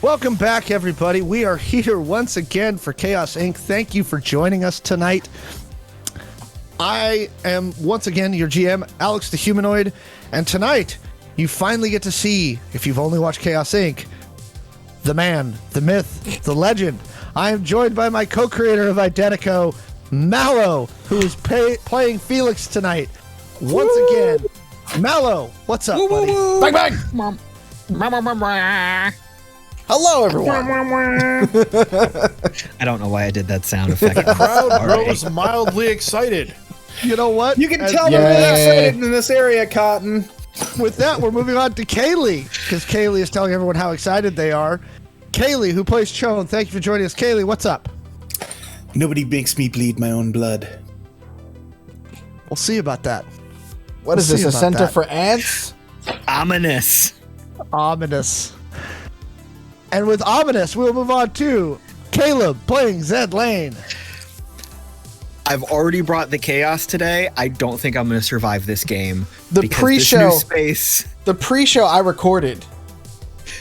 Welcome back, everybody. We are here once again for Chaos Inc. Thank you for joining us tonight. I am once again your GM, Alex the Humanoid, and tonight you finally get to see, if you've only watched Chaos Inc., the man, the myth, the legend. I am joined by my co-creator of Identico, Mallo, who is playing Felix tonight. Once again, Mallo, what's up, buddy? Bang, bang! Hello, everyone. I don't know why I did that sound effect. The crowd grows mildly excited. You know what? You can tell they're really excited in this area, Cotton. With that, we're moving on to Kaylee, because Kaylee is telling everyone how excited they are. Kaylee, who plays Ch0wn, thank you for joining us. Kaylee, what's up? Nobody makes me bleed my own blood. We'll see about that. What is this, a center for ants? Ominous. Ominous. And with ominous, we'll move on to Caleb playing Zed Lane. I've already brought the chaos today. I don't think I'm going to survive this game. The pre-show space. The pre-show I recorded.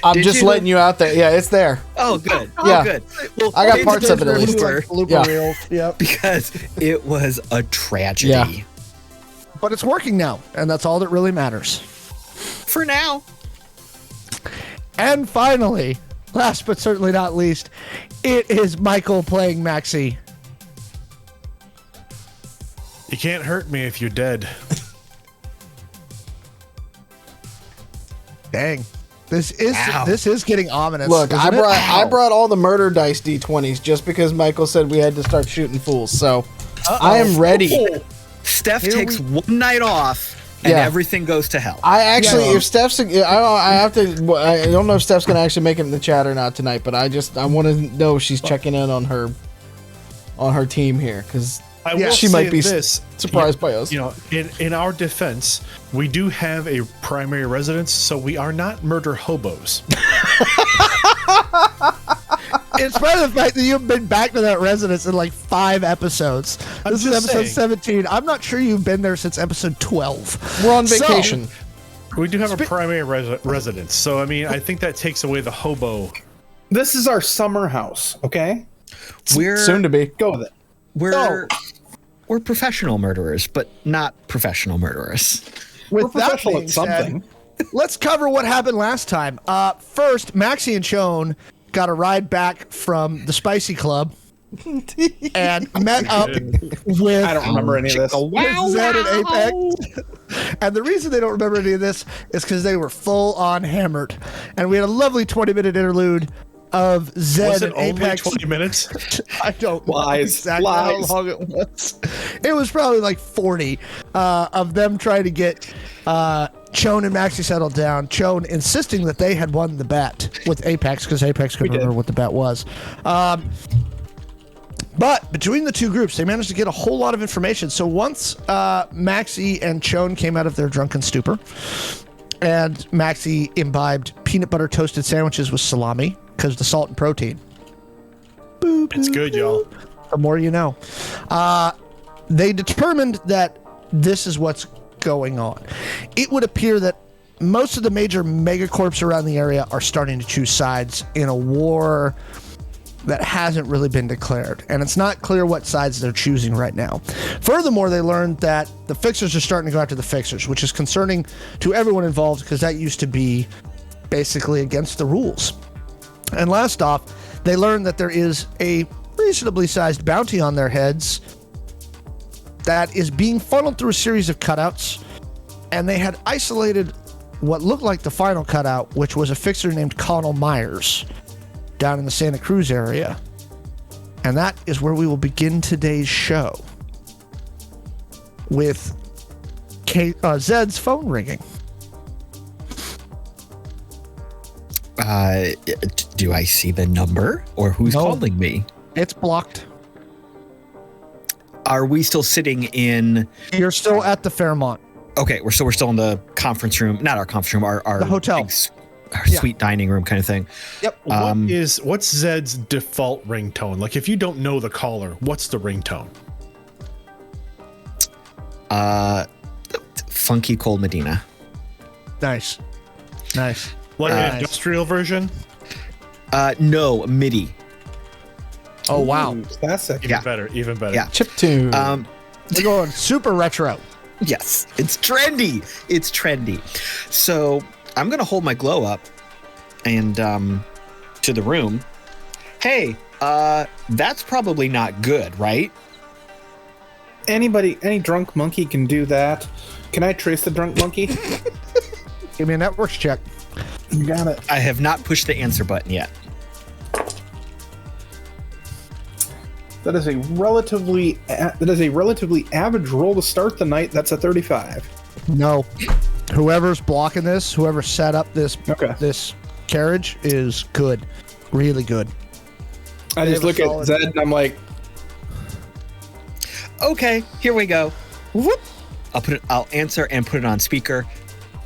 I'm Did just you? letting you out there. Yeah, it's there. Oh, good. Yeah. Oh, good. Well, I got it's parts of it at least. Blooper reels. Yep. Because it was a tragedy. Yeah. But it's working now, and that's all that really matters. For now. And finally, last but certainly not least, it is Michael playing Maxi. You can't hurt me if you're dead. Dang. This is getting ominous. Look, I isn't it? brought all the murder dice D20s just because Michael said we had to start shooting fools. So I am ready. Steph takes one night off and everything goes to hell. I actually, if Steph's, I have to. I don't know if Steph's gonna actually make it in the chat or not tonight, but I want to know if she's checking in on her team here because she might be surprised by us. You know, in our defense, we do have a primary residence, so we are not murder hobos. In spite of the fact that you've been back to that residence in like 5 episodes. This is episode 17. I'm not sure you've been there since episode 12. We're on vacation. We do have a primary residence, so I mean, I think that takes away the hobo. This is our summer house, okay? We're Soon to be. Go with it. We're professional murderers, but not professional murderers. With that professional being at something. said, let's cover what happened last time. First, Maxi and Ch0wn got a ride back from the Spicy Club and met up with I don't remember any of this. Zed and Apex. And the reason they don't remember any of this is because they were full on hammered. And we had a lovely 20-minute interlude of Zed Was it and Apex. only 20 minutes? I don't know Lies. exactly Lies. how long it was. It was probably like 40 of them trying to get Ch0wn and Maxi settled down. Ch0wn insisting that they had won the bet with Apex because Apex couldn't remember what the bet was. But between the two groups, they managed to get a whole lot of information. So once Maxi and Ch0wn came out of their drunken stupor, and Maxi imbibed peanut butter toasted sandwiches with salami because the salt and protein. It's good, y'all. The more you know. They determined that this is what's going on. It would appear that most of the major megacorps around the area are starting to choose sides in a war that hasn't really been declared, and it's not clear what sides they're choosing right now. Furthermore, they learned that the Fixers are starting to go after the Fixers, which is concerning to everyone involved because that used to be basically against the rules. And last off, they learned that there is a reasonably sized bounty on their heads that is being funneled through a series of cutouts, and they had isolated what looked like the final cutout, which was a Fixer named Connell Myers down in the Santa Cruz area. And that is where we will begin today's show with Zed's phone ringing. Do I see the number or who's calling me? It's blocked. Are we still sitting in? You're still at the Fairmont. Okay, we're still in the conference room, not our conference room, our the hotel. Our suite dining room kind of thing. Yep. What's Zed's default ringtone? Like, if you don't know the caller, what's the ringtone? Funky Cold Medina. Nice. Like an industrial version? No, MIDI. Oh, wow. Classic. Even better. Yeah. Chiptune. We're going super retro. Yes, it's trendy. It's trendy. So I'm going to hold my glow up and to the room. Hey, that's probably not good, right? Any drunk monkey can do that. Can I trace the drunk monkey? Give me a networks check. You got it. I have not pushed the answer button yet. That is a relatively average roll to start the night. That's a 35. No. Whoever's blocking this, whoever set up this carriage is good. Really good. I just look at Zed and I'm like, Okay, here we go. Whoop. I'll answer and put it on speaker.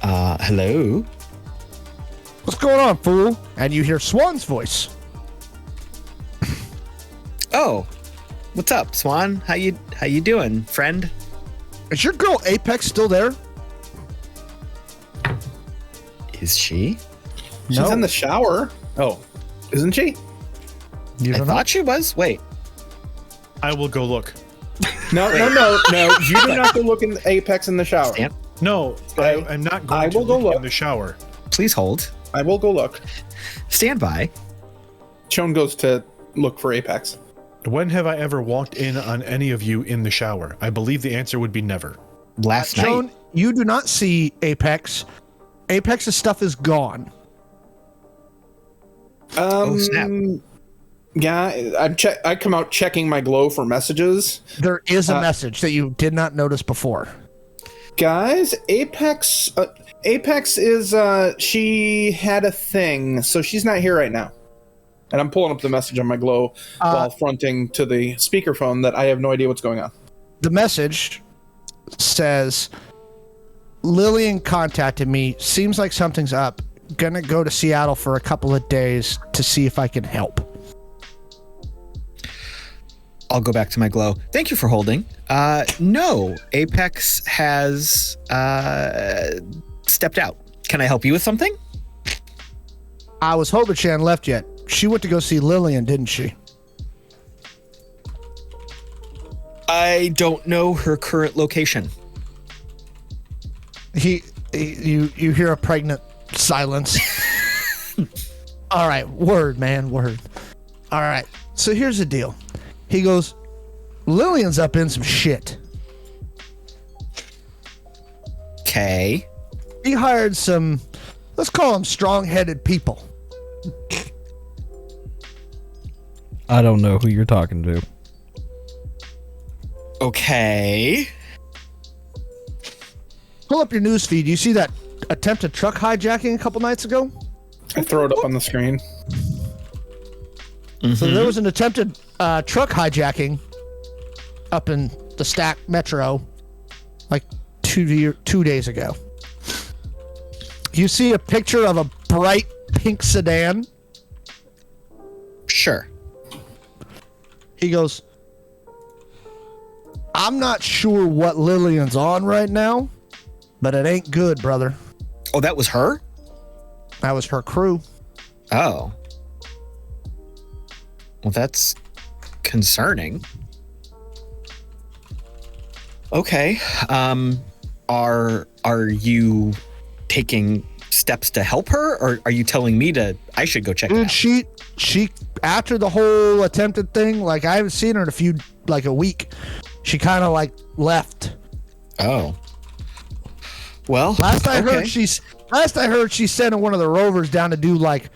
Hello? What's going on, fool? And you hear Swan's voice. Oh, what's up, Swan? How you doing, friend? Is your girl Apex still there? Is she? she's in the shower. Oh, isn't she? You I don't know? thought she was. Wait. I will go look. No. You do not go look in Apex in the shower. Stand. No, I'm not going to look in the shower. Please hold. I will go look. Stand by. Ch0wn goes to look for Apex. When have I ever walked in on any of you in the shower? I believe the answer would be never. Last night. Ch0wn, you do not see Apex. Apex's stuff is gone. Oh, snap. Yeah, I come out checking my glow for messages. There is a message that you did not notice before. Guys, Apex is she had a thing, so she's not here right now. And I'm pulling up the message on my glow while fronting to the speakerphone that I have no idea what's going on. The message says, Lillian contacted me. Seems like something's up. Gonna go to Seattle for a couple of days to see if I can help. I'll go back to my glow. Thank you for holding. No, Apex has stepped out. Can I help you with something? I was hoping she hadn't left yet. She went to go see Lillian, didn't she? I don't know her current location. You hear a pregnant silence. All right, word, man, word. All right, so here's the deal. He goes, Lillian's up in some shit. Okay. He hired some, let's call them strong-headed people. I don't know who you're talking to. Okay. Pull up your news feed. You see that attempted truck hijacking a couple nights ago? I throw it up on the screen. So there was an attempted truck hijacking up in the Stack Metro like 2 days ago. You see a picture of a bright pink sedan? Sure. He goes, I'm not sure what Lillian's on right now, but it ain't good, brother. Oh, that was her? That was her crew. Oh. Well, that's concerning. Okay. Are you taking steps to help her, or are you telling me I should go check it out? She after the whole attempted thing, like I haven't seen her in a week. She kind of like left. Oh. Well, Last I heard she's sending one of the rovers down to do like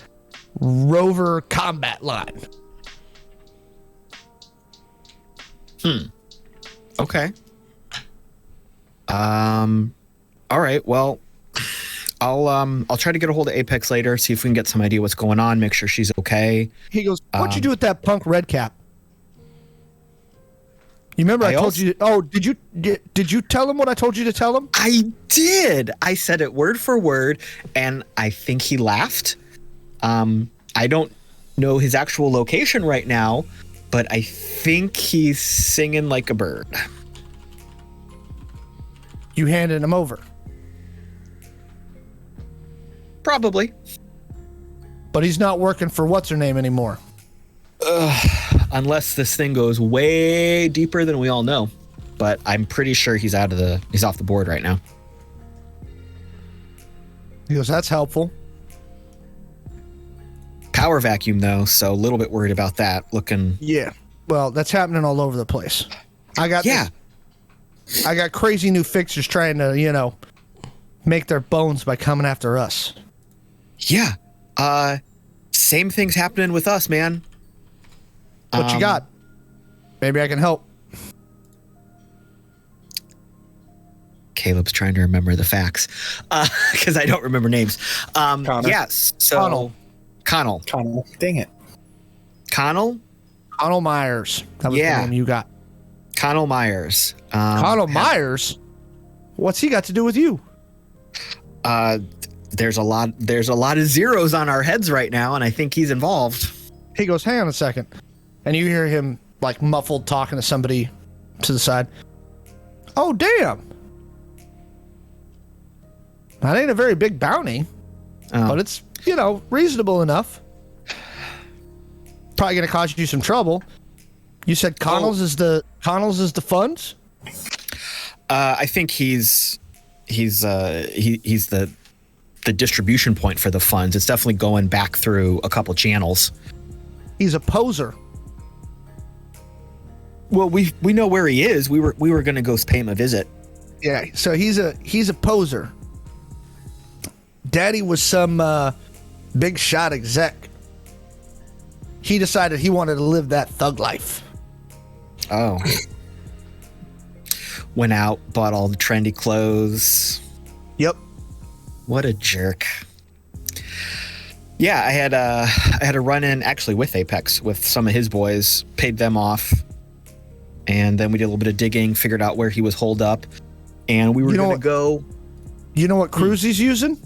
rover combat line. Okay. All right. Well, I'll try to get a hold of Apex later, see if we can get some idea what's going on, make sure she's okay. He goes, "What'd you do with that punk red cap?" You remember I told you? Oh, did you tell him what I told you to tell him? I did. I said it word for word, and I think he laughed. I don't know his actual location right now, but I think he's singing like a bird. You handed him over. Probably. but he's not working for what's her name anymore. Unless this thing goes way deeper than we all know. But I'm pretty sure he's off the board right now. He goes, that's helpful. Power Vacuum though, so a little bit worried about that. Yeah. Well, that's happening all over the place. I got crazy new fixers trying to, make their bones by coming after us. Yeah. Same thing's happening with us, man. What you got? Maybe I can help. Caleb's trying to remember the facts because I don't remember names. Yes. So Connell. Dang it. Connell Myers. That was the name you got. Connell Myers. Connell Myers? What's he got to do with you? There's a lot of zeros on our heads right now, and I think he's involved. He goes, hang on a second. And you hear him like muffled talking to somebody to the side. Oh, damn. That ain't a very big bounty, but it's, reasonable enough. Probably going to cause you some trouble. You said Connell's is the funds? I think he's the distribution point for the funds. It's definitely going back through a couple channels. He's a poser. Well, we know where he is. We were going to go pay him a visit. Yeah, so he's a poser. Daddy was some big shot exec. He decided he wanted to live that thug life. Oh. Went out, bought all the trendy clothes. Yep. What a jerk. Yeah, I had a run in actually with Apex with some of his boys, paid them off. And then we did a little bit of digging, figured out where he was holed up, and we were going to go. You know what cruise he's using?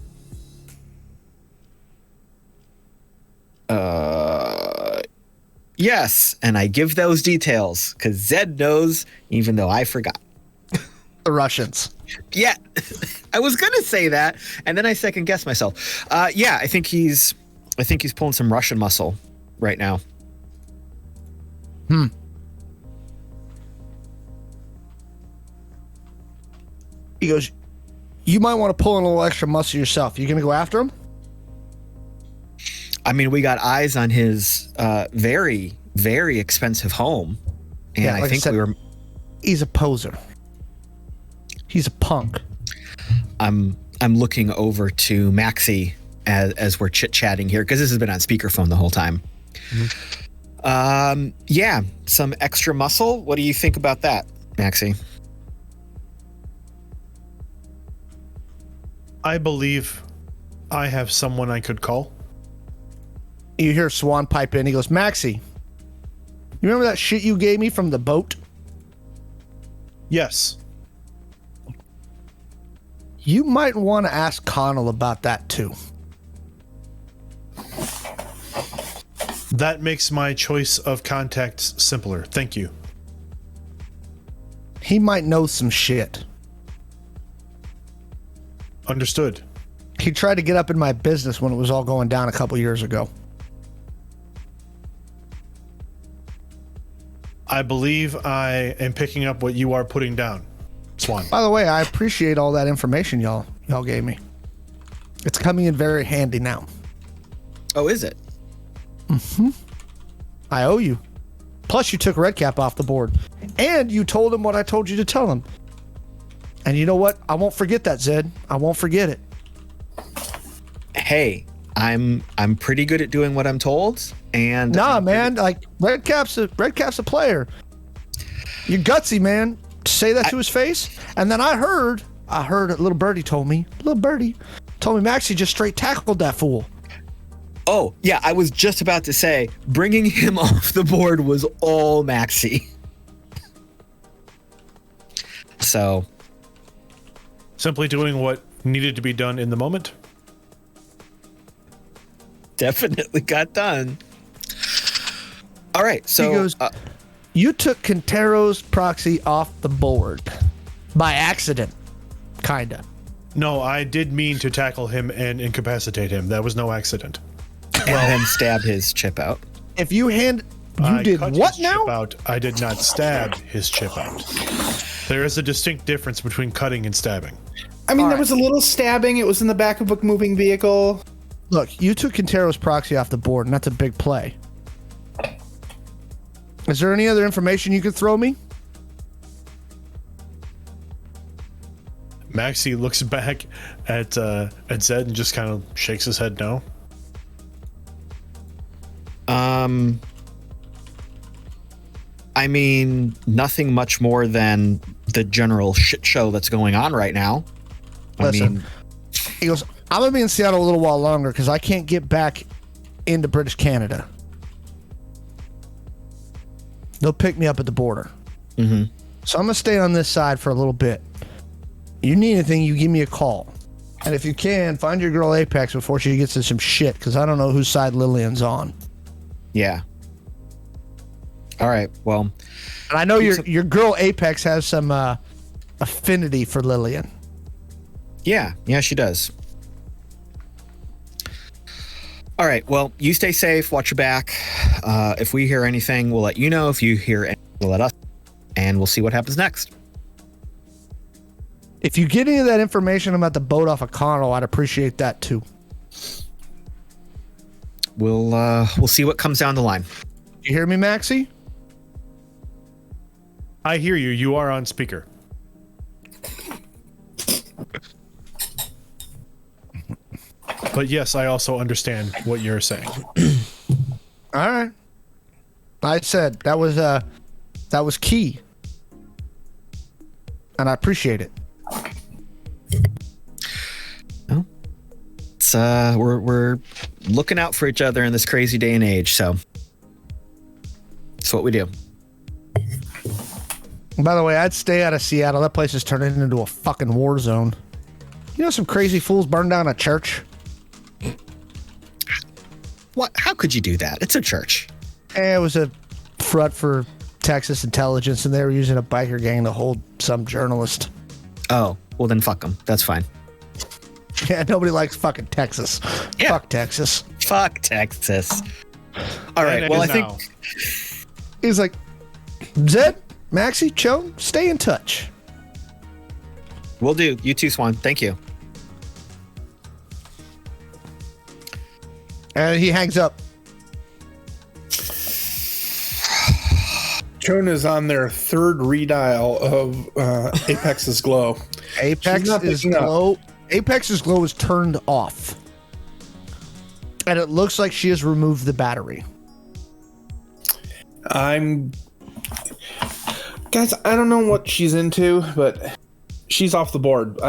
Yes, and I give those details because Zed knows, even though I forgot. The Russians. Yeah, I was gonna say that, and then I second guessed myself. Yeah, I think he's pulling some Russian muscle right now. He goes, you might want to pull in a little extra muscle yourself. You gonna go after him? I mean, we got eyes on his very, very expensive home, and yeah, like I think we were. He's a poser. He's a punk. I'm looking over to Maxi as we're chit-chatting here because this has been on speakerphone the whole time. Mm-hmm. Yeah, some extra muscle. What do you think about that, Maxi? I believe I have someone I could call. You hear Swan pipe in. He goes, Maxi, you remember that shit you gave me from the boat? Yes. You might want to ask Connell about that too. That makes my choice of contacts simpler. Thank you. He might know some shit. Understood. He tried to get up in my business when it was all going down a couple years ago. I believe I am picking up what you are putting down, Swan. By the way, I appreciate all that information y'all gave me. It's coming in very handy now. Oh, is it? Mm-hmm. I owe you. Plus, you took Redcap off the board. And you told him what I told you to tell him. And you know what? I won't forget that, Zed. I won't forget it. Hey, I'm pretty good at doing what I'm told. And nah, man, like Redcap's a player. You're gutsy, man. Say that to his face. And then I heard little birdie told me Maxi just straight tackled that fool. Oh, yeah, I was just about to say, bringing him off the board was all Maxi. So. Simply doing what needed to be done in the moment. Definitely got done. All right, so. He goes, you took Quintero's proxy off the board. By accident. Kinda. No, I did mean to tackle him and incapacitate him. That was no accident. then stab his chip out. If you hand... You did cut what his now? Chip out. I did not stab his chip out. There is a distinct difference between cutting and stabbing. I mean, there was a little stabbing. It was in the back of a moving vehicle. Look, you took Quintero's proxy off the board, and that's a big play. Is there any other information you could throw me? Maxi looks back at Zed and just kind of shakes his head no. I mean, nothing much more than the general shit show that's going on right now. Listen, he goes, I'm going to be in Seattle a little while longer because I can't get back into British Canada. They'll pick me up at the border. Mm-hmm. So I'm going to stay on this side for a little bit. You need anything, you give me a call. And if you can, find your girl Apex before she gets in some shit, because I don't know whose side Lillian's on. Yeah. All right, well. And I know your girl Apex has some affinity for Lillian. Yeah, she does. All right, well, you stay safe, watch your back. If we hear anything, we'll let you know. If you hear anything, we'll let us. And we'll see what happens next. If you get any of that information about the boat off of Connell, I'd appreciate that too. We'll see what comes down the line. You hear me, Maxi? I hear you. You are on speaker. But yes, I also understand what you're saying. All right. I said that was key, and I appreciate it. Well, it's we're looking out for each other in this crazy day and age, so it's what we do. By the way, I'd stay out of Seattle. That place is turning into a fucking war zone. You know, some crazy fools burned down a church. What? How could you do that? It's a church. It was a front for Texas intelligence, and they were using a biker gang to hold some journalist. Oh, well then fuck them. That's fine. Yeah, nobody likes fucking Texas. Yeah. Fuck Texas. Fuck Texas. All right. Well, I think he's like, Zed, Maxi, Ch0wn, stay in touch. Will do. You too, Swan. Thank you. And he hangs up. Ch0wn is on their third redial of Apex's glow. Apex's glow is turned off. And it looks like she has removed the battery. Guys, I don't know what she's into, but she's off the board.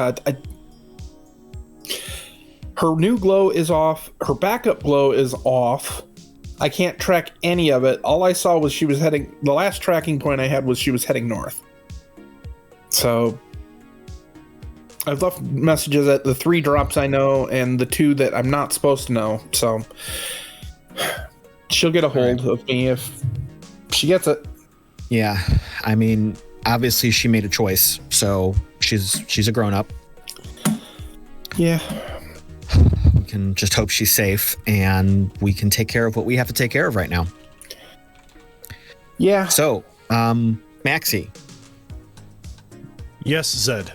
Her new glow is off. Her backup glow is off. I can't track any of it. All I saw was she was heading... The last tracking point I had was she was heading north. So I've left messages at the 3 drops I know and the 2 that I'm not supposed to know. So she'll get a hold of me if she gets it. Yeah. I mean, obviously she made a choice. So she's a grown-up. Yeah. We can just hope she's safe and we can take care of what we have to take care of right now. Yeah. So, Maxi. Yes, Zed.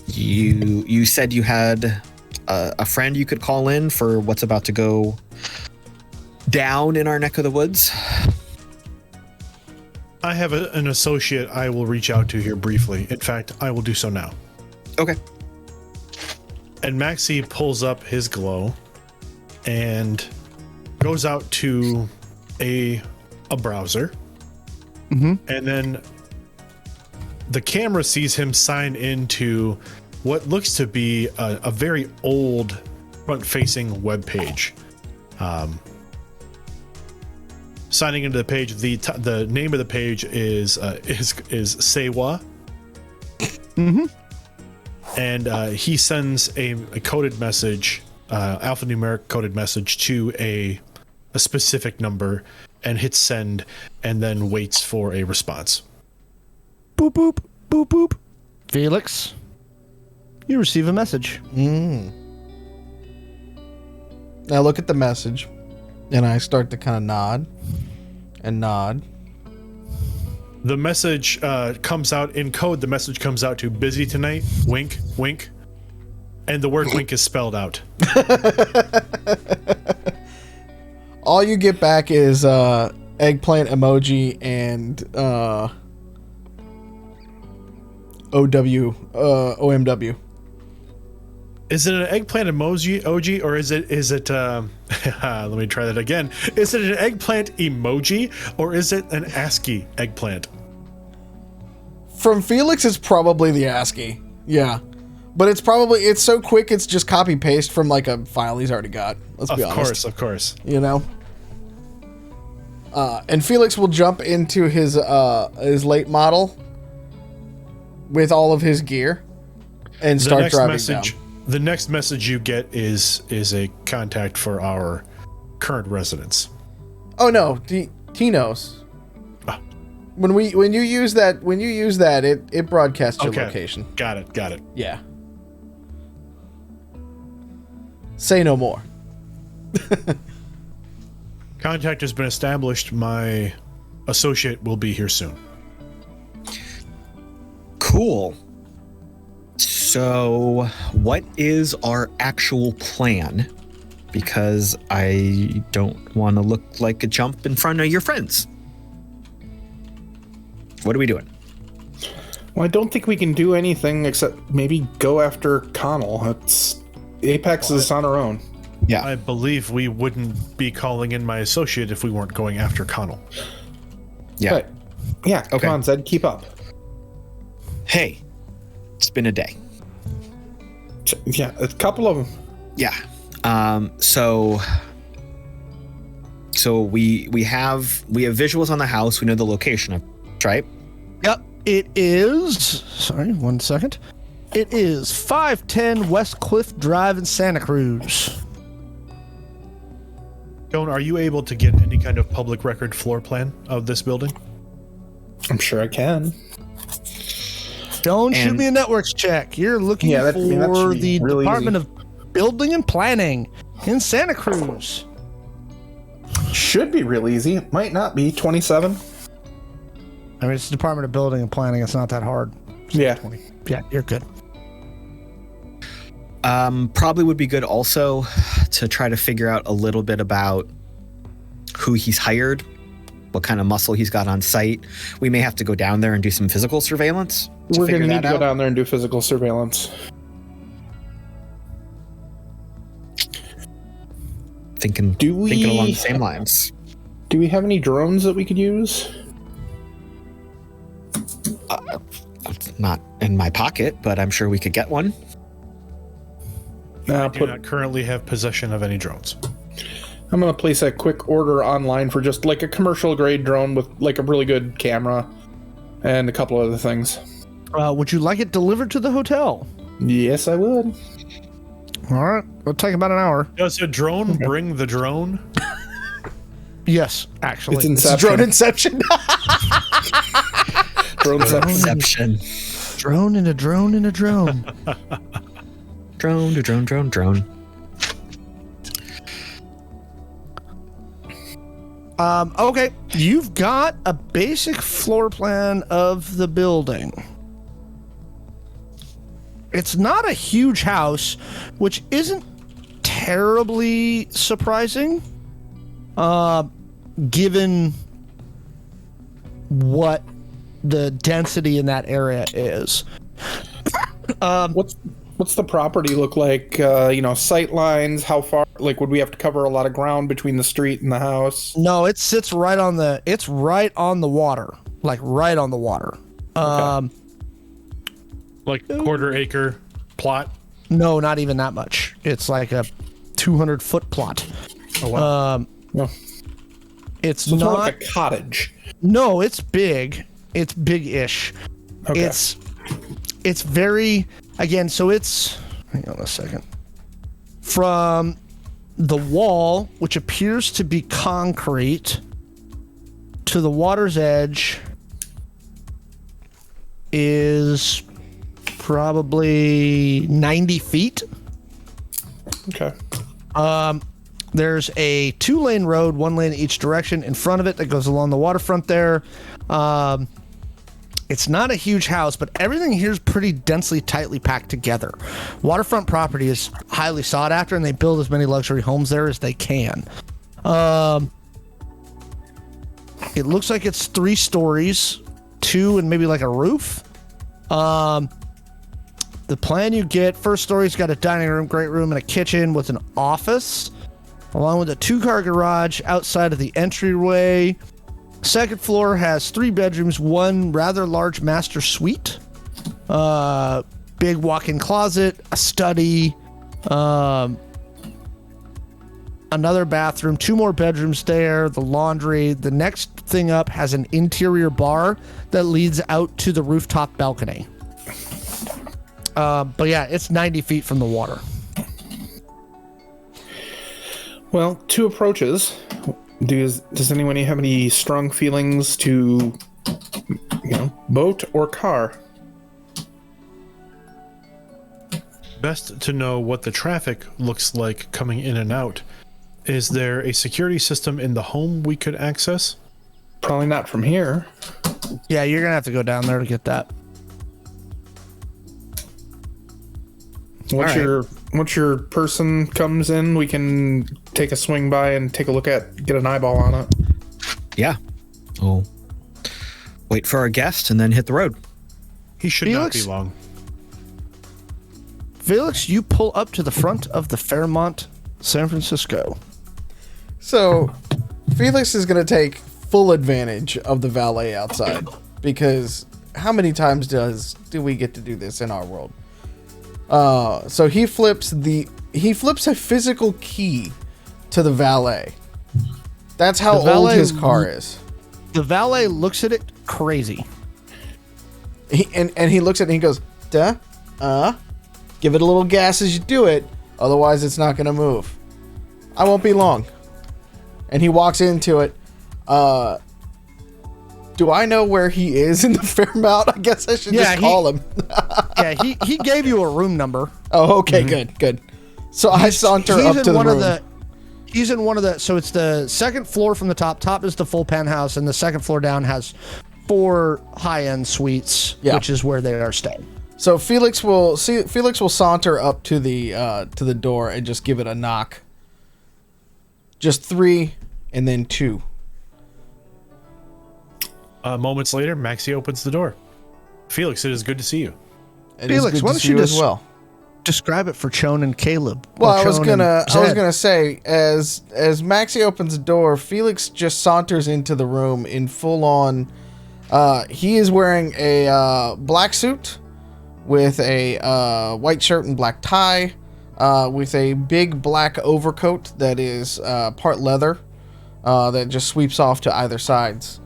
You said you had a friend you could call in for what's about to go down in our neck of the woods. I have an associate I will reach out to here briefly. In fact, I will do so now. Okay. And Maxi pulls up his glow and goes out to a browser. Mm-hmm. And then the camera sees him sign into what looks to be a very old front-facing web page. Signing into the page, the name of the page is Sewa. Mm-hmm. And he sends a coded message, alphanumeric coded message to a specific number and hits send and then waits for a response. Boop, boop, boop, boop. Felix, you receive a message. I look at the message, and I start to kind of nod and nod. The message comes out in code. The message comes out to busy tonight. Wink, wink. And the word wink is spelled out. All you get back is eggplant emoji and OMW. Is it an eggplant emoji, or is it let me try that again. Is it an eggplant emoji, or is it an ASCII eggplant? From Felix, it's probably the ASCII. Yeah. But it's so quick, it's just copy paste from like a file he's already got. Let's be honest. Of course. You know? And Felix will jump into his late model with all of his gear and start driving down. The next message you get is a contact for our current residence. Oh no, he knows. When you use that, it broadcasts your location. Got it. Yeah. Say no more. Contact has been established. My associate will be here soon. Cool. So, what is our actual plan? Because I don't want to look like a chump in front of your friends. What are we doing? Well, I don't think we can do anything except maybe go after Connell. Apex is on our own. Yeah. I believe we wouldn't be calling in my associate if we weren't going after Connell. Yeah. But, yeah, Okay. Come on, Zed, keep up. Hey, it's been a day. Yeah, a couple of them. Yeah. So we have visuals on the house. We know the location of, right? Yep, it is. Sorry, 1 second. It is 510 West Cliff Drive in Santa Cruz. Joan, are you able to get any kind of public record floor plan of this building? I'm sure I can. Don't shoot me a networks check. You're looking for the really Department easy. of Building and Planning in Santa Cruz. Should be real easy. It might not be. 27. I mean, it's the Department of Building and Planning. It's not that hard. Yeah. 20. Yeah, you're good. Probably would be good also to try to figure out a little bit about who he's hired, what kind of muscle he's got on site. We may have to go down there and do some physical surveillance. We're going to need to go down there and do physical surveillance. Thinking along the same lines. Do we have any drones that we could use? Not in my pocket, but I'm sure we could get one. I do not currently have possession of any drones. I'm going to place a quick order online for just like a commercial grade drone with like a really good camera and a couple other things. Would you like it delivered to the hotel? Yes, I would. All right. It'll take about an hour. Does a drone bring the drone? Yes, actually. It's Inception. Drone Inception. Droneception. Drone and a drone and a drone. Drone to drone. Okay, you've got a basic floor plan of the building. It's not a huge house, which isn't terribly surprising, given what the density in that area is. What's the property look like? Sight lines, how far, like, would we have to cover a lot of ground between the street and the house? No, it sits right on the water, like right on the water. Okay. Like quarter acre plot? No, not even that much. It's like a 200-foot plot. Oh, wow. It's So it's not not like a cottage. No, it's big. It's big-ish. Okay. It's very, again, so it's, hang on a second. From the wall, which appears to be concrete, to the water's edge is probably 90 feet. Okay. There's a 2-lane road, 1 lane each direction in front of it that goes along the waterfront there. It's not a huge house, but everything here is pretty densely, tightly packed together. Waterfront property is highly sought after, and they build as many luxury homes there as they can. It looks like it's 3 stories, 2 and maybe like a roof. The plan you get, first story's got a dining room, great room, and a kitchen with an office, along with a 2-car garage outside of the entryway. Second floor has 3 bedrooms, 1 rather large master suite, big walk-in closet, a study, another bathroom, 2 more bedrooms there, the laundry. The next thing up has an interior bar that leads out to the rooftop balcony. But yeah, it's 90 feet from the water. Well, 2 approaches. Does anyone have any strong feelings to, boat or car? Best to know what the traffic looks like coming in and out. Is there a security system in the home we could access? Probably not from here. Yeah, you're gonna have to go down there to get that. Once your person comes in, we can take a swing by and take a look get an eyeball on it. Yeah. We'll wait for our guest and then hit the road. He should not be long. Felix, you pull up to the front of the Fairmont, San Francisco. So, Felix is going to take full advantage of the valet outside, because how many times do we get to do this in our world? So he flips a physical key to the valet. That's how old his car is. The valet looks at it crazy. He looks at it and he goes, duh, give it a little gas as you do it, otherwise it's not going to move. I won't be long. And he walks into it. Do I know where he is in the Fairmount? I guess I should just call him. Yeah, he gave you a room number. Oh, okay, good. So I saunter up to the room. He's in one of the, so it's the second floor from the top. Top is the full penthouse, and the second floor down has 4 high-end suites, which is where they are staying. So Felix will saunter up to the door and just give it a knock. Just 3 and then 2. Moments later, Maxi opens the door. Felix, it is good to see you. Felix, why don't you as well describe it for Ch0wn and Caleb? Well, I was gonna say, as Maxi opens the door, Felix just saunters into the room in full on. He is wearing a black suit with a white shirt and black tie, with a big black overcoat that is part leather, that just sweeps off to either sides.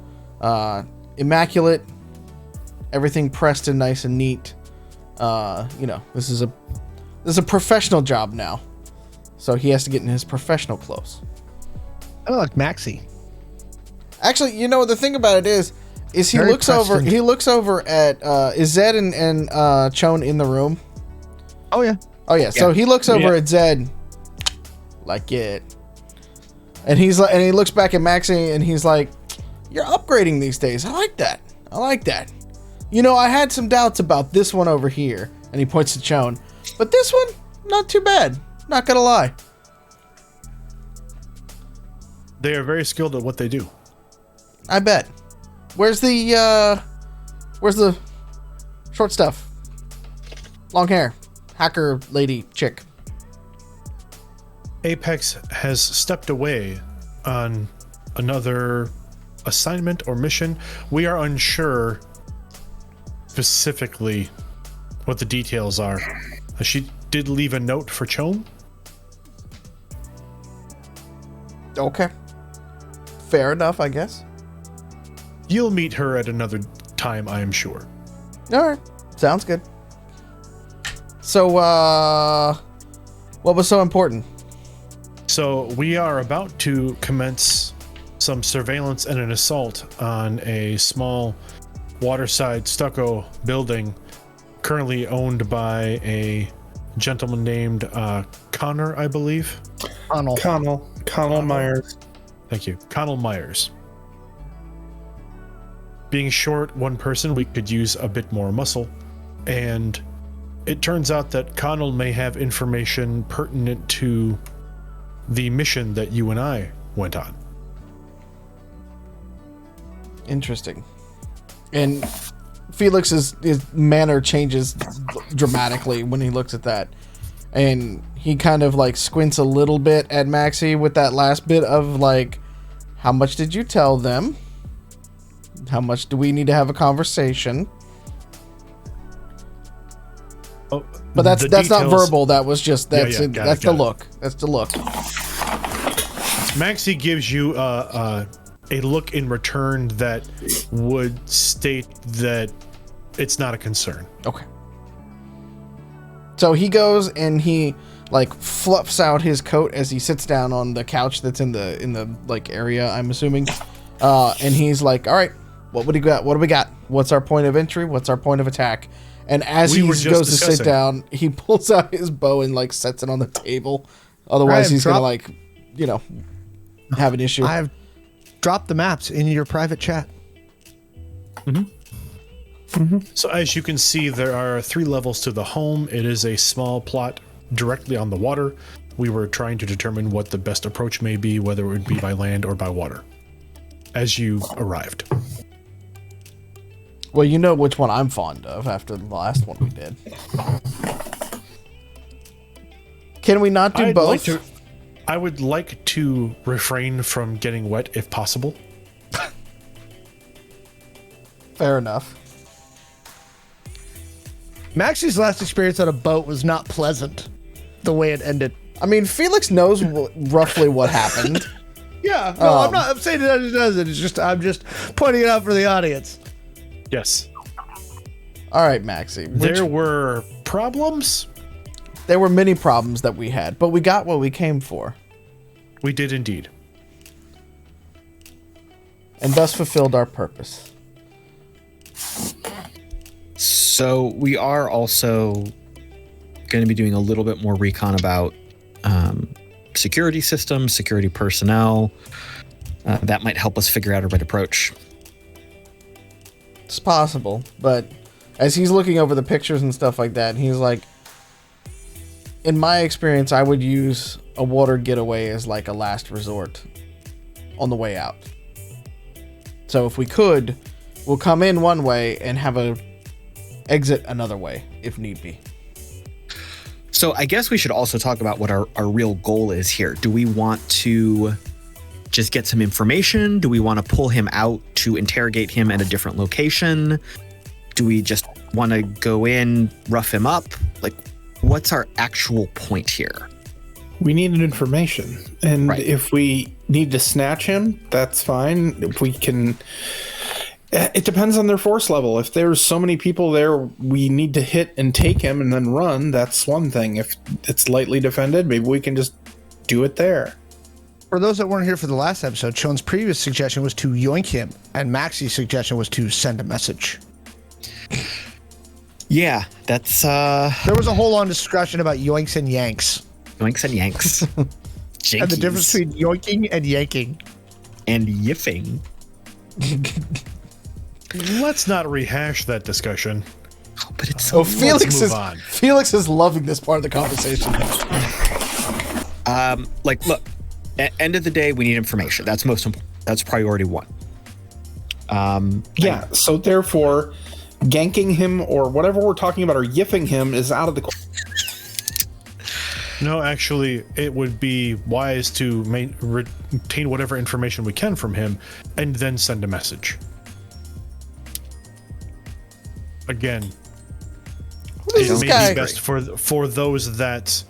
Immaculate, everything pressed and nice and neat. This is a professional job now, so he has to get in his professional clothes. I like Maxi. Actually, the thing about it is he looks over at is Zed and Ch0wn in the room? Oh yeah. So he looks over at Zed like it, and he looks back at Maxi and he's like, "You're upgrading these days. I like that. I had some doubts about this one over here," and he points to Ch0wn, "but this one, not too bad. Not gonna lie." They are very skilled at what they do. I bet. Where's the short stuff? Long hair, hacker lady chick. Apex has stepped away on another assignment or mission. We are unsure specifically what the details are. She did leave a note for Ch0wn. Okay. Fair enough, I guess. You'll meet her at another time, I am sure. All right. Sounds good. So, what was so important? So, we are about to commence some surveillance and an assault on a small waterside stucco building currently owned by a gentleman named Connor, I believe. Connell Myers. Thank you. Connell Myers. Being short, one person, we could use a bit more muscle. And it turns out that Connell may have information pertinent to the mission that you and I went on. Interesting. And Felix's his manner changes dramatically when he looks at that. And he kind of like squints a little bit at Maxi with that last bit of like, how much did you tell them? How much do we need to have a conversation? Oh, but that's details, not verbal. That was just that's the look. It. That's the look. Maxi gives you a look in return that would state that it's not a concern. Okay. So he goes and he like fluffs out his coat as he sits down on the couch that's in the like area, I'm assuming. And he's like, "All right, what do we got? What do we got? What's our point of entry? What's our point of attack?" And as he goes to sit down, he pulls out his bow and like sets it on the table. Otherwise, he's gonna like, have an issue. I have dropped the maps in your private chat. So as you can see, there are 3 levels to the home. It is a small plot directly on the water. We were trying to determine what the best approach may be, whether it would be by land or by water, as you arrived. Well, you know which one I'm fond of after the last one we did. Can we not do both? I would like to refrain from getting wet if possible. Fair enough. Maxi's last experience on a boat was not pleasant, the way it ended. I mean, Felix knows roughly what happened. Yeah, no, I'm saying that it doesn't. It's just I'm just pointing it out for the audience. Yes. All right, Maxi. There were problems. There were many problems that we had, but we got what we came for. We did indeed. And thus fulfilled our purpose. So we are also going to be doing a little bit more recon about security systems, security personnel. That might help us figure out a right approach. It's possible, but as he's looking over the pictures and stuff like that, he's like, in my experience, I would use a water getaway as like a last resort on the way out. So if we could, we'll come in one way and have a exit another way if need be. So I guess we should also talk about what our real goal is here. Do we want to just get some information? Do we want to pull him out to interrogate him at a different location? Do we just want to go in, rough him up? Like, what's our actual point here? We needed information. And Right. if we need to snatch him, that's fine. If we can... It depends on their force level. If there's so many people there, we need to hit and take him and then run. That's one thing. If it's lightly defended, maybe we can just do it there. For those that weren't here for the last episode, Ch0wn's previous suggestion was to yoink him, and Maxi's suggestion was to send a message. Yeah, that's There was a whole long discussion about yoinks and yanks. yoinks and yanks. And the difference between yoinking and yanking. And yiffing. Let's not rehash that discussion. Oh, but it's so Felix move on. is loving this part of the conversation. look, end of the day, we need information. That's most important. That's priority 1. Yeah, so therefore, ganking him or whatever we're talking about or yiffing him is out of the question. No, actually, it would be wise to retain whatever information we can from him and then send a message. Again, Who's it this may guy? be best for those that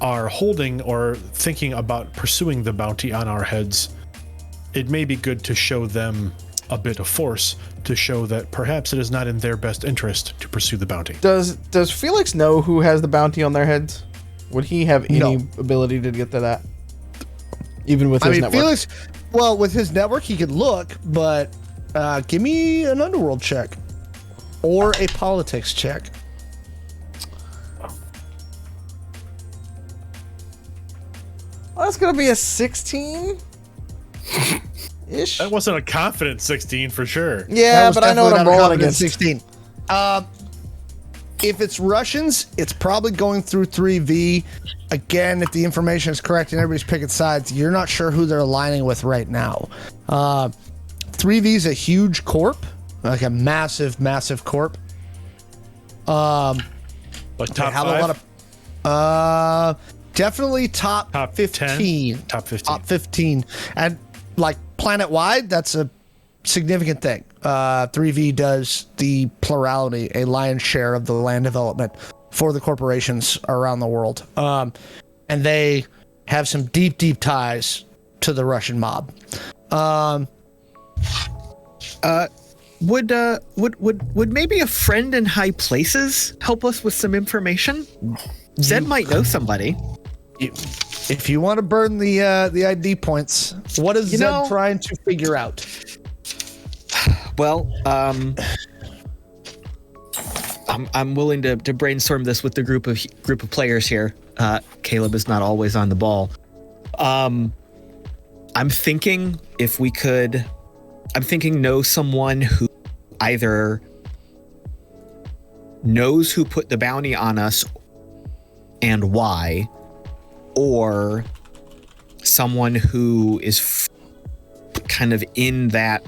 are holding or thinking about pursuing the bounty on our heads. It may be good to show them a bit of force to show that perhaps it is not in their best interest to pursue the bounty. Does Felix know who has the bounty on their heads? Would he have any ability to get to that? Even with his network? Felix, well, with his network, he could look, but give me an underworld check or a politics check. Well, that's gonna be a 16 ish. That wasn't a confident 16 for sure. Yeah, but I know what I'm rolling against. 16. If it's Russians, it's probably going through 3V. Again, if the information is correct and everybody's picking sides, you're not sure who they're aligning with right now. 3V is a huge corp, like a massive, massive corp. Like top have 5? a lot of, definitely top 15. 10? Top 15. Top 15. And like planet-wide, that's a significant thing. 3V does the plurality, a lion's share of the land development for the corporations around the world. And they have some deep, deep ties to the Russian mob. Would maybe a friend in high places help us with some information? Zed might know somebody. If you want to burn the ID points, what is Zed trying to figure out? Well, I'm willing to brainstorm this with the group of players here. Caleb is not always on the ball. I'm thinking if we could. I'm thinking know someone who either knows who put the bounty on us and why, or someone who is kind of in that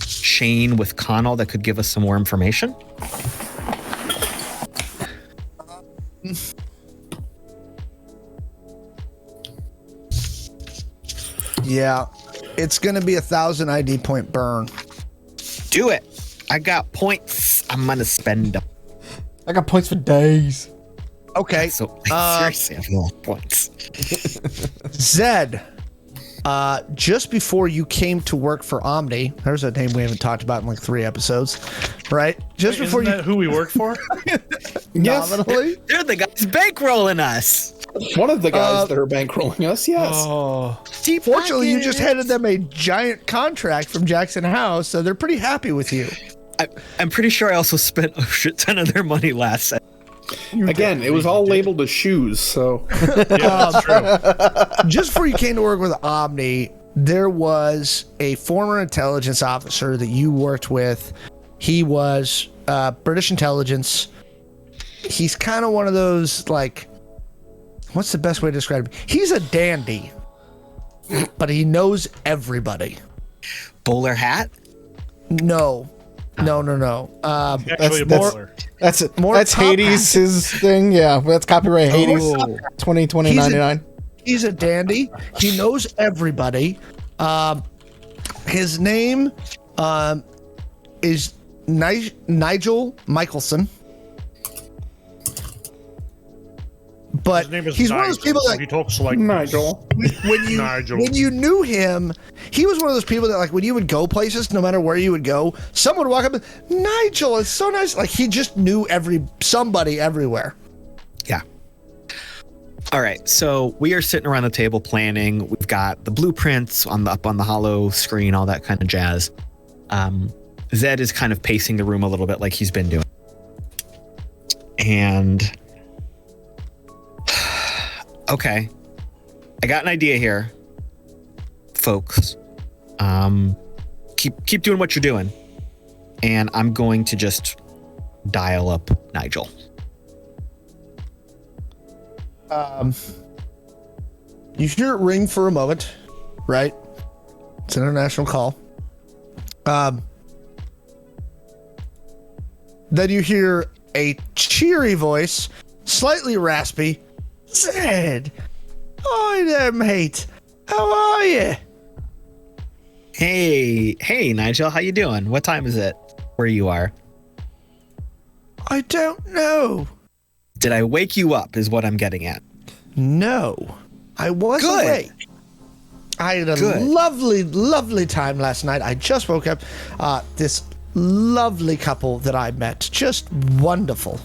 chain with Connell that could give us some more information. Yeah, it's going to be 1,000 ID point burn. Do it. I got points. I'm going to spend them. I got points for days. Okay. So seriously, I have a lot of points. Zed, just before you came to work for Omni, there's a name we haven't talked about in like 3 episodes, right? Just before Isn't that who we work for? Yes. Nominally? They're the guys bankrolling us. One of the guys that are bankrolling us, yes. Oh, Deep Fortunately, you just pockets. handed them a giant contract from Jackson House, so they're pretty happy with you. I'm pretty sure I also spent a shit ton of their money last set. Again, it was all labeled as shoes, so. yeah, that's true. Just before you came to work with Omni, there was a former intelligence officer that you worked with. He was British intelligence. He's kind of one of those, like, what's the best way to describe him? He's a dandy, but he knows everybody. Bowler hat? No. Actually, a that's- bowler. That's Hades' thing. Yeah, that's copyright Hades. 2020-99. He's a dandy. He knows everybody. His name is Nigel Michelson. But His name is he's one of those people that he talks like Nigel. Nigel. when you knew him, he was one of those people that, like, when you would go places, no matter where you would go, someone would walk up and, Nigel, it's so nice. Like, he just knew somebody everywhere. Yeah. All right, so we are sitting around the table planning. We've got the blueprints up on the hollow screen, all that kind of jazz. Zed is kind of pacing the room a little bit like he's been doing. And okay, I got an idea here, folks. Keep doing what you're doing, and I'm going to just dial up Nigel. You hear it ring for a moment, right? It's an international call. Then you hear a cheery voice, slightly raspy. Zed, hi there, mate. How are you? Hey, Nigel, how you doing? What time is it where you are? I don't know. Did I wake you up is what I'm getting at. No, I was Good. awake. I had a Good. lovely, lovely time last night. I just woke up. This lovely couple that I met, just wonderful.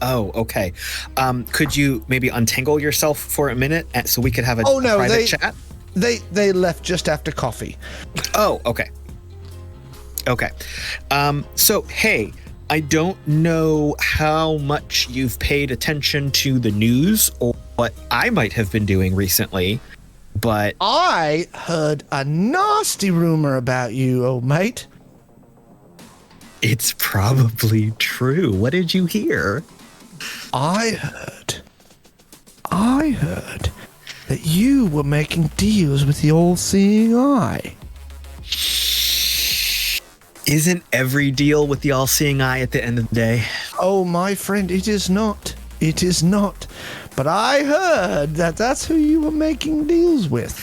Oh, okay. Could you maybe untangle yourself for a minute so we could have a private chat? They left just after coffee. Oh, okay. Okay. So, hey, I don't know how much you've paid attention to the news or what I might have been doing recently, but I heard a nasty rumor about you, old mate. it's probably true. What did you hear? I heard that you were making deals with the all-seeing eye. Isn't every deal with the all-seeing eye at the end of the day? Oh, my friend, it is not. It is not. But I heard that that's who you were making deals with.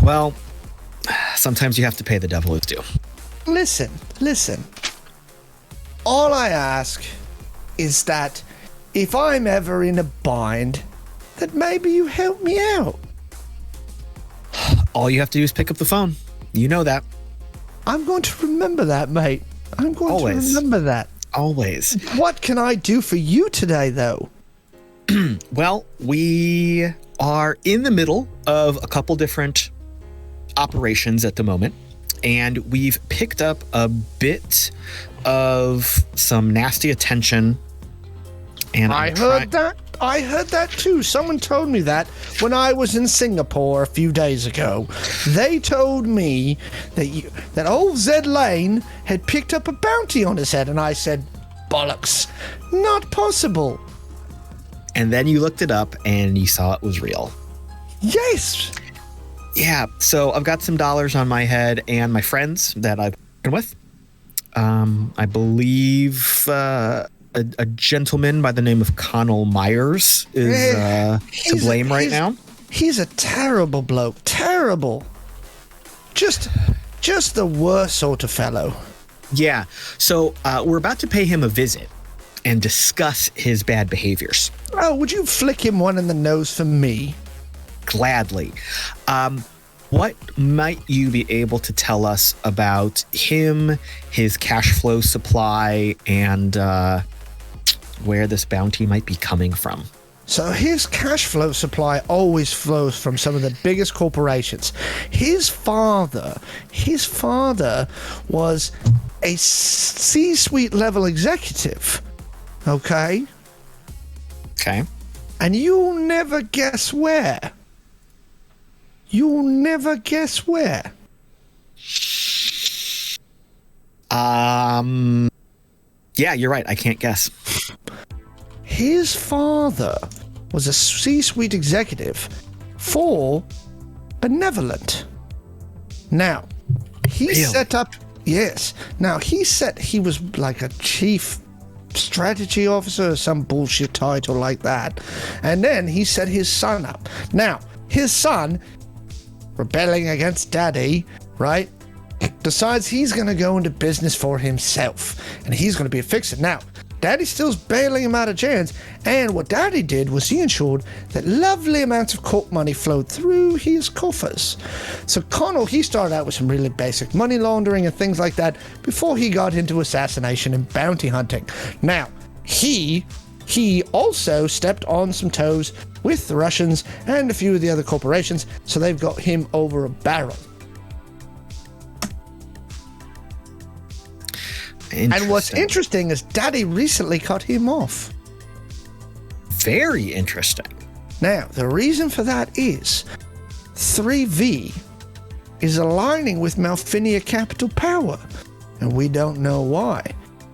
Well, sometimes you have to pay the devil his due. Listen. All I ask is that if I'm ever in a bind, that maybe you help me out. All you have to do is pick up the phone. You know that. I'm going to remember that, mate. I'm going Always. to remember that. Always. What can I do for you today, though? Well, we are in the middle of a couple different operations at the moment, and we've picked up a bit of some nasty attention. And I heard that too. Someone told me that when I was in Singapore a few days ago. They told me that old Zed Lane had picked up a bounty on his head, and I said, bollocks, not possible. And then you looked it up and you saw it was real. Yes. Yeah, so I've got some dollars on my head, and my friends that I've been with, I believe a gentleman by the name of Connell Myers is to blame right now. He's a terrible bloke. Terrible. Just the worst sort of fellow. Yeah, so we're about to pay him a visit and discuss his bad behaviors. Oh, would you flick him one in the nose for me? Gladly. What might you be able to tell us about him, his cash flow supply, and where this bounty might be coming from? So his cash flow supply always flows from some of the biggest corporations. His father was a C-suite level executive. Okay? Okay. And you'll never guess where. You'll never guess where. Yeah, you're right. I can't guess. His father was a C-suite executive for Benevolent. Now, he set up... Yes. Now, he was like a chief strategy officer or some bullshit title like that. And then he set his son up. Now, his son, rebelling against daddy, right, decides he's going to go into business for himself. And he's going to be a fixer. Now, daddy still's bailing him out of chains. And what daddy did was he ensured that lovely amounts of court money flowed through his coffers. So Connell, he started out with some really basic money laundering and things like that before he got into assassination and bounty hunting. Now, he also stepped on some toes with the Russians and a few of the other corporations, so they've got him over a barrel. And what's interesting is daddy recently cut him off. Very interesting. Now, the reason for that is 3V is aligning with Malfinia Capital Power, and we don't know why,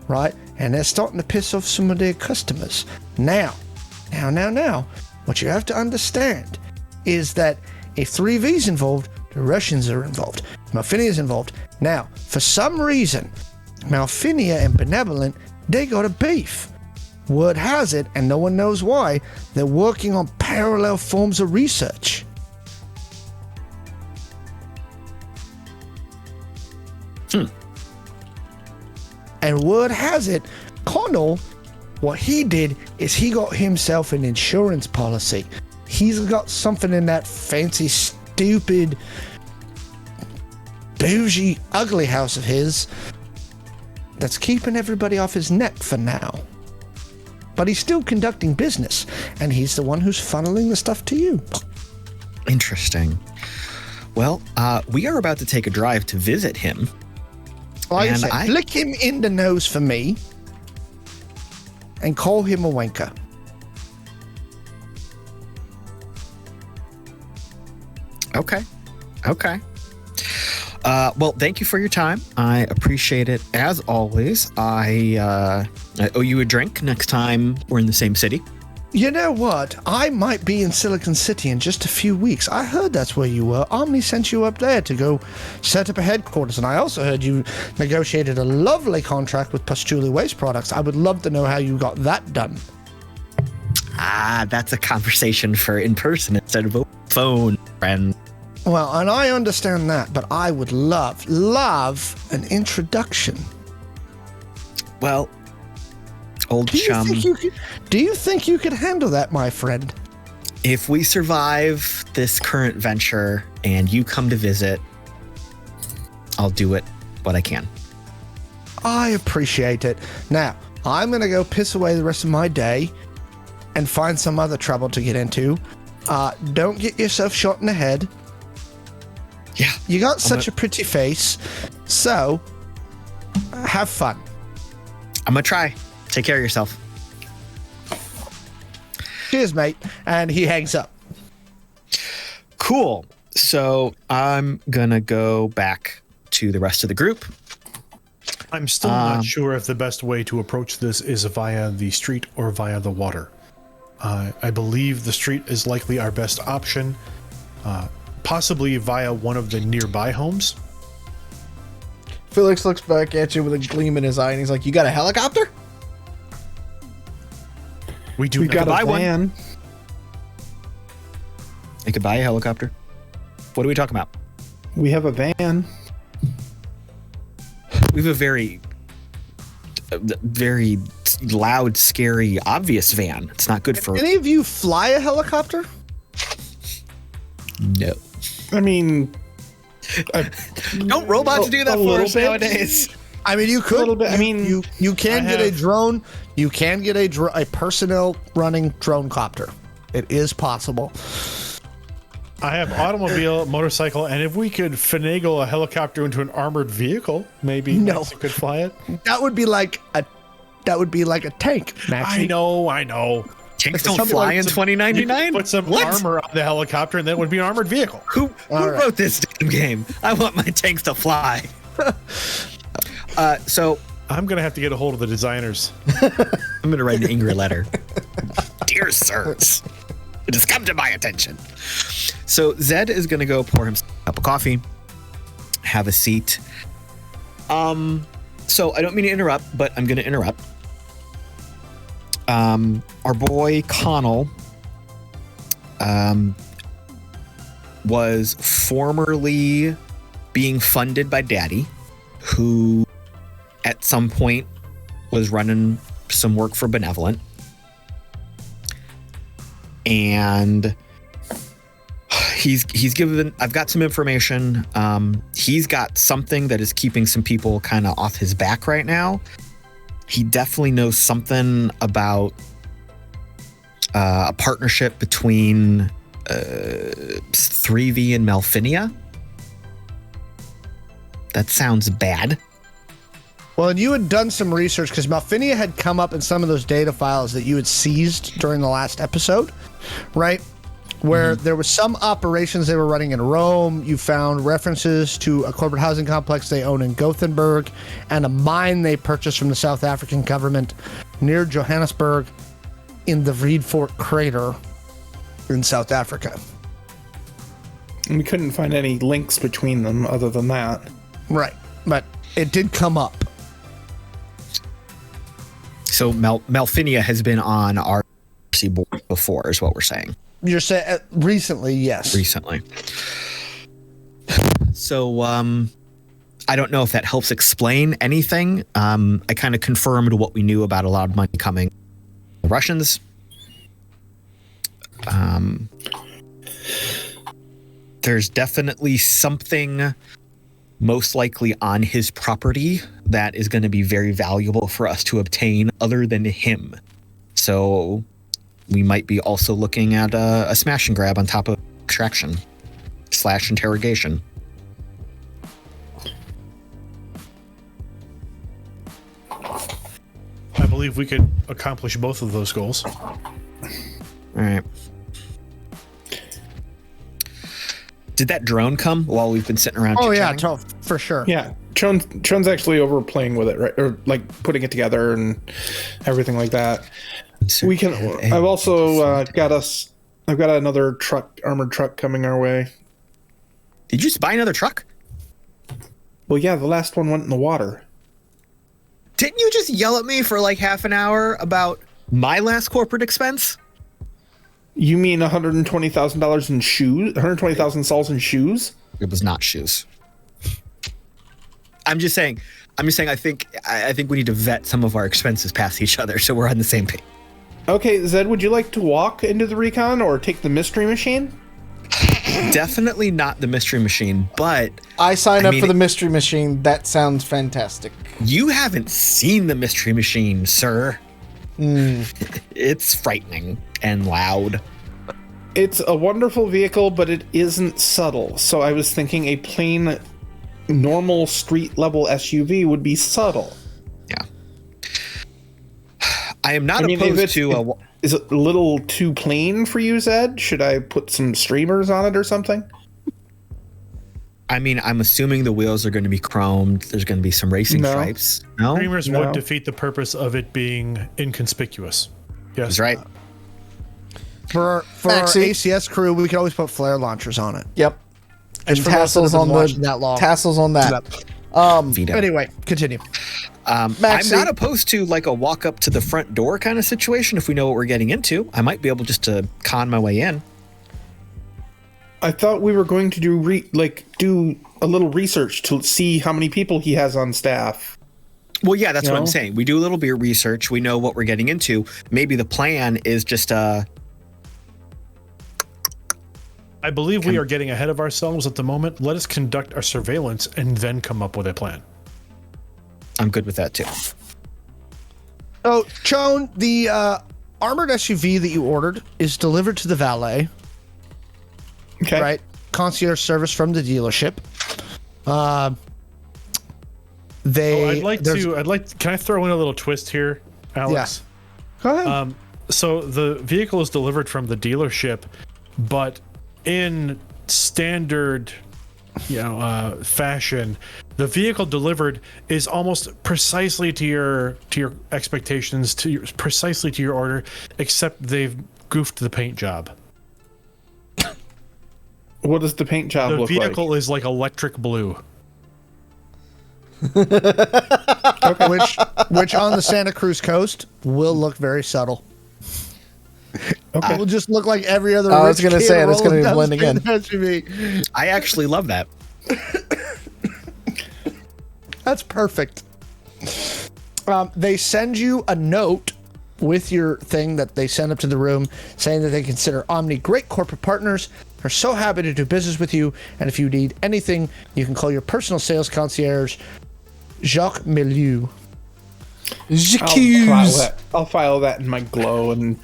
right? And they're starting to piss off some of their customers. Now, what you have to understand is that if 3V's involved, the Russians are involved. Malfinia's involved. Now, for some reason, Malfinia and Benevolent, they got a beef. Word has it, and no one knows why, they're working on parallel forms of research. And word has it, Connell, what he did is he got himself an insurance policy. He's got something in that fancy, stupid, bougie, ugly house of his that's keeping everybody off his neck for now. But he's still conducting business, and he's the one who's funneling the stuff to you. Interesting. Well, we are about to take a drive to visit him. Like And I said, flick him in the nose for me and call him a wanker. Okay. Well, thank you for your time. I appreciate it as always. I owe you a drink next time we're in the same city. You know what? I might be in Silicon City in just a few weeks. I heard that's where you were. Omni sent you up there to go set up a headquarters, and I also heard you negotiated a lovely contract with Pustuli Waste Products. I would love to know how you got that done. That's a conversation for in person instead of a phone, friend. Well, and I understand that, but I would love an introduction. Well, old chum. Do you think you could handle that, my friend? If we survive this current venture and you come to visit, I'll do what I can. I appreciate it. Now, I'm going to go piss away the rest of my day and find some other trouble to get into. Don't get yourself shot in the head. Yeah. You got such a pretty face, so have fun. I'm going to try. Take care of yourself. Cheers, mate. And he hangs up. Cool. So I'm going to go back to the rest of the group. I'm still not sure if the best way to approach this is via the street or via the water. I believe the street is likely our best option, possibly via one of the nearby homes. Felix looks back at you with a gleam in his eye, and he's like, "You got a helicopter?" We do. We got buy a one. van. I could buy a helicopter. What are we talking about? We have a van. We have a very loud, scary, obvious van. It's not good for... Any of you fly a helicopter? No. I mean, Don't robots do that for us nowadays? I mean, you could. A little bit. I mean, you can get a drone. You can get a personnel running drone copter. It is possible. I have automobile, motorcycle, and if we could finagle a helicopter into an armored vehicle, maybe Maxi could fly it. That would be like a tank, Maxi. I know. Tanks don't fly in 2099? Put some armor on the helicopter, and then it would be an armored vehicle. Who wrote this damn game? I want my tanks to fly. So I'm going to have to get a hold of the designers. I'm going to write an angry letter. Dear sirs, it has come to my attention. So Zed is going to go pour himself a cup of coffee, have a seat. So I don't mean to interrupt, but I'm going to interrupt. Our boy Connell was formerly being funded by Daddy, who at some point was running some work for Benevolent. And he's given, I've got some information. He's got something that is keeping some people kind of off his back right now. He definitely knows something about a partnership between 3V and Malfinia. That sounds bad. Well, and you had done some research because Malfinia had come up in some of those data files that you had seized during the last episode, right? Where there was some operations they were running in Rome. You found references to a corporate housing complex they own in Gothenburg and a mine they purchased from the South African government near Johannesburg in the Vreedfort crater in South Africa. And we couldn't find any links between them other than that. Right, but it did come up. So Malfinia has been on our board before, is what we're saying. You're saying recently, yes. Recently. So I don't know if that helps explain anything. I kind of confirmed what we knew about a lot of money coming from the Russians. There's definitely something most likely on his property that is going to be very valuable for us to obtain other than him. So we might be also looking at a smash and grab on top of extraction / interrogation. believe we could accomplish both of those goals. All right. Did that drone come while we've been sitting around? Oh yeah, for sure. Yeah, Ch0wn's actually over playing with it, right? Or like putting it together and everything like that. We can. I've also I've got another armored truck coming our way. Did you just buy another truck? Well, yeah, the last one went in the water. Didn't you just yell at me for like half an hour about my last corporate expense? You mean $120,000 in shoes? 120,000 sols in shoes? It was not shoes. I'm just saying. I think we need to vet some of our expenses past each other, so we're on the same page. Okay, Zed, would you like to walk into the recon or take the mystery machine? Definitely not the mystery machine, but I signed up for the mystery machine. That sounds fantastic. You haven't seen the mystery machine, sir. It's frightening and loud. It's a wonderful vehicle, but it isn't subtle. So I was thinking a plain, normal street level SUV would be subtle. Yeah. I am not opposed to. Is it a little too plain for you, Zed? Should I put some streamers on it or something? I mean, I'm assuming the wheels are going to be chromed. There's going to be some racing stripes. No? Streamers would defeat the purpose of it being inconspicuous. Yes. That's right. For our ACS crew, we could always put flare launchers on it. Yep. And tassels on that. Anyway, continue. I'm not opposed to like a walk up to the front door kind of situation if we know what we're getting into. I might be able just to con my way in. I thought we were going to do a little research to see how many people he has on staff. Well, yeah, that's what I'm saying. We do a little bit of research. We know what we're getting into. Maybe the plan is just I believe we are getting ahead of ourselves at the moment. Let us conduct our surveillance and then come up with a plan. I'm good with that too. Oh, Ch0wn, the armored SUV that you ordered is delivered to the valet. Okay. Right? Concierge service from the dealership. Can I throw in a little twist here, Alex? Yeah. Go ahead. So the vehicle is delivered from the dealership, but in standard fashion, the vehicle delivered is almost precisely to your expectations, precisely to your order, except they've goofed the paint job. What does the paint job look like? The vehicle is like electric blue. Okay. Which on the Santa Cruz coast will look very subtle. Okay. It will just look like every other. I was going to say it's going to be blending in. SUV. I actually love that. That's perfect. They send you a note with your thing that they send up to the room saying that they consider Omni great corporate partners. They're so happy to do business with you, and if you need anything, you can call your personal sales concierge, Jacques Mallo. I'll file that in my glow and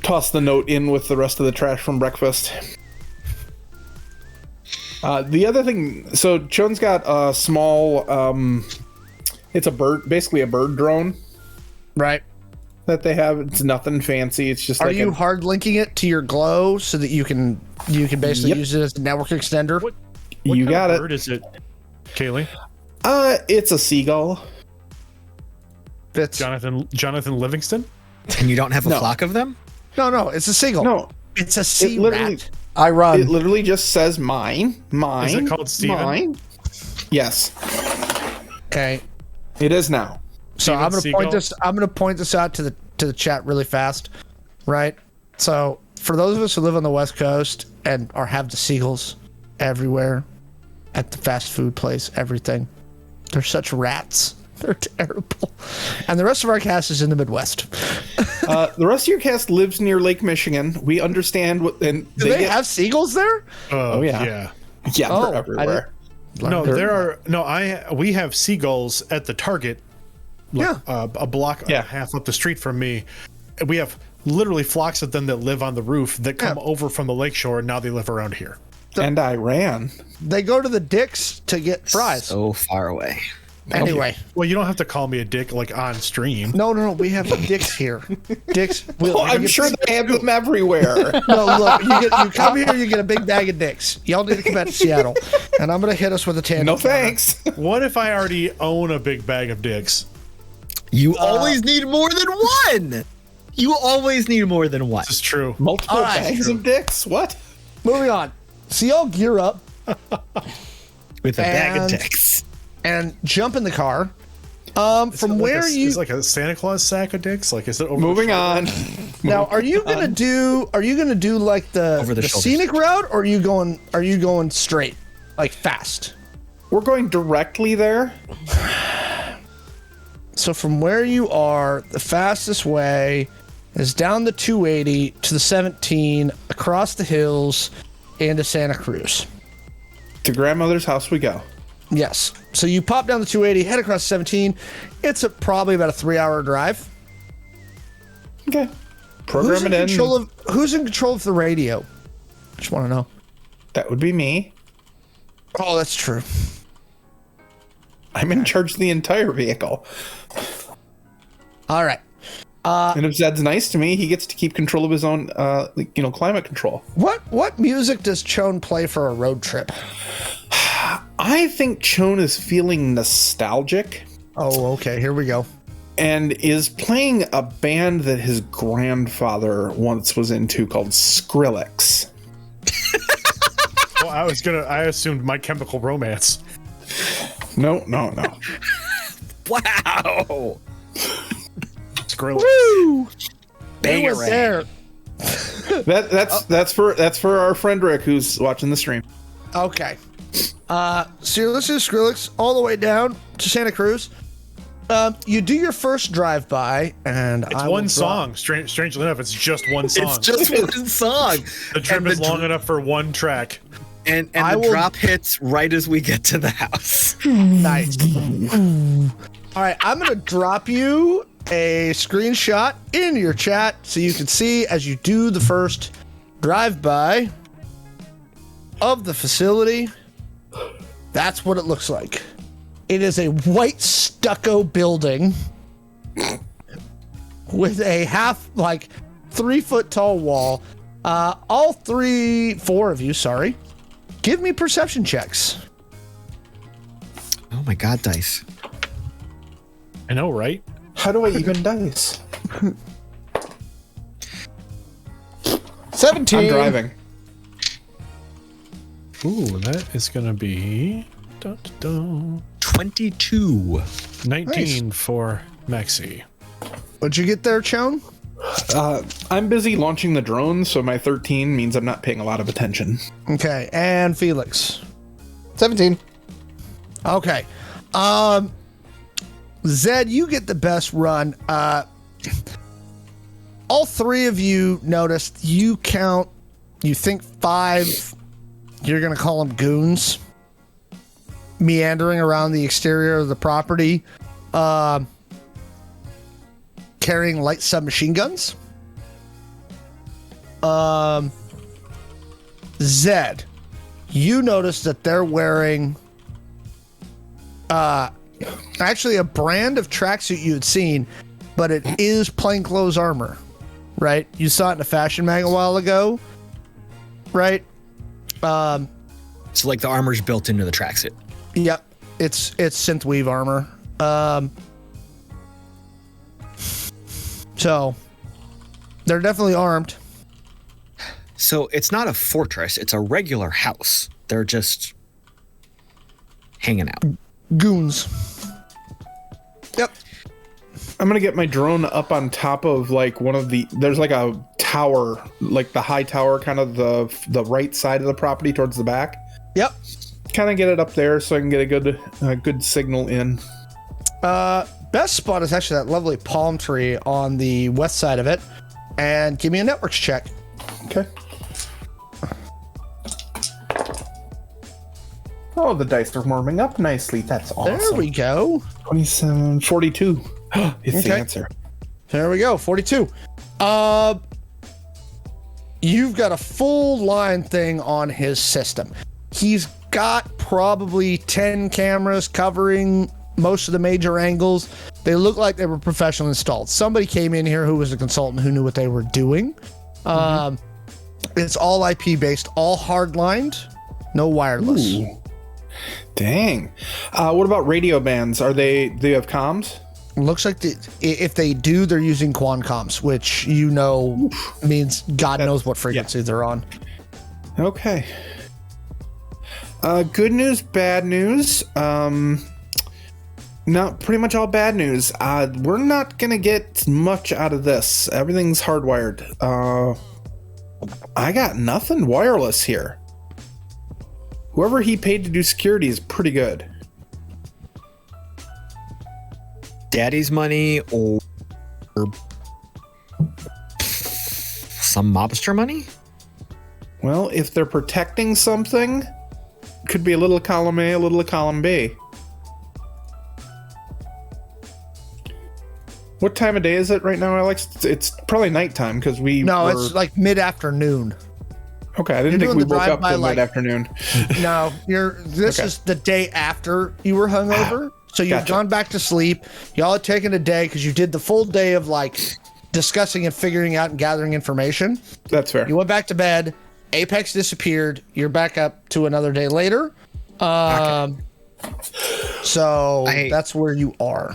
toss the note in with the rest of the trash from breakfast. The other thing, so Ch0wn's got a small, it's a bird, basically a bird drone, right? That they have. It's nothing fancy. It's just. Are you hard linking it to your glow so that you can basically use it as a network extender? What you got it. Bird is it, Kaylee? It's a seagull. It's Jonathan Livingston. And you don't have a flock of them? No, it's a seagull. No, it's a sea rat. I run. It literally just says mine. Is it called Steven? Mine. Yes. Okay. It is now. So I'm gonna point this out to the chat really fast, right? So for those of us who live on the West Coast and have the seagulls everywhere, at the fast food place, everything, they're such rats. They're terrible. And the rest of our cast is in the Midwest. The rest of your cast lives near Lake Michigan. We understand what. And Do they have seagulls there? Oh yeah. Yeah, they're everywhere. We have seagulls at the Target. A block and a half up the street from me. We have literally flocks of them that live on the roof that come over from the lakeshore, and now they live around here. And I ran. They go to the Dick's to get fries. So far away. Anyway. Well, you don't have to call me a dick like on stream. No. We have dicks here. Dicks. I'm sure they have them everywhere. No, look. You come here, you get a big bag of dicks. Y'all need to come back to Seattle, and I'm gonna hit us with a tandem. No thanks. What if I already own a big bag of dicks? You always need more than one. You always need more than one. This is true. Multiple bags of dicks? What? Moving on. So y'all gear up With a bag of dicks. and jump in the car. From where you is like a Santa Claus sack of dicks? Like, is it over? Moving on. now? Are you gonna do like the scenic route, or are you going straight, like fast? We're going directly there. So from where you are, the fastest way is down the 280 to the 17, across the hills, into Santa Cruz. To grandmother's house we go. Yes. So you pop down the 280, head across 17. It's probably about a 3-hour drive. Okay. Program it in. Who's in control of the radio? Just want to know. That would be me. Oh, that's true. I'm in charge of the entire vehicle. All right. And if Zed's nice to me, he gets to keep control of his own, climate control. What music does Ch0wn play for a road trip? I think Ch0wn is feeling nostalgic. Oh, okay. Here we go. And is playing a band that his grandfather once was into called Skrillex. Well, I assumed My Chemical Romance. No. Wow. Skrillex. Woo! Bang was there. That's for our friend Rick who's watching the stream. Okay. So you're listening to Skrillex all the way down to Santa Cruz. You do your first drive-by, and It's one song. Strangely enough, it's just one song. It's just one song. The trip is long enough for one track. And the drop hits right as we get to the house. Nice. All right, I'm going to drop you a screenshot in your chat so you can see as you do the first drive-by of the facility. That's what it looks like. It is a white stucco building with a 3 foot tall wall. All 4 of you, sorry. Give me perception checks. Oh my God, dice. I know, right? How do I even dice? 17. I'm driving. Ooh, that is going to be 22. 19 for Maxi. What'd you get there, Ch0wn? I'm busy launching the drone, so my 13 means I'm not paying a lot of attention. Okay, and Felix. 17. Okay. Zed, you get the best run. All 3 of you noticed you think 5, you're going to call them goons, meandering around the exterior of the property, carrying light submachine guns. Zed, you notice that they're wearing actually a brand of tracksuit you had seen, but it is plainclothes armor, right? You saw it in a fashion mag a while ago, right? So like the armor's built into the tracksuit. Yep, it's synth weave armor. So they're definitely armed. So it's not a fortress, it's a regular house. They're just hanging out. Goons. Yep. I'm gonna get my drone up on top of there's like a tower, like the high tower, kind of the right side of the property towards the back. Yep. Kind of get it up there so I can get a good signal in. Best spot is actually that lovely palm tree on the west side of it. And give me a networks check. Okay. Oh, the dice are warming up nicely. That's awesome. There we go. 27, 42. It's the answer. There we go. 42. You've got a full line thing on his system. He's got probably 10 cameras covering most of the major angles. They look like they were professionally installed. Somebody came in here who was a consultant who knew what they were doing. It's all IP based, all hard-lined, no wireless. Ooh. Dang. What about radio bands? Do they have comms? Looks like if they do, they're using Qualcomm's, which means God knows what frequency they're on. Okay. Good news, bad news. No, pretty much all bad news. We're not gonna get much out of this. Everything's hardwired. I got nothing wireless here. Whoever he paid to do security is pretty good. Daddy's money or some mobster money? Well, if they're protecting something, could be a little column A, a little column B. What time of day is it right now, Alex? It's probably nighttime because it's like mid-afternoon. Okay, I didn't think we woke up till mid-afternoon. No, this is the day after you were hungover. So you've gone back to sleep. Y'all had taken a day because you did the full day of like discussing and figuring out and gathering information. That's fair. You went back to bed. Apex disappeared. You're back up to another day later. So that's where you are.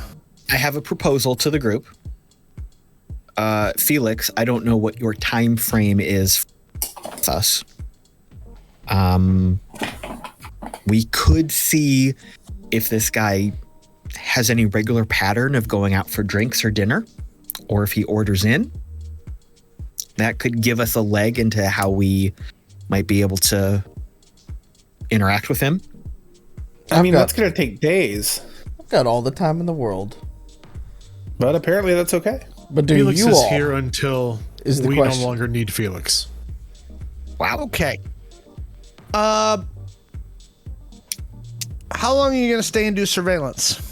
I have a proposal to the group. Felix, I don't know what your time frame is for us. We could see if this guy has any regular pattern of going out for drinks or dinner, or if he orders in. That could give us a leg into how we might be able to interact with him. I mean, that's going to take days. I've got all the time in the world. But apparently that's okay. But do Felix you is all here until we no longer need Felix. Wow. Okay. How long are you going to stay and do surveillance?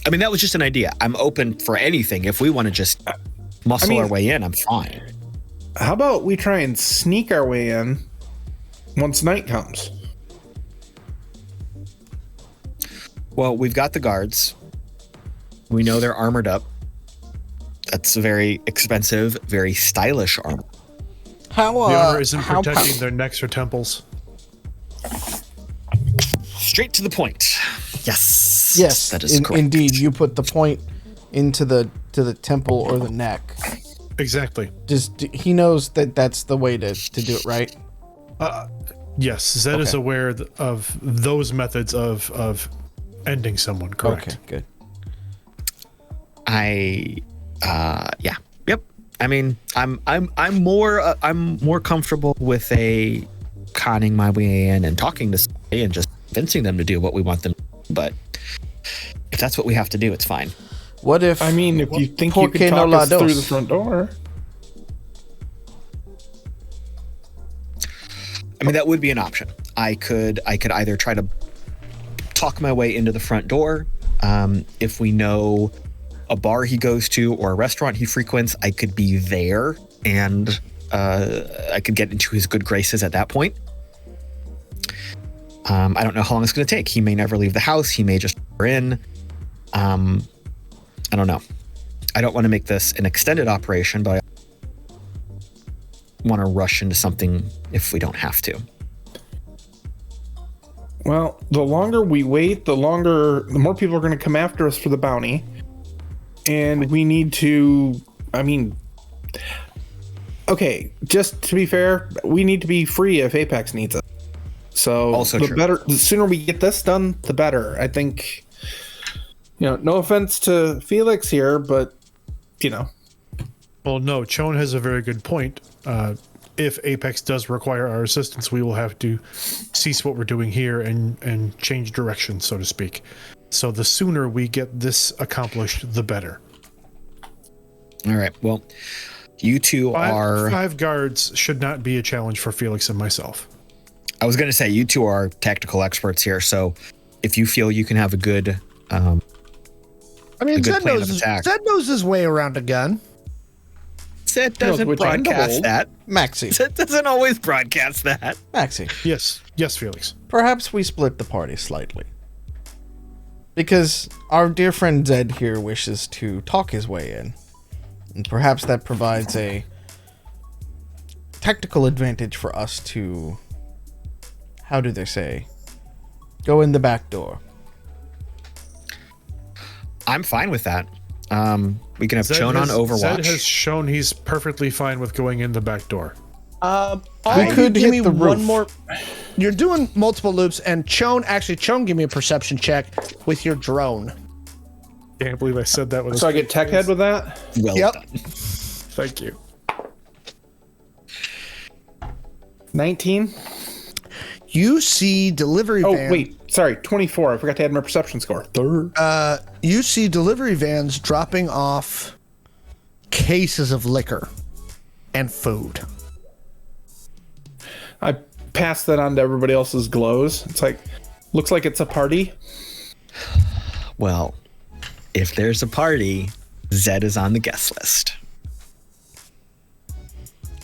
I mean, that was just an idea. I'm open for anything. If we want to just muscle our way in, I'm fine. How about we try and sneak our way in once night comes? Well, we've got the guards. We know they're armored up. That's a very expensive, very stylish armor. The armor isn't protecting their necks or temples. Straight to the point. Yes. Yes, that is correct. Indeed, you put the point into the temple or the neck. Exactly. He knows that that's the way to do it, right? Yes, Zed is aware of those methods of ending someone. Correct. Okay, good. Yep. I mean, I'm more comfortable with a conning my way in and talking to somebody and just convincing them to do what we want them to do. But if that's what we have to do, it's fine. What if? I mean, if you think you can talk us through the front door. I mean, that would be an option. I could either try to talk my way into the front door. If we know a bar he goes to or a restaurant he frequents, I could be there and I could get into his good graces at that point. I don't know how long it's going to take. He may never leave the house. He may just enter in. I don't know. I don't want to make this an extended operation, but I want to rush into something if we don't have to. Well, the longer we wait, the more people are going to come after us for the bounty. And we need to, okay, just to be fair, we need to be free if Apex needs it. So also the sooner we get this done, the better. I think, no offense to Felix here, but, Well, no, Ch0wn has a very good point. If Apex does require our assistance, we will have to cease what we're doing here and change direction, so to speak. So the sooner we get this accomplished, the better. All right. Well, you two are... 5 guards should not be a challenge for Felix and myself. I was going to say, you two are tactical experts here, so if you feel you can have a good Zed knows his way around a gun. Zed doesn't broadcast that. Maxi. Zed doesn't always broadcast that. Maxi. Yes, Felix. Perhaps we split the party slightly. Because our dear friend Zed here wishes to talk his way in. And perhaps that provides a tactical advantage for us to, how do they say, go in the back door. I'm fine with that. We can have Ch0wn on Overwatch. Zed has shown he's perfectly fine with going in the back door. We could give hit me the roof. one more. You're doing multiple loops, and Ch0wn, give me a perception check with your drone. Can't believe I said that with So I get tech head with that? Well Yep. done. Thank you. 19. You see delivery Oh, van. wait. Sorry, 24. I forgot to add my perception score. Third. You see delivery vans dropping off cases of liquor and food. I passed that on to everybody else's glows. It's like, looks like it's a party. Well, if there's a party, Zed is on the guest list.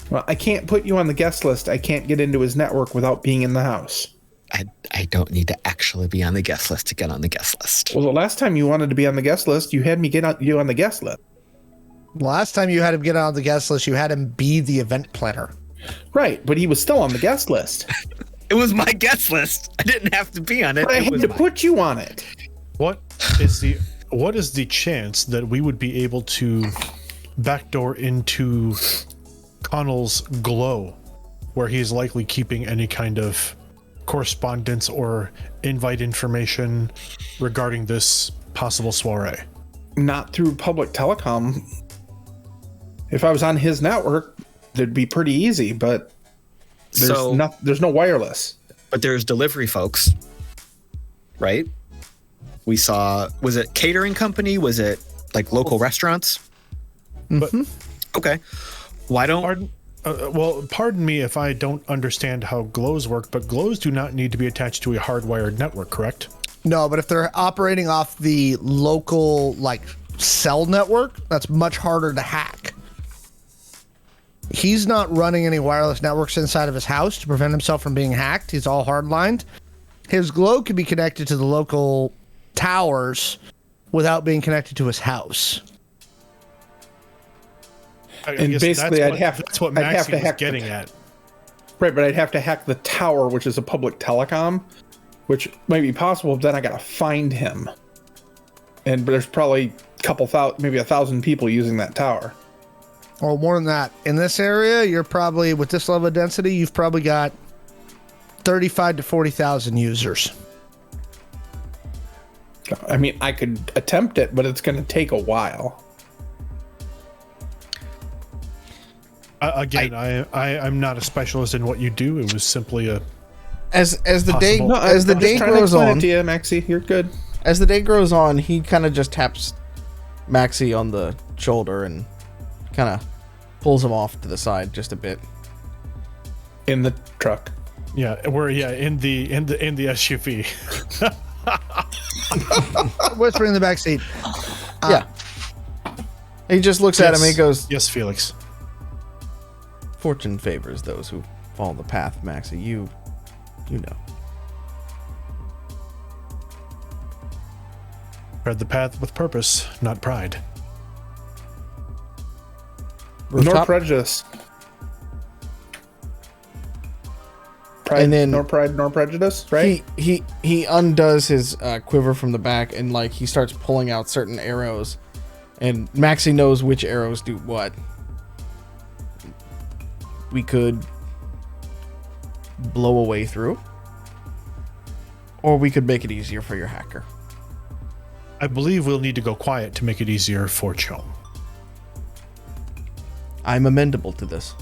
Well, I can't put you on the guest list. I can't get into his network without being in the house. I don't need to actually be on the guest list to get on the guest list. Well, the last time you wanted to be on the guest list, you had me get you on the guest list. Last time you had him get on the guest list, you had him be the event planner. Right, but he was still on the guest list. It was my guest list. I didn't have to be on it. But I It had was to my- put you on it. What is the chance that we would be able to backdoor into Connell's glow, where he's likely keeping any kind of correspondence or invite information regarding this possible soiree? Not through public telecom. If I was on his network, it'd be pretty easy, but there's no wireless. But there's delivery folks, right? We saw, was it catering company? Was it like local restaurants? But Okay. Why don't... pardon me if I don't understand how glows work, but glows do not need to be attached to a hardwired network, correct? No, but if they're operating off the local cell network, that's much harder to hack. He's not running any wireless networks inside of his house to prevent himself from being hacked. He's all hardlined. His glow can be connected to the local towers without being connected to his house. And guess basically, that's what I'd have Maxi to was hack getting at. Right, but I'd have to hack the tower, which is a public telecom, which might be possible, but then I gotta find him. And there's probably a couple thousand, maybe 1,000 people using that tower. Or more than that. In this area, you're probably, with this level of density, you've probably got 35 to 40,000 users. I mean, I could attempt it, but it's going to take a while. I'm not a specialist in what you do. It was simply a As the day Possible. as the I'm day just trying to grows explain on, it to you, Maxi. You're good. as the day grows on, he kind of just taps Maxi on the shoulder and kind of pulls him off to the side just a bit. In the truck. in the SUV. Whispering in the backseat. Yeah. He just looks at him and he goes, "Yes, Felix." "Fortune favors those who follow the path, Maxi. You know." Tread the path with purpose, not pride. Nor Rooftop? prejudice. Pride, And then- nor pride, nor prejudice, right? He undoes his quiver from the back and he starts pulling out certain arrows, and Maxi knows which arrows do what. We could blow a way through, or we could make it easier for your hacker. I believe we'll need to go quiet to make it easier for Ch0wn. I'm amendable to this.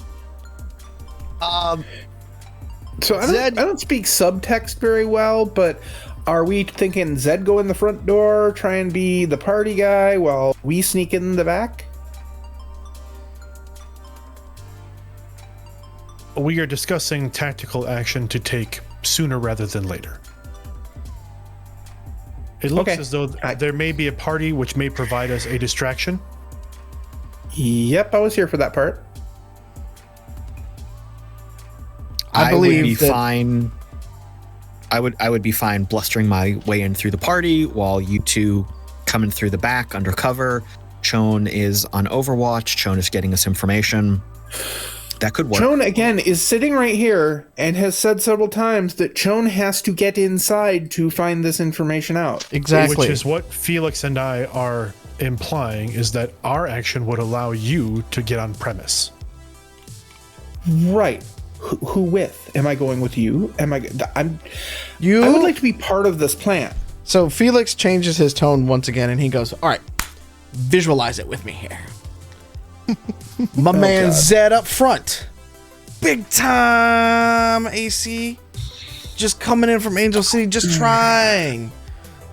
So I Zed- don't speak subtext very well, but are we thinking Zed go in the front door, try and be the party guy while we sneak in the back? We are discussing tactical action to take sooner rather than later. It looks Okay. as though there may be a party which may provide us a distraction. Yep, I was here for that part. I would believe be that- fine. I would be fine blustering my way in through the party while you two coming through the back undercover. Ch0wn is on Overwatch. Ch0wn is getting us information. That could work. Ch0wn, again, is sitting right here and has said several times that Ch0wn has to get inside to find this information out. Exactly. Which is what Felix and I are implying, is that our action would allow you to get on premise. Right. Who with? Am I going with you? I would like to be part of this plan. So Felix changes his tone once again, and he goes, all right, visualize it with me here. My man God. Zed up front. Big time AC. Just coming in from Angel City, just trying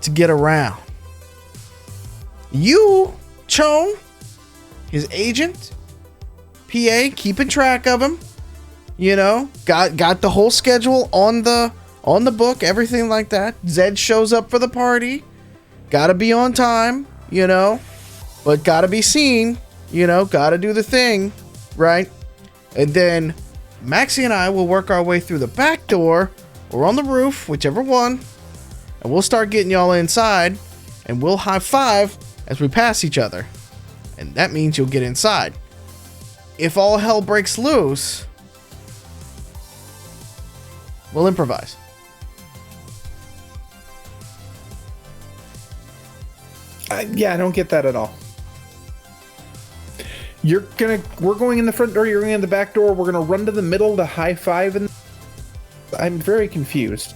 to get around. You, Ch0wn, his agent, PA, keeping track of him. You know, got the whole schedule on the book, everything like that. Zed shows up for the party. Gotta be on time, you know, but gotta be seen. You know, gotta do the thing, right? And then Maxi and I will work our way through the back door or on the roof, whichever one, and we'll start getting y'all inside, and we'll high five as we pass each other. And that means you'll get inside. If all hell breaks loose, we'll improvise. Yeah, I don't get that at all. We're going in the front door, you're going in the back door, we're gonna run to the middle to high five, and I'm very confused.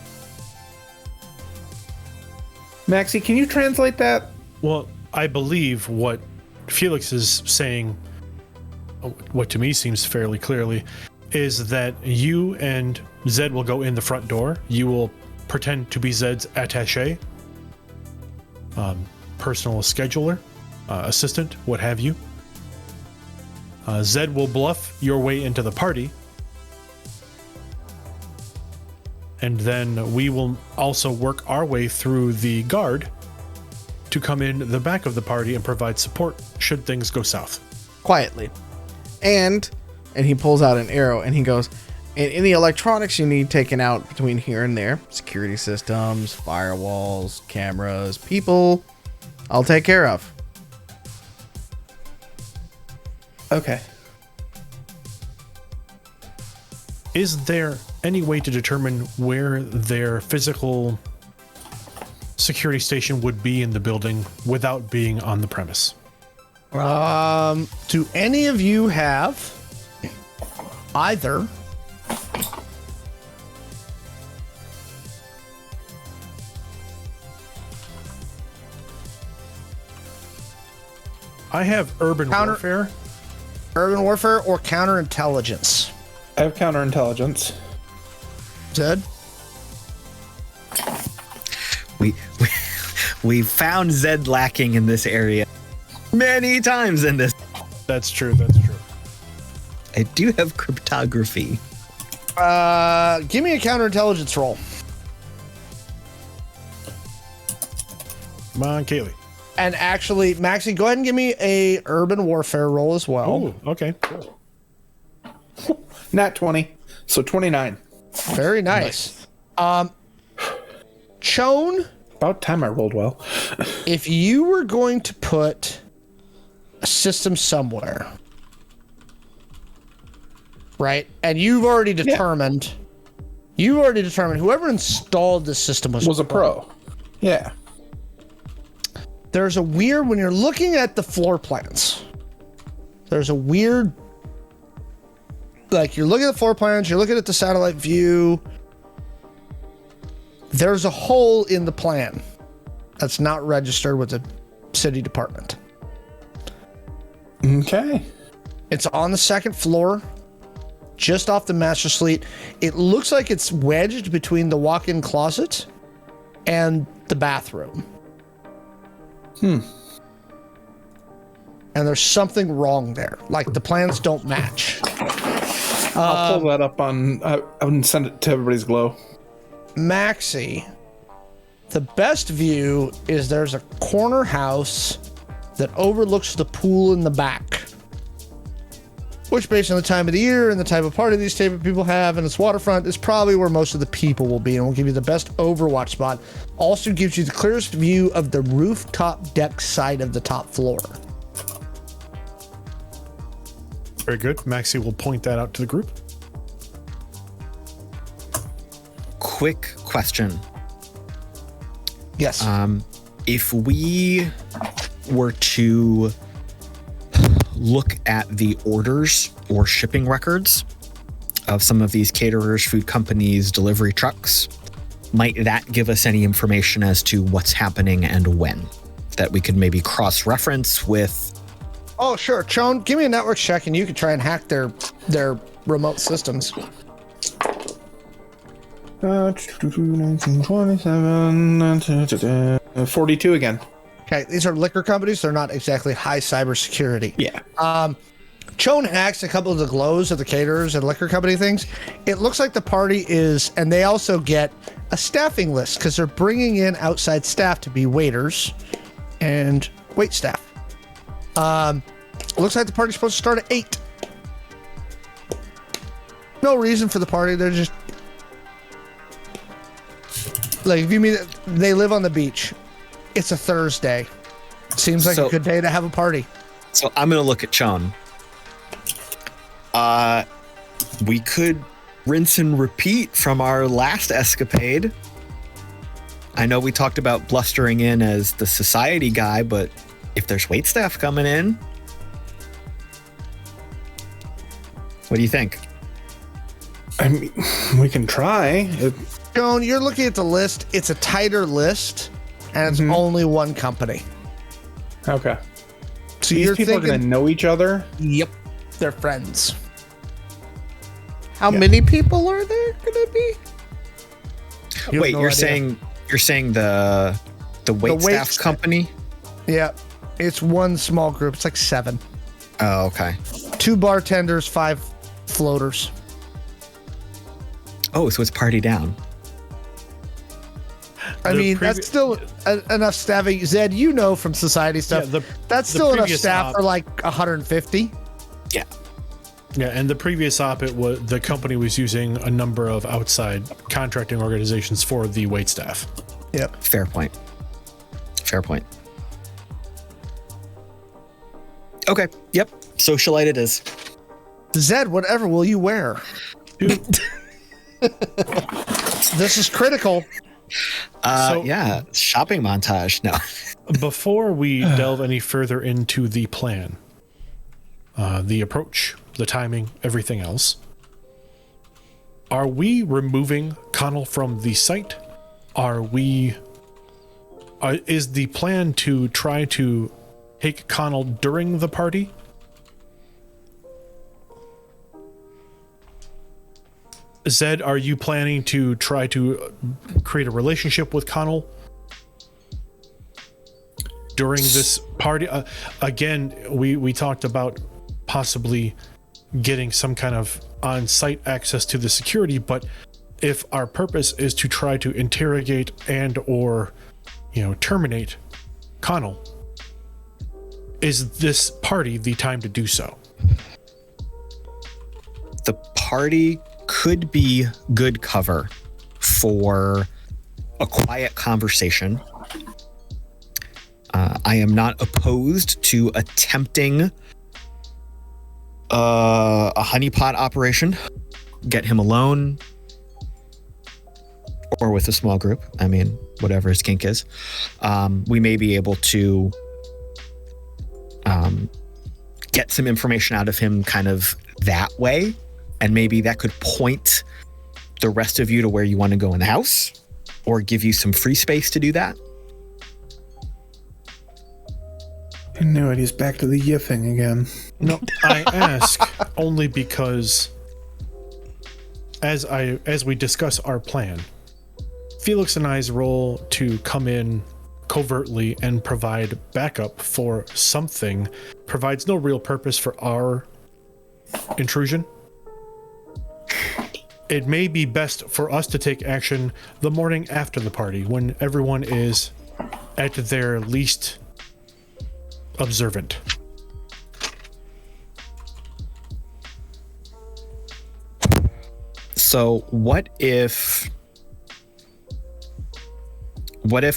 Maxi, can you translate that? Well, I believe what Felix is saying, what to me seems fairly clearly, is that you and Zed will go in the front door. You will pretend to be Zed's attaché, personal scheduler, assistant, what have you. Zed will bluff your way into the party. And then we will also work our way through the guard to come in the back of the party and provide support should things go south. Quietly. And he pulls out an arrow and he goes, and any electronics you need taken out between here and there, security systems, firewalls, cameras, people, I'll take care of. Okay. Is there any way to determine where their physical security station would be in the building without being on the premise? Do any of you have either I have urban warfare. Urban warfare or counterintelligence? I have counterintelligence. Zed? We found Zed lacking in this area many times in this. That's true. That's true. I do have cryptography. Give me a counterintelligence roll. Come on, Kaylee. And actually, Maxi, go ahead and give me a urban warfare roll as well. Oh, okay. Nat 20, so 29. Very nice. Ch0wn, About time I rolled well. if you were going to put a system somewhere, right, and you've already determined whoever installed this system was a pro. Yeah. There's a weird, when you're looking at the floor plans, there's a weird, like you're looking at the floor plans, you're looking at the satellite view, there's a hole in the plan that's not registered with the city department. Okay. It's on the second floor, just off the master suite. It looks like it's wedged between the walk-in closet and the bathroom. And there's something wrong there. Like the plans don't match. I'll pull that up and send it to everybody's glow. Maxi, the best view is there's a corner house that overlooks the pool in the back. which based on the time of the year and the type of party these type of people have and its waterfront is probably where most of the people will be and will give you the best overwatch spot. Also gives you the clearest view of the rooftop deck side of the top floor. Very good. Maxi will point that out to the group. Quick question. Yes. If we were to look at the orders or shipping records of some of these caterers, food companies, delivery trucks, might that give us any information as to what's happening and when that we could maybe cross-reference with? Oh, sure. Ch0wn, give me a network check and you can try and hack their remote systems. 1927, 42 again. Okay, these are liquor companies. They're not exactly high cybersecurity. Yeah. Ch0wn hacks a couple of the glows of the caterers and liquor company things. It looks like the party is, and they also get a staffing list because they're bringing in outside staff to be waiters and wait staff. Looks like the party's supposed to start at 8. No reason for the party. They're just like, if you mean they live on the beach, it's a Thursday. Seems like a good day to have a party. So I'm going to look at Shawn. We could rinse and repeat from our last escapade. I know we talked about blustering in as the society guy, but if there's waitstaff coming in, what do you think? I mean, we can try. Ch0wn, you're looking at the list. It's a tighter list, and it's only one company. Okay. So these you're people thinking, are going to know each other? Yep. They're friends. How many people are there gonna be? Wait, you're saying the wait staff company? Yeah. It's one small group. It's like 7. Oh, okay. 2 bartenders, 5 floaters. Oh, so it's party down. I mean, that's still enough staffing. Zed, you know from society stuff, that's still enough staff for like 150. Yeah. Yeah, and the previous op, the company was using a number of outside contracting organizations for the wait staff. Yep. Fair point. Okay. Yep. Socialite it is. Zed, whatever will you wear? This is critical. Yeah, shopping montage. No. Before we delve any further into the plan, the approach, the timing, everything else, are we removing Connell from the site? Is the plan to try to take Connell during the party? Zed, are you planning to try to create a relationship with Connell during this party? Again, we talked about possibly getting some kind of on-site access to the security, but if our purpose is to try to interrogate and or terminate Connell, is this party the time to do so? The party could be good cover for a quiet conversation. I am not opposed to attempting a honeypot operation. Get him alone or with a small group. I mean, whatever his kink is. We may be able to get some information out of him kind of that way. And maybe that could point the rest of you to where you want to go in the house or give you some free space to do that. I knew it. He's back to the yiffing again. No, I ask only because as we discuss our plan, Felix and I's role to come in covertly and provide backup for something provides no real purpose for our intrusion. It may be best for us to take action the morning after the party when everyone is at their least observant. So what if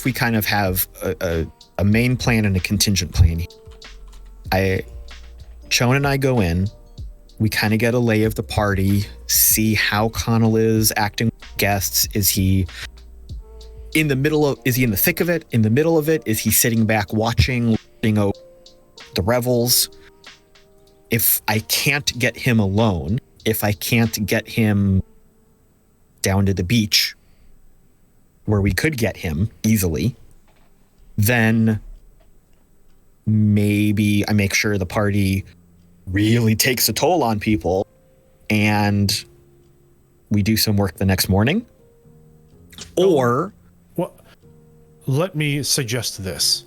we kind of have a main plan and a contingent plan? Ch0wn and I go in, we kind of get a lay of the party, see how Connell is acting with guests. Is he in the thick of it, in the middle of it? Is he sitting back watching the revels? If I can't get him alone, if I can't get him down to the beach where we could get him easily, then maybe I make sure the party really takes a toll on people and we do some work the next morning. Or let me suggest this.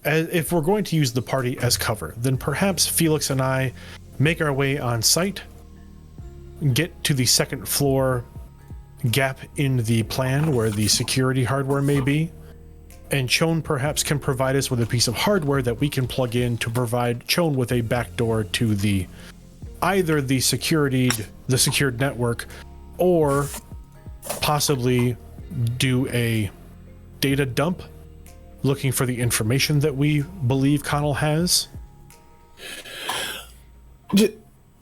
If we're going to use the party as cover, then perhaps Felix and I make our way on site, get to the second floor gap in the plan where the security hardware may be, and Ch0wn perhaps can provide us with a piece of hardware that we can plug in to provide Ch0wn with a backdoor to either the secured network, or possibly do a data dump looking for the information that we believe Connell has.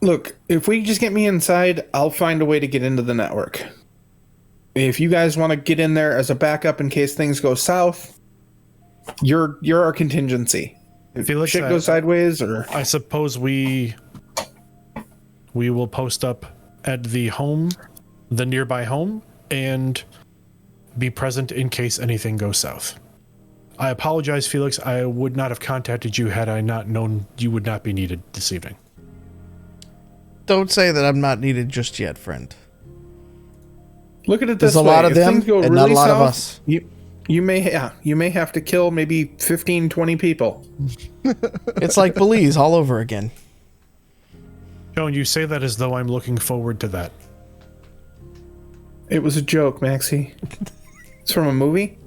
Look, if we just get me inside, I'll find a way to get into the network. If you guys want to get in there as a backup in case things go south, you're our contingency. If shit goes sideways, or I suppose we will post up at the nearby home, and be present in case anything goes south. I apologize, Felix. I would not have contacted you had I not known you would not be needed this evening. Don't say that I'm not needed just yet, friend. Look at it this way. There's a lot of them and really not a lot of us. You may have to kill maybe 15, 20 people. It's like Belize all over again. Ch0wn, you say that as though I'm looking forward to that. It was a joke, Maxi. It's from a movie.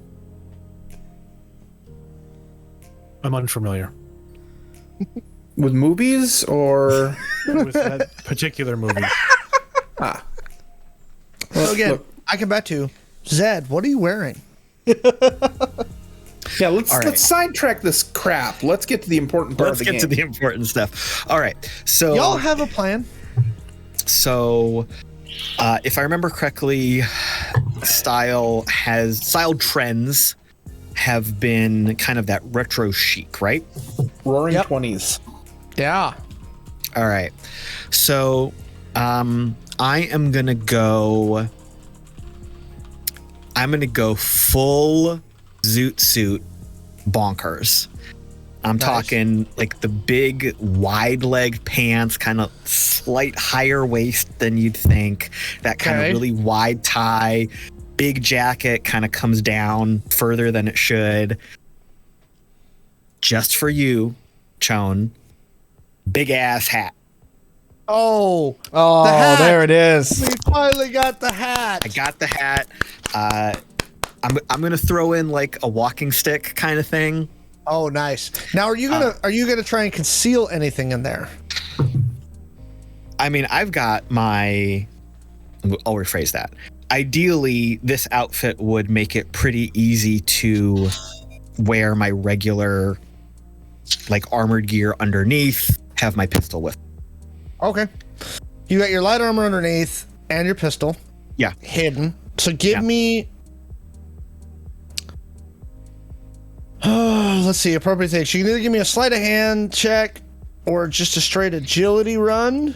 I'm unfamiliar. With movies or with that particular movie. Ah. So again, I come back to Zed. What are you wearing? Yeah, let's sidetrack this crap. Let's get to the important part of the game. Let's get to the important stuff. All right. So y'all have a plan. So, if I remember correctly, style trends have been kind of that retro chic, right? Roaring 20s. Yeah. All right. So, I am gonna go full zoot suit bonkers. I'm talking like the big wide leg pants, kind of slight higher waist than you'd think, that kind of really wide tie, big jacket kind of comes down further than it should. Just for you, Ch0wn, big ass hat. Oh, the hat. There it is. We finally got the hat. I got the hat. I'm gonna throw in like a walking stick kind of thing. Oh, nice. Now, are you gonna try and conceal anything in there? I mean, I'll rephrase that. Ideally, this outfit would make it pretty easy to wear my regular, like, armored gear underneath, have my pistol with. Okay. You got your light armor underneath and your pistol. Yeah. Hidden. So give me... let's see, appropriate things. You can either give me a sleight of hand check or just a straight agility run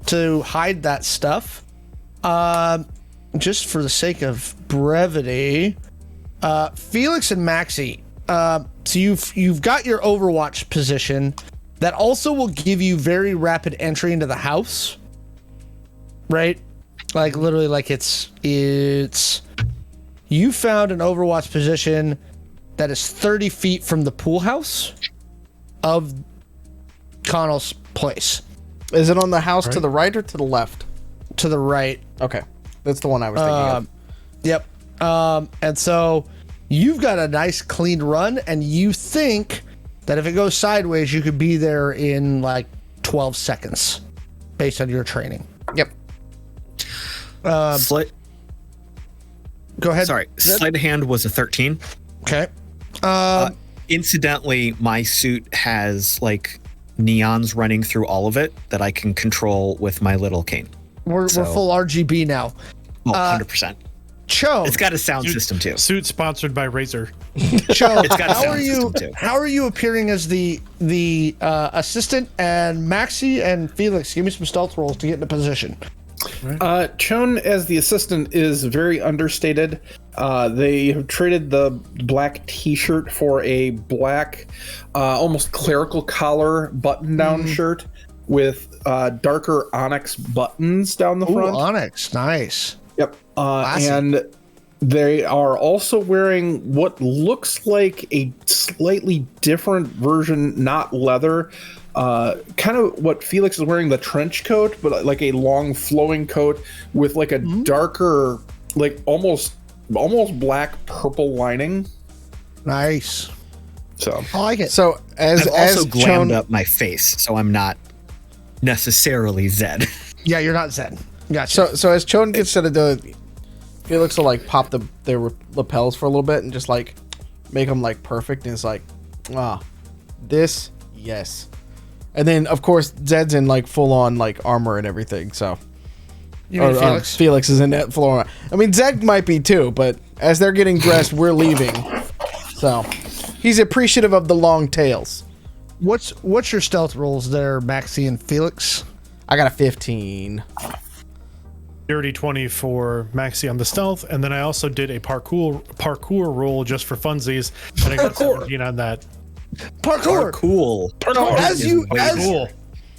to hide that stuff. Just for the sake of brevity, Felix and Maxi. So you've got your Overwatch position that also will give you very rapid entry into the house, right? Like literally, like it's you found an Overwatch position that is 30 feet from the pool house of Connell's place. Is it on the house to the right or to the left? To the right. Okay. That's the one I was thinking of. Yep. And so you've got a nice clean run, and you think that if it goes sideways, you could be there in like 12 seconds based on your training. Yep. Sleight. Go ahead. Sorry, sleight of hand was a 13. Okay. Incidentally, my suit has like neons running through all of it that I can control with my little cane. We're full RGB now. Oh, 100%. Ch0wn. It's got a sound system too. Suit sponsored by Razer. Ch0wn, It's got a sound system too. how are you appearing as the assistant, and Maxi and Felix? Give me some stealth rolls to get into position. Ch0wn as the assistant is very understated. They have traded the black t-shirt for a black, almost clerical collar button-down shirt with darker onyx buttons down the front. Onyx, nice. Yep. And they are also wearing what looks like a slightly different version, not leather, kind of what Felix is wearing, the trench coat, but like a long flowing coat with like a darker, like almost black purple lining. Nice. So I like it. So I've also glammed Ch0wn, up my face, so I'm not necessarily Zed. Yeah, you're not Zed. Gotcha. so as Ch0wn gets to the, Felix will like pop their lapels for a little bit and just like make them like perfect, and it's like, this, yes. And then of course Zed's in like full on like armor and everything. So you mean Felix? Felix is in that full on. I mean Zed might be too, but as they're getting dressed, we're leaving. So he's appreciative of the long tails. What's your stealth rolls there, Maxi and Felix? I got a 15. Dirty 20 for Maxi on the stealth, and then I also did a parkour roll just for funsies, and I got 17 on that. Parkour. Cool.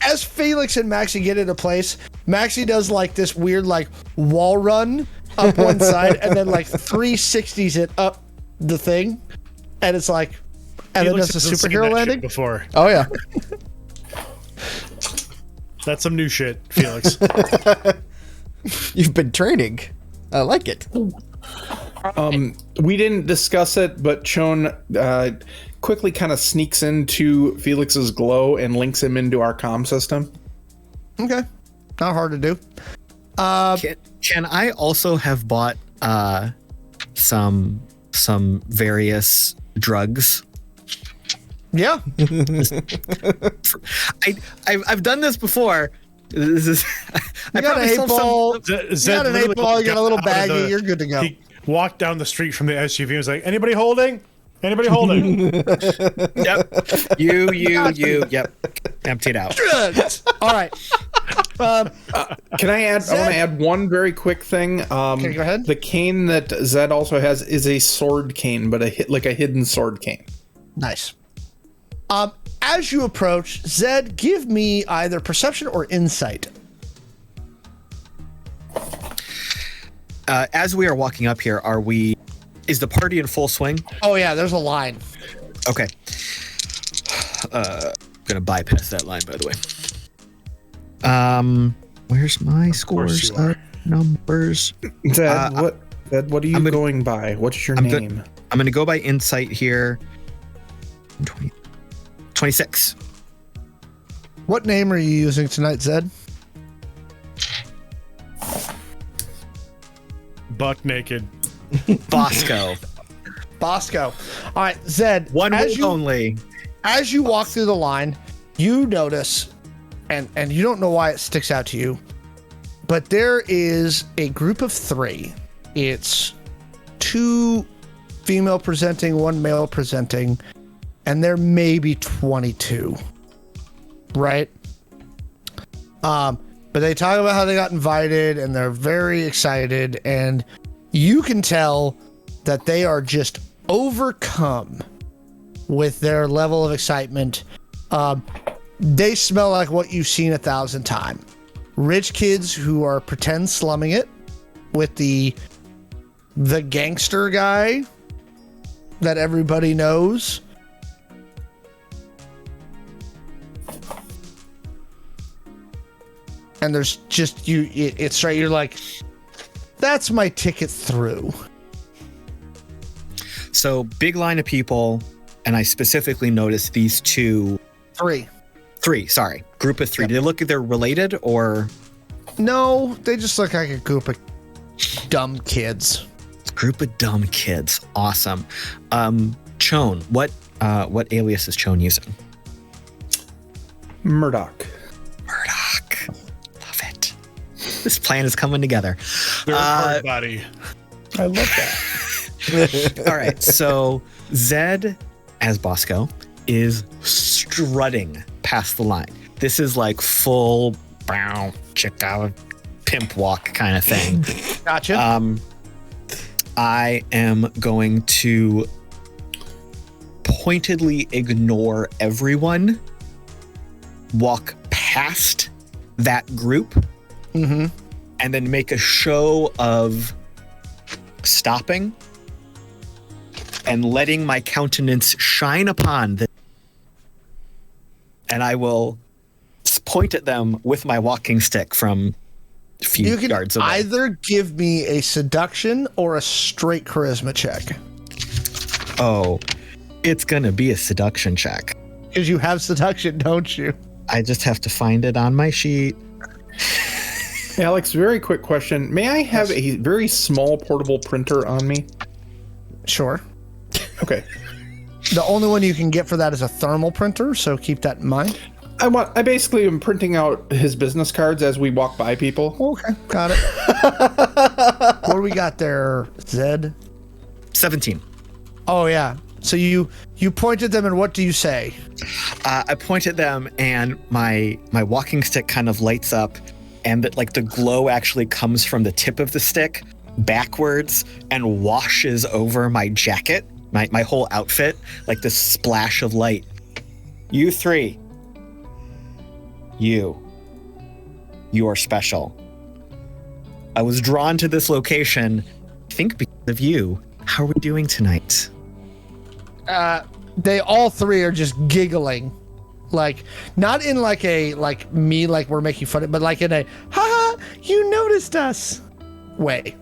As Felix and Maxi get into place, Maxi does like this weird like wall run up one side, and then like 360s it up the thing, and it's like, and then does a superhero landing before. Oh yeah. That's some new shit, Felix. You've been training. I like it. we didn't discuss it, but Ch0wn quickly kind of sneaks into Felix's glow and links him into our comm system. Okay, not hard to do. Can I also have bought some various drugs? Yeah. I've done this before. This is You got an 8-ball. You got an 8-ball. You got a little baggie. You're good to go. He walked down the street from the SUV and was like, "Anybody holding? Anybody holding?" Yep. You. Yep. Emptied out. All right. Can I add? I want to add one very quick thing. Okay, go ahead. The cane that Zed also has is a sword cane, but like a hidden sword cane. Nice. As you approach, Zed, give me either perception or insight. As we are walking up here, is the party in full swing? Oh yeah, there's a line. Okay. Gonna bypass that line, by the way. Where's my scores? Numbers. Zed, what are you going by? What's your name? I'm gonna go by insight here. 26. What name are you using tonight, Zed? Buck naked. Bosco. Bosco. All right, Zed. One word only. As you walk through the line, you notice, and you don't know why it sticks out to you, but there is a group of 3. It's 2 female presenting, 1 male presenting, and there may be 22, right? But they talk about how they got invited and they're very excited, and you can tell that they are just overcome with their level of excitement. They smell like what you've seen 1,000 times. Rich kids who are pretend slumming it with the gangster guy that everybody knows. And there's just it's right. You're like, that's my ticket through. So big line of people, and I specifically noticed these 2. 3. Sorry, group of 3. Yep. Do they look like they're related or? No, they just look like a dumb kids. Group of dumb kids. Awesome. Ch0wn, what alias is Ch0wn using? Murdoch. Love it. This plan is coming together. Buddy. I love that. All right, so Zed as Bosco is strutting past the line. This is like full brown check out pimp walk kind of thing. Gotcha. I am going to pointedly ignore everyone, walk past that group, and then make a show of stopping and letting my countenance shine upon them. And I will point at them with my walking stick from a few yards away. Either give me a seduction or a straight charisma check. Oh, it's going to be a seduction check. Because you have seduction, don't you? I just have to find it on my sheet. Alex, very quick question. May I have a very small portable printer on me? Sure. Okay. The only one you can get for that is a thermal printer, so keep that in mind. I basically am printing out his business cards as we walk by people. Okay, got it. What do we got there, Zed? 17. Oh, yeah. So you point at them, and what do you say? I point at them, and my walking stick kind of lights up, and the glow actually comes from the tip of the stick backwards and washes over my jacket, my whole outfit, like this splash of light. You three. You are special. I was drawn to this location, I think because of you. How are we doing tonight? They all three are just giggling. Like, not in like me, like we're making fun of, but like in a, haha, you noticed us way.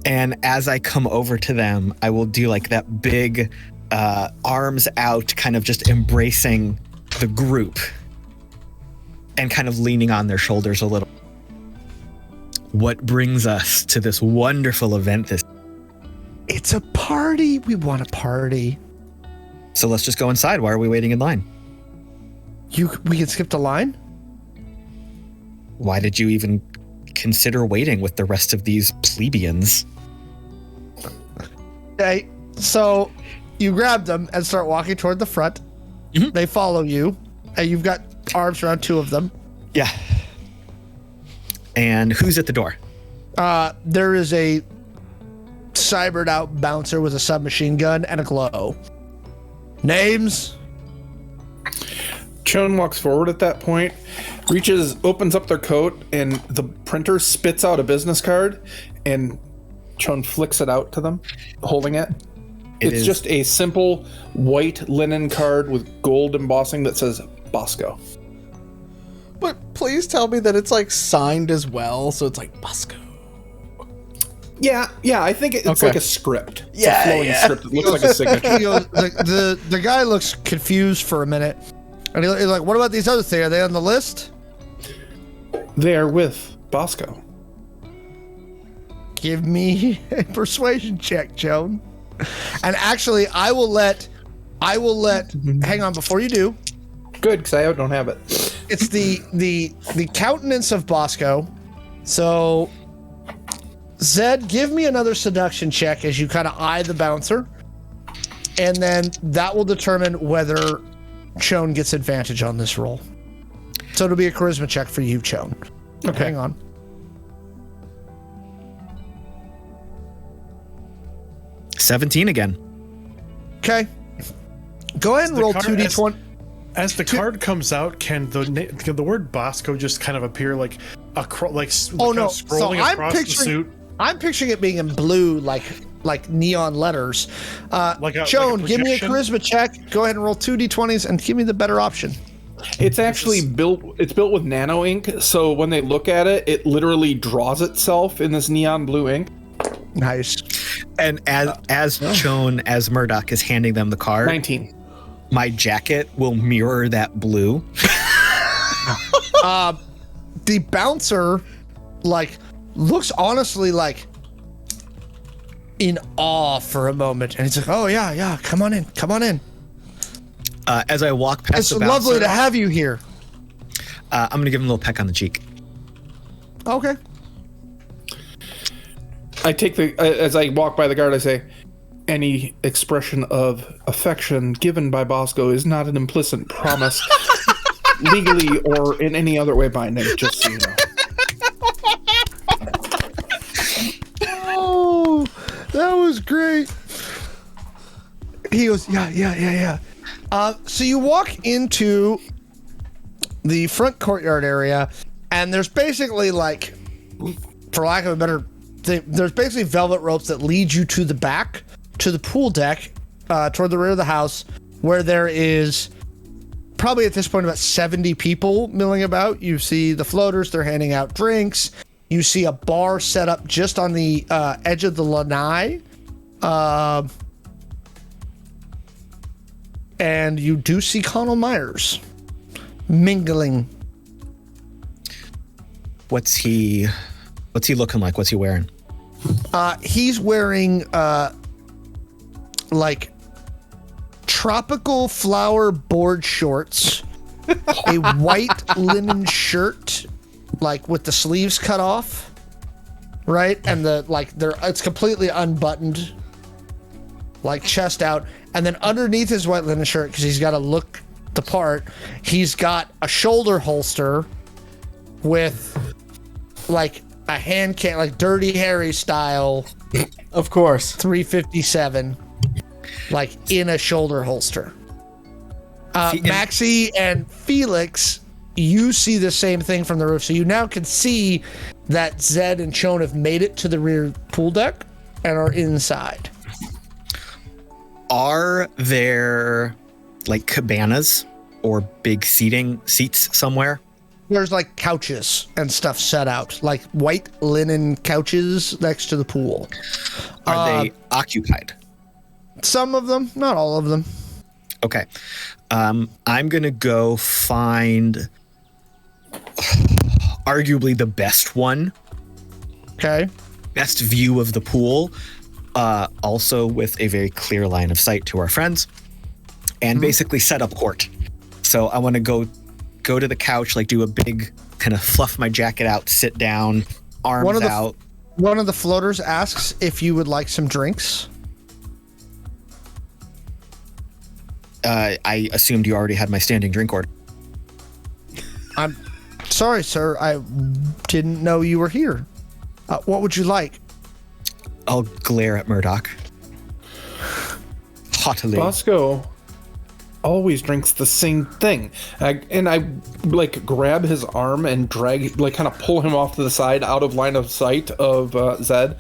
And as I come over to them, I will do like that big arms out, kind of just embracing the group and kind of leaning on their shoulders a little. What brings us to this wonderful event this? It's a party. We want a party. So let's just go inside. Why are we waiting in line? We can skip the line? Why did you even consider waiting with the rest of these plebeians? Okay, so you grab them and start walking toward the front. Mm-hmm. They follow you, and you've got arms around two of them. Yeah. And who's at the door? There is a cybered out bouncer with a submachine gun and a glow. Names? Ch0wn walks forward at that point, opens up their coat, and the printer spits out a business card, and Ch0wn flicks it out to them, holding it. It's just a simple white linen card with gold embossing that says Bosco. But please tell me that it's like signed as well, so it's like Bosco. Yeah, I think it's Okay. like a script. It's a flowing script. It looks like a signature. He goes, the guy looks confused for a minute. And he's like, what about these other three? Are they on the list? They are with Bosco. Give me a persuasion check, Ch0wn. And actually, I will let, hang on, before you do. Good, because I don't have it. It's the countenance of Bosco. So, Zed, give me another seduction check as you kind of eye the bouncer. And then that will determine whether Ch0wn gets advantage on this roll. So it'll be a charisma check for you, Ch0wn. Okay. Hang on. $17 again. Okay. Go ahead and roll 2d20. As the card comes out, can the word Bosco just kind of appear like scrolling across the suit? I'm picturing it being in blue, like neon letters. Ch0wn, give me a charisma check. Go ahead and roll 2d20s and give me the better option. It's actually built with nano ink, so when they look at it, it literally draws itself in this neon blue ink. Nice. And as Ch0wn, as Murdoch is handing them the card, 19. My jacket will mirror that blue. The bouncer, looks honestly like in awe for a moment, and he's like, "Oh yeah, come on in." As I walk past It's the bouncer, lovely to have you here. I'm gonna give him a little peck on the cheek. Okay. I take as I walk by the guard, I say, any expression of affection given by Bosco is not an implicit promise, legally or in any other way binding, just so you know. Oh, that was great. He goes, yeah. So you walk into the front courtyard area, and there's basically like, for lack of a better thing, there's basically velvet ropes that lead you to the back, to the pool deck, toward the rear of the house, where there is probably at this point about 70 people milling about. You see the floaters, they're handing out drinks. You see a bar set up just on the edge of the lanai. And you do see Connell Myers mingling. What's he looking like? What's he wearing? He's wearing like tropical flower board shorts, a white linen shirt, like with the sleeves cut off, right? And it's completely unbuttoned, like chest out. And then underneath his white linen shirt, because he's got to look the part, he's got a shoulder holster with like a hand can, like Dirty Harry style, of course, 357, like in a shoulder holster. Maxi and Felix, you see the same thing from the roof, so you now can see that Zed and Ch0wn have made it to the rear pool deck and are inside. Are there like cabanas or big seats somewhere? There's like couches and stuff set out, like white linen couches next to the pool. Are they occupied? Some of them, not all of them. Okay. I'm going to go find arguably the best one. Okay. Best view of the pool. Also with a very clear line of sight to our friends, and basically set up court. So I want to go to the couch, like do a big kind of fluff my jacket out, sit down, arms out. One of the floaters asks if you would like some drinks. I assumed you already had my standing drink order. I'm sorry, sir. I didn't know you were here. What would you like? I'll glare at Murdoch haughtily. Bosco always drinks the same thing. And I like grab his arm and drag, like kind of pull him off to the side out of line of sight of Zed.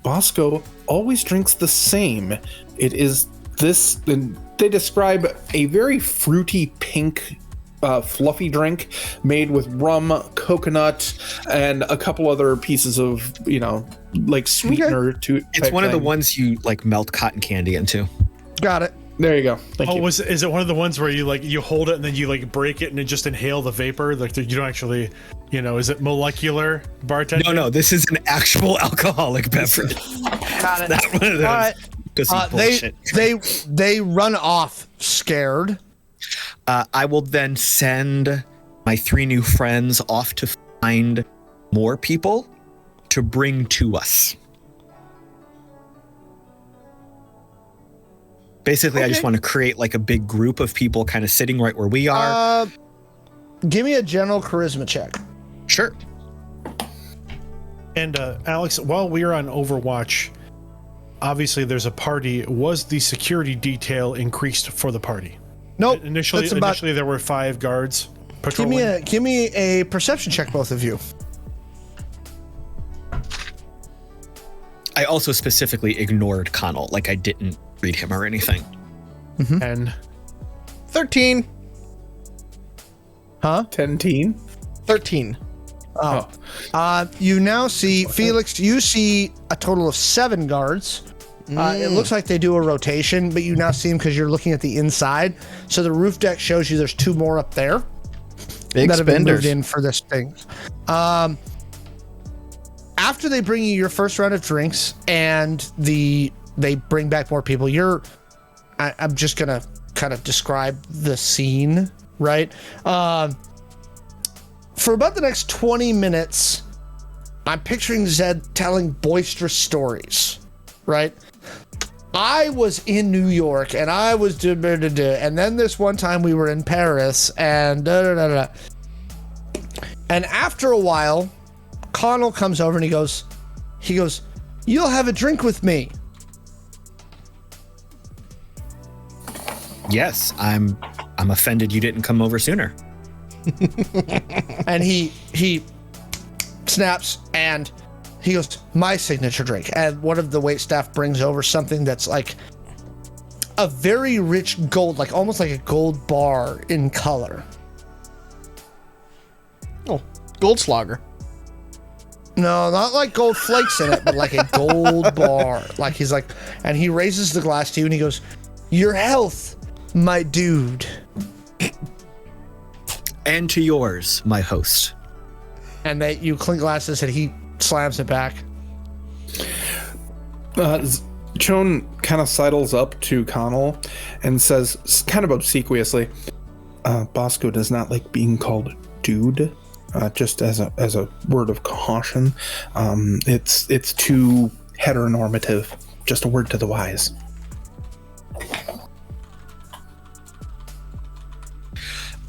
Bosco always drinks the same. It is this, and they describe a very fruity pink fluffy drink made with rum, coconut, and a couple other pieces of, like sweetener to. It's one of the ones you like melt cotton candy into. Got it. There you go. Thank you. Is it one of the ones where you hold it and then you like break it and then just inhale the vapor? Like you don't actually, is it molecular bartending? No, this is an actual alcoholic beverage. Got it. Not one of those. All right. They run off scared. I will then send my 3 new friends off to find more people to bring to us. Basically, okay. I just want to create like a big group of people kind of sitting right where we are. Give me a general charisma check. Sure. And Alex, while we are on Overwatch, obviously there's a party. Was the security detail increased for the party? Nope. Initially there were 5 guards patrolling. Give me a perception check, both of you. I also specifically ignored Connell, like I didn't read him or anything. Mm-hmm. And 13. Huh? 13. Oh. You now see, Felix, you see a total of 7 guards. It looks like they do a rotation, but you now see them because you're looking at the inside. So the roof deck shows you there's 2 more up there Big that have been spenders. moved in for this thing. after they bring you your first round of drinks and they bring back more people, I'm just gonna kind of describe the scene, right? For about the next 20 minutes, I'm picturing Zed telling boisterous stories, right? I was in New York and I was and then this one time we were in Paris and And after a while, Connell comes over and he goes, "You'll have a drink with me." Yes, I'm offended you didn't come over sooner. And he snaps and he goes, "My signature drink." And one of the waitstaff brings over something that's like a very rich gold, like almost like a gold bar in color. Oh, Goldschlager. No, not like gold flakes in it, but like a gold bar. Like he's like, and he raises the glass to you and he goes, "Your health, my dude." And to yours, my host. And you clink glasses and he slams it back. Ch0wn kind of sidles up to Connell and says, kind of obsequiously, "Bosco does not like being called dude. Just as a word of caution. It's too heteronormative. Just a word to the wise."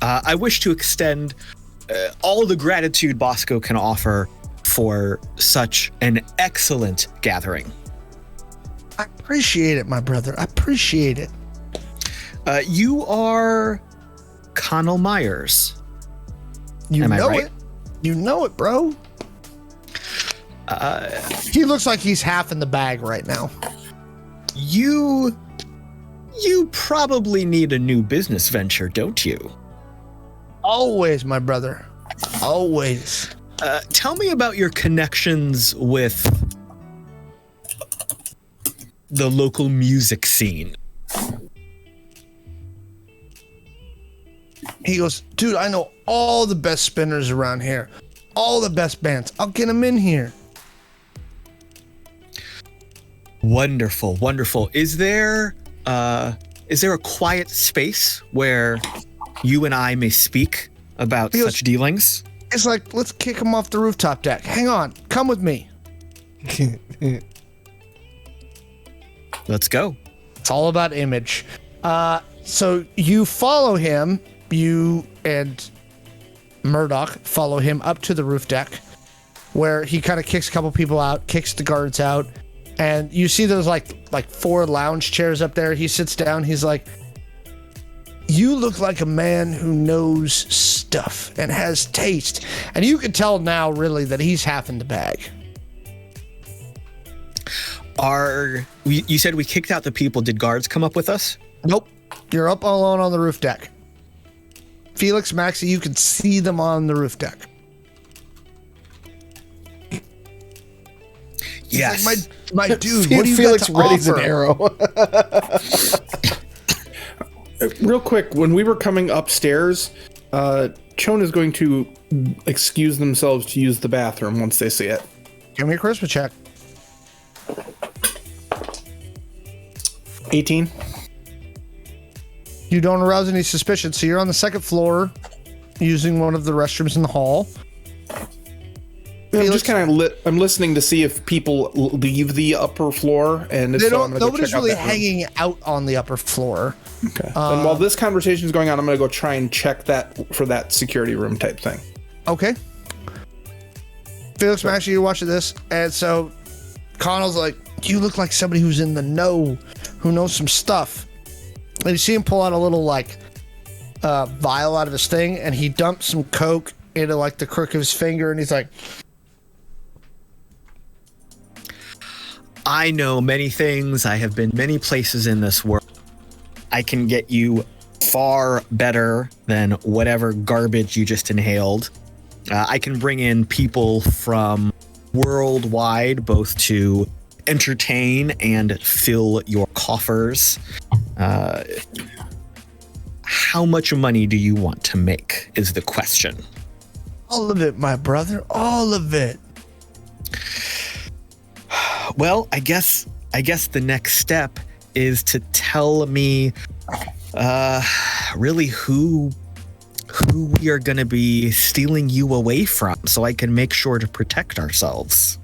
I wish to extend all the gratitude Bosco can offer for such an excellent gathering. I appreciate it, my brother. I appreciate it. You are Connell Myers. Am I right? You know it, bro. He looks like he's half in the bag right now. You probably need a new business venture, don't you? Always, my brother. Always. Tell me about your connections with the local music scene. He goes, "Dude, I know all the best spinners around here. All the best bands. I'll get them in here." Wonderful, wonderful. Is there a quiet space where you and I may speak about such dealings? It's like, "Let's kick him off the rooftop deck. Hang on. Come with me." Let's go. It's all about image. So you follow him. You and Murdoch follow him up to the roof deck where he kind of kicks a couple people out, kicks the guards out. And you see there's like 4 lounge chairs up there. He sits down. He's like, "You look like a man who knows stuff and has taste." And you can tell now really that he's half in the bag. You said we kicked out the people. Did guards come up with us? Nope. You're up alone on the roof deck. Felix, Maxi, you can see them on the roof deck. Yes. Like, my dude, what do you Felix got to readies offer? an arrow. Real quick, when we were coming upstairs, Ch0wn is going to excuse themselves to use the bathroom once they see it. Give me a charisma check. 18. You don't arouse any suspicion, so you're on the second floor using one of the restrooms in the hall. I'm just kind of I'm listening to see if people leave the upper floor, and if so, I'm gonna nobody's go check out really that room. hanging out on the upper floor. Okay. And while this conversation is going on, I'm going to go try and check that for that security room type thing. Okay. Felix, Maxi, you're watching this, and so Connell's like, "You look like somebody who's in the know, who knows some stuff." And you see him pull out a little vial out of his thing, and he dumps some coke into like the crook of his finger, and he's like, I know many things. I have been many places in this world. I can get you far better than whatever garbage you just inhaled. I can bring in people from worldwide, both to entertain and fill your coffers. How much money do you want to make is the question. "All of it, my brother, all of it." Well, I guess the next step is to tell me really who we are going to be stealing you away from, so I can make sure to protect ourselves.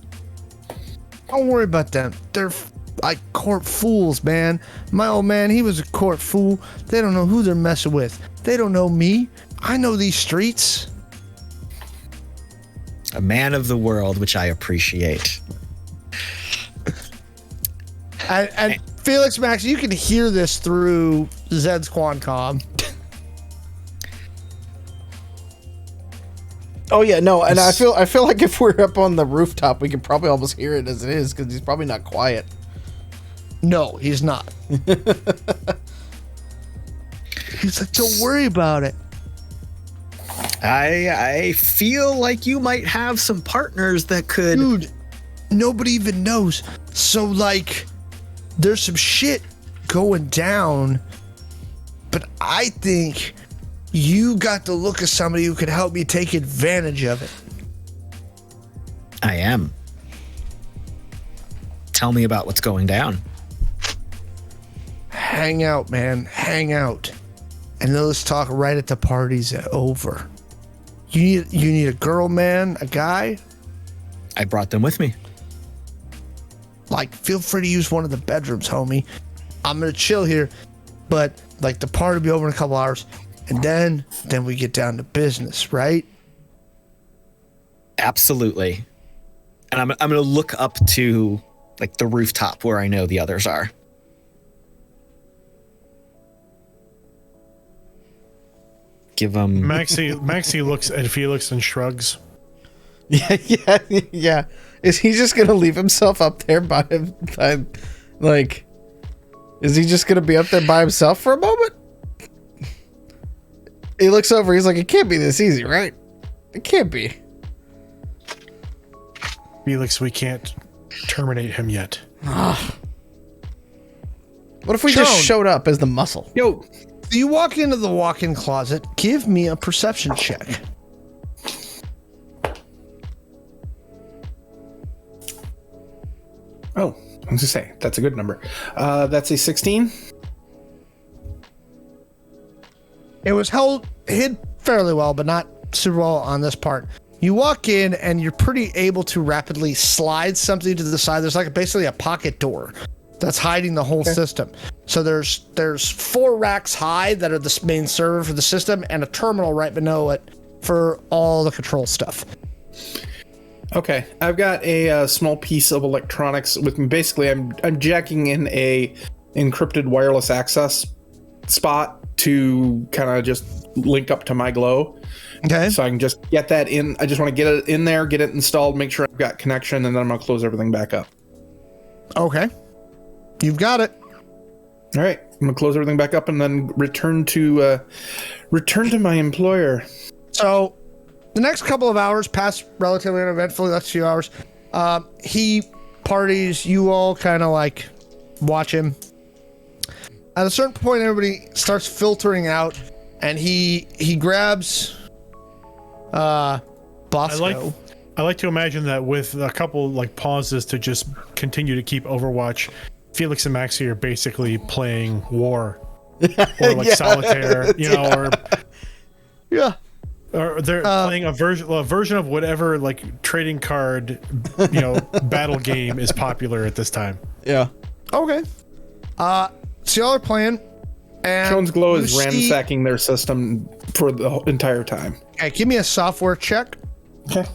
Don't worry about them. They're like court fools, man. My old man, he was a court fool. They don't know who they're messing with. They don't know me. I know these streets. A man of the world, which I appreciate. And Felix, Max, you can hear this through Zed's Quancom. Oh yeah, no, and I feel like if we're up on the rooftop, we can probably almost hear it as it is because he's probably not quiet. No, he's not. He's like, don't worry about it. I feel like you might have some partners that could. Dude, nobody even knows. So like, there's some shit going down, but I think you got the look of somebody who could help me take advantage of it. I am. Tell me about what's going down. Hang out, man. Hang out. And then let's talk right at the party's over. You need a girl, man? A guy? I brought them with me. Like, feel free to use one of the bedrooms, homie. I'm gonna chill here, but like the party will be over in a couple hours, and then we get down to business, right? Absolutely. And I'm gonna look up to like the rooftop where I know the others are. Give them. Maxi looks at Felix and shrugs. Yeah. Is he just gonna leave himself up there by like? Is he just gonna be up there by himself for a moment? He looks over. He's like, "It can't be this easy, right? It can't be." Felix, we can't terminate him yet. What if we Shawn. just showed up as the muscle? Yo, You walk into the walk-in closet. Give me a perception check. oh, I was gonna say that's a good number. That's a 16. It was hid fairly well, but not super well on this part. You walk in and you're pretty able to rapidly slide something to the side. There's like basically a pocket door that's hiding the whole system. So there's 4 racks high that are the main server for the system and a terminal right below it for all the control stuff. Okay, I've got a small piece of electronics with me. Basically, I'm jacking in a encrypted wireless access spot to kind of just link up to my glow. Okay. So I can just get that in. I just want to get it in there, get it installed, make sure I've got connection, and then I'm gonna close everything back up. Okay. You've got it. All right, I'm gonna close everything back up and then return to my employer. So the next couple of hours pass relatively uneventfully. That's a few hours. He parties. You all kind of like watch him. At a certain point, everybody starts filtering out, and he grabs Bosco. I like to imagine that with a couple like pauses to just continue to keep Overwatch, Felix and Maxi are basically playing War or like Solitaire, or Yeah. or they're playing a version of whatever like trading card, battle game is popular at this time. Yeah. Okay. So y'all are playing, and Ch0wn's glow is you see- ransacking their system for the entire time. Okay, give me a software check. Okay.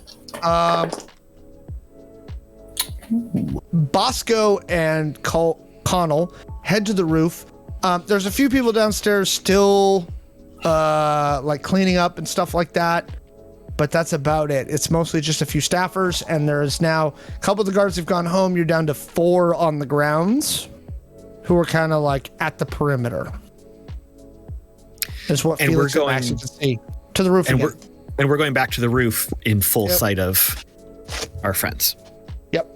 Bosco and Connell head to the roof. There's a few people downstairs still like cleaning up and stuff like that, but that's about it. It's mostly just a few staffers, and there's now a couple of the guards have gone home. You're down to 4 on the grounds who are kind of like at the perimeter. Is what And Felix we're going- and Maxi can see to the roof And again. we're going back to the roof in full Yep. sight of our friends. Yep.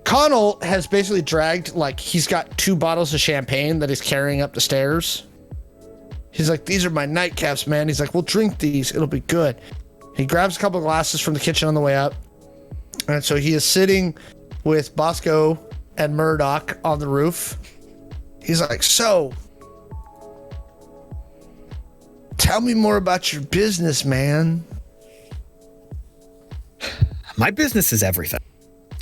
Connell has basically dragged, like, he's got 2 bottles of champagne that he's carrying up the stairs. He's like, these are my nightcaps, man. He's like, we'll drink these. It'll be good. He grabs a couple of glasses from the kitchen on the way up. And so he is sitting with Bosco and Murdoch on the roof. He's like, so, tell me more about your business, man. My business is everything.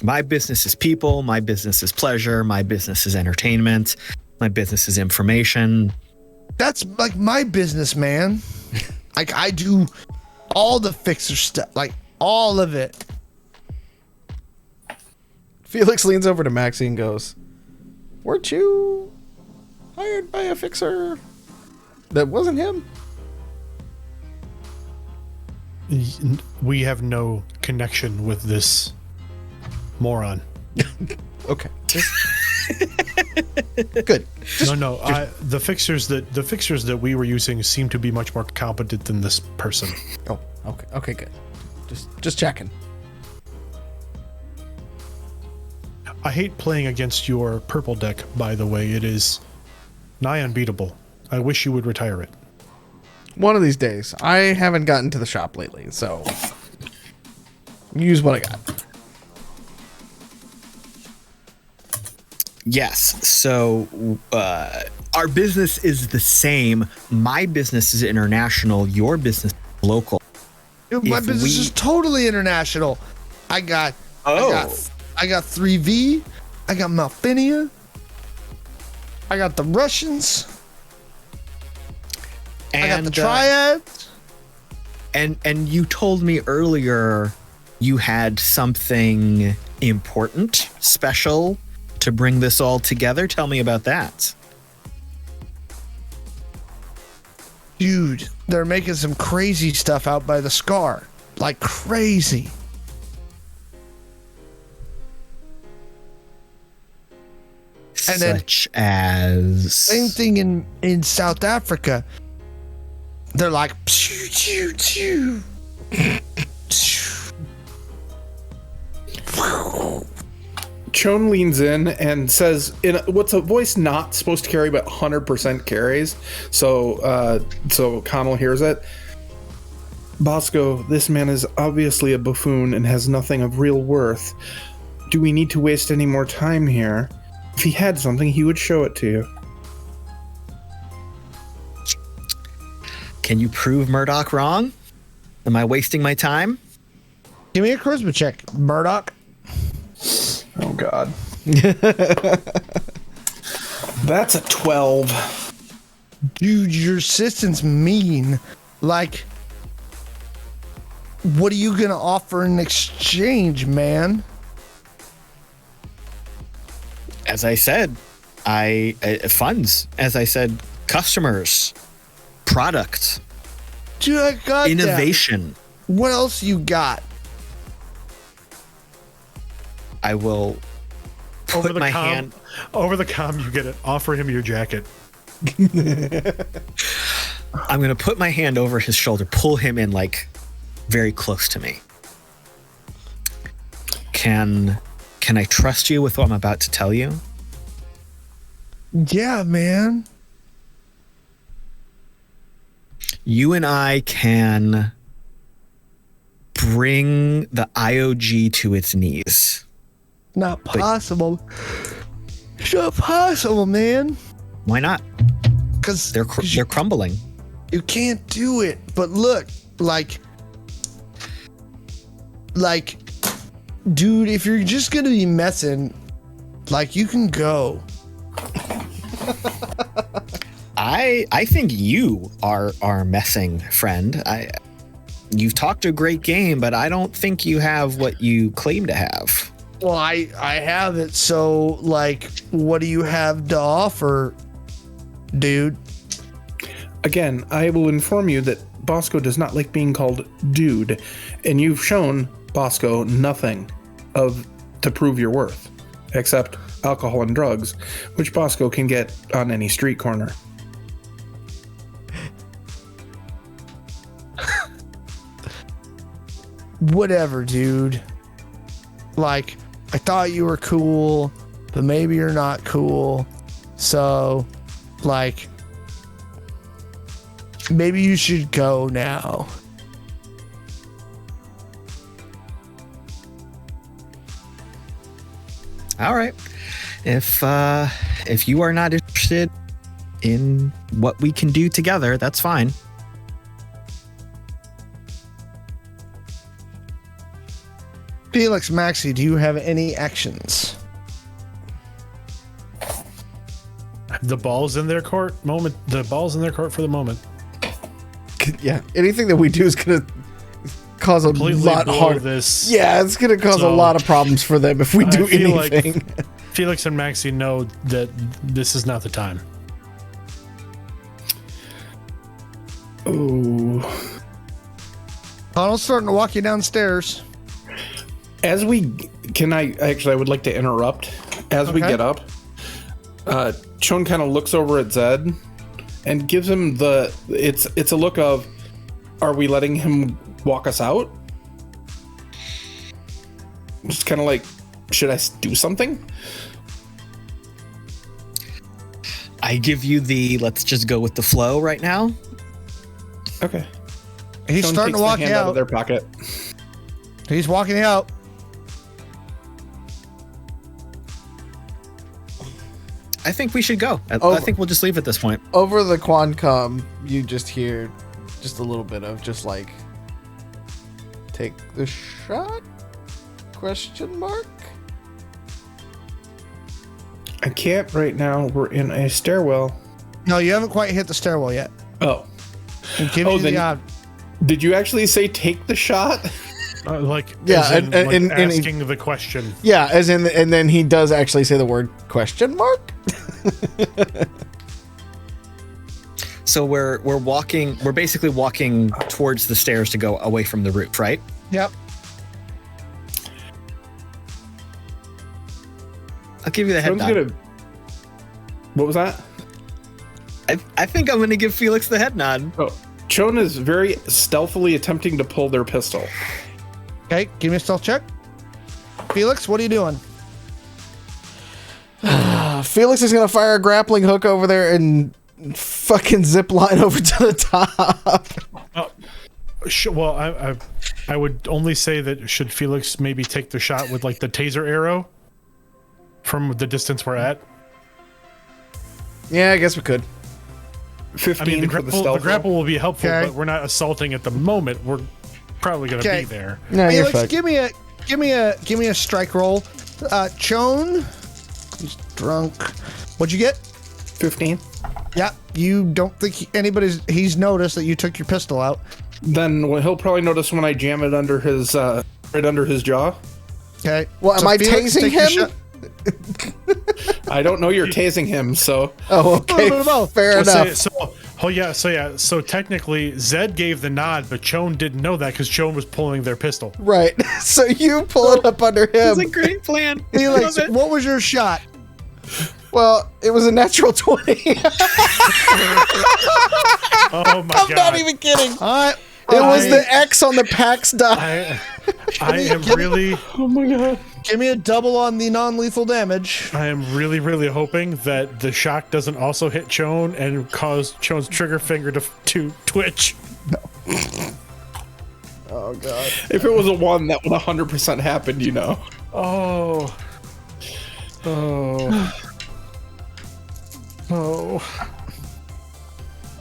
My business is people. My business is pleasure. My business is entertainment. My business is information. That's like my business, man. Like I do all the fixer stuff, like all of it. Felix leans over to Maxi and goes, weren't you hired by a fixer that wasn't him? We have no connection with this moron. Okay. Good. The fixers that we were using seem to be much more competent than this person. Oh, okay, good. Just checking. I hate playing against your purple deck, by the way. It is nigh unbeatable. I wish you would retire it. One of these days. I haven't gotten to the shop lately, so use what I got. Yes. So our business is the same. My business is international. Your business is local. Dude, my business is totally international. I got 3V. I got Malfinia. I got the Russians. I got the Triads. And you told me earlier you had something important, special to bring this all together. Tell me about that. Dude, they're making some crazy stuff out by the Scar. Like crazy. And Such as same thing in South Africa. They're like pew, pew, pew. Ch0wn leans in and says, in what's a voice not supposed to carry, but 100% carries. So Connell hears it. Bosco, this man is obviously a buffoon and has nothing of real worth. Do we need to waste any more time here? If he had something, he would show it to you. Can you prove Murdoch wrong? Am I wasting my time? Give me a charisma check, Murdoch. Oh, God. That's a 12. Dude, your assistant's mean. Like, what are you going to offer in exchange, man? As I said, funds. As I said, customers, product, Dude, I got innovation. That. What else you got? I will put my hand over the comm. You get it. Offer him your jacket. I'm going to put my hand over his shoulder, pull him in like very close to me. Can I trust you with what I'm about to tell you? Yeah, man. You and I can bring the IOG to its knees. Not possible. It's not possible, man. Why not? Because they're crumbling. You can't do it. But look, like, dude, if you're just gonna be messing, like, you can go. I think you are messing, friend. You've talked a great game, but I don't think you have what you claim to have. Well, I have it, so, like, what do you have to offer, dude? Again, I will inform you that Bosco does not like being called dude, and you've shown Bosco nothing to prove your worth, except alcohol and drugs, which Bosco can get on any street corner. Whatever, dude. Like, I thought you were cool, but maybe you're not cool. So, like, maybe you should go now. All right. If you are not interested in what we can do together, that's fine. Felix, Maxi, do you have any actions? The ball's in their court. The ball's in their court for the moment. Yeah, anything that we do is gonna cause a lot harder. This. Yeah, it's gonna cause a lot of problems for them if we do anything. Like Felix and Maxi know that this is not the time. Ooh. Connell's starting to walk you downstairs. I would like to interrupt. As we get up, Ch0wn kind of looks over at Zed and gives him it's a look of, are we letting him walk us out? Just kind of like, should I do something? I give you let's just go with the flow right now. Okay. He's Ch0wn starting to walk out out of their pocket. He's walking out. I think we should go. I think we'll just leave at this point. Over the Quancom, you just hear just a little bit of just like, take the shot? Question mark? I can't right now. We're in a stairwell. No, you haven't quite hit the stairwell yet. Oh. And give me the did you actually say take the shot? Asking the question. Yeah, and then he does actually say the word question mark. So we're basically walking towards the stairs to go away from the roof, right? Yep. I'll give you the head nod. What was that? I think I'm gonna give Felix the head nod. Oh, Ch0wn is very stealthily attempting to pull their pistol. Okay, give me a stealth check. Felix, what are you doing? Felix is gonna fire a grappling hook over there and fucking zip line over to the top. Well, I would only say that should Felix maybe take the shot with like the taser arrow from the distance we're at. Yeah, I guess we could. 15 the grapple will be helpful, but we're not assaulting at the moment. We're probably gonna be there. No, you're Felix, fine. give me a strike roll. Ch0wn, he's drunk. What'd you get? 15. Yeah, you don't think he's noticed that you took your pistol out. Then he'll probably notice when I jam it under his right under his jaw. Okay. Well, am I Felix, tasing him? I don't know you're tasing him, so. Oh, okay. Fair enough. So technically, Zed gave the nod, but Ch0wn didn't know that because Ch0wn was pulling their pistol. Right. So you pull it up under him. That's a great plan. Felix, what was your shot? Well, it was a natural 20. Oh my god! I'm not even kidding. It was the X on the PAX die. I am really. Oh my god! Give me a double on the non-lethal damage. I am really, really hoping that the shock doesn't also hit Ch0wn and cause Ch0wn's trigger finger to twitch. No. Oh god! If it was a 1, that would 100% happen. You know. Oh.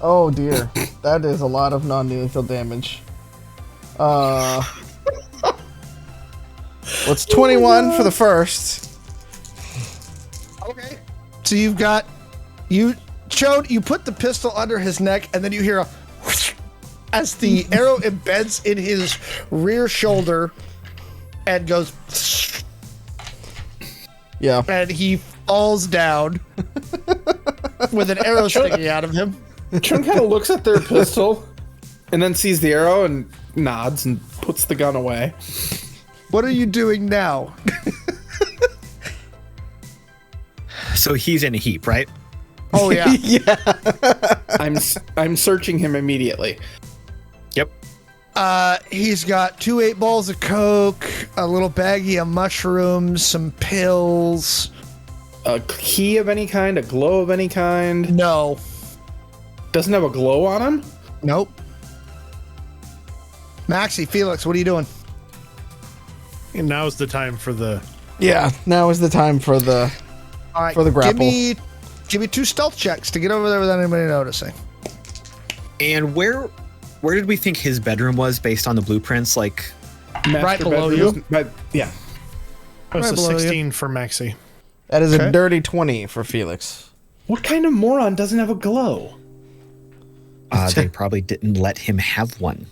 Oh dear, that is a lot of non-lethal damage. What's 21 for the first? Okay. So you've got Ch0wn, you put the pistol under his neck, and then you hear a whoosh as the arrow embeds in his rear shoulder and goes. Yeah. And he falls down with an arrow sticking out of him. Ch0wn kind of looks at their pistol and then sees the arrow and nods and puts the gun away. What are you doing now? So he's in a heap, right? Oh yeah. Yeah. I'm searching him immediately. Yep. He's got 2 8 balls of coke, a little baggie of mushrooms, some pills. A key of any kind, a glow of any kind. No. Doesn't have a glow on him? Nope. Maxi, Felix, what are you doing? And now's the time for the Yeah, now is the time for the grapple. Give me 2 stealth checks to get over there without anybody noticing. And where did we think his bedroom was based on the blueprints? Like right below you. Yeah. That's Right a below you. 16 for Maxi. That is a dirty 20 for Felix. What kind of moron doesn't have a glow? they probably didn't let him have one.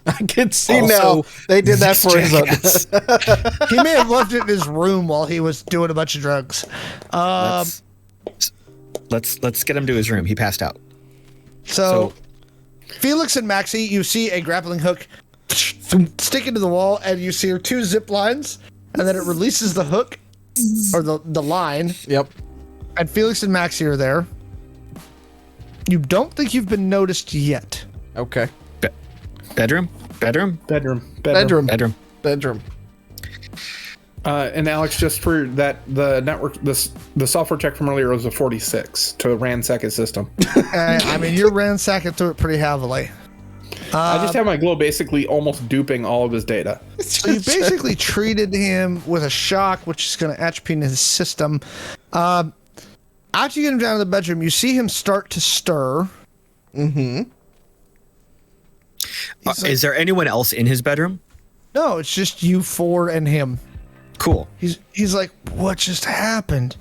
I can see Also, now they did that for his own. He may have left it in his room while he was doing a bunch of drugs. Let's get him to his room. He passed out. So Felix and Maxi, you see a grappling hook stick into the wall, and you see 2 zip lines, and then it releases the hook or the line. Yep. And Felix and Maxi are there. You don't think you've been noticed yet. Okay. Bedroom. Bedroom. And Alex, just for that, the software check from earlier was a 46 to ransack his system. I mean, you're ransacking through it pretty heavily. I just have my glow basically almost duping all of his data. So you basically treated him with a shock, which is going to atropine his system. After you get him down to the bedroom, you see him start to stir. Mm-hmm. Is there anyone else in his bedroom? No, it's just you 4 and him. Cool. He's like, what just happened?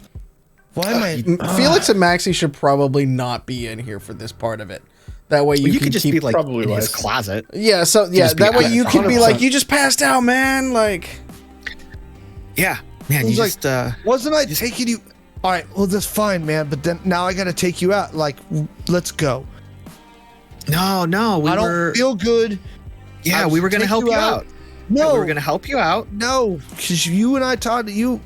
Why am I? Felix and Maxi should probably not be in here for this part of it. That way you can could just keep be like probably in his wise. closet. Yeah, so yeah, that way you can be 100%. like, you just passed out, man. Like, Yeah, man. He's You like, just wasn't I taking you? All right, well that's fine, man. But then now I got to take you out. Like, let's go. no. I don't feel good. Yeah, we were gonna help you out. No, we were gonna help you out. No, because you and I taught you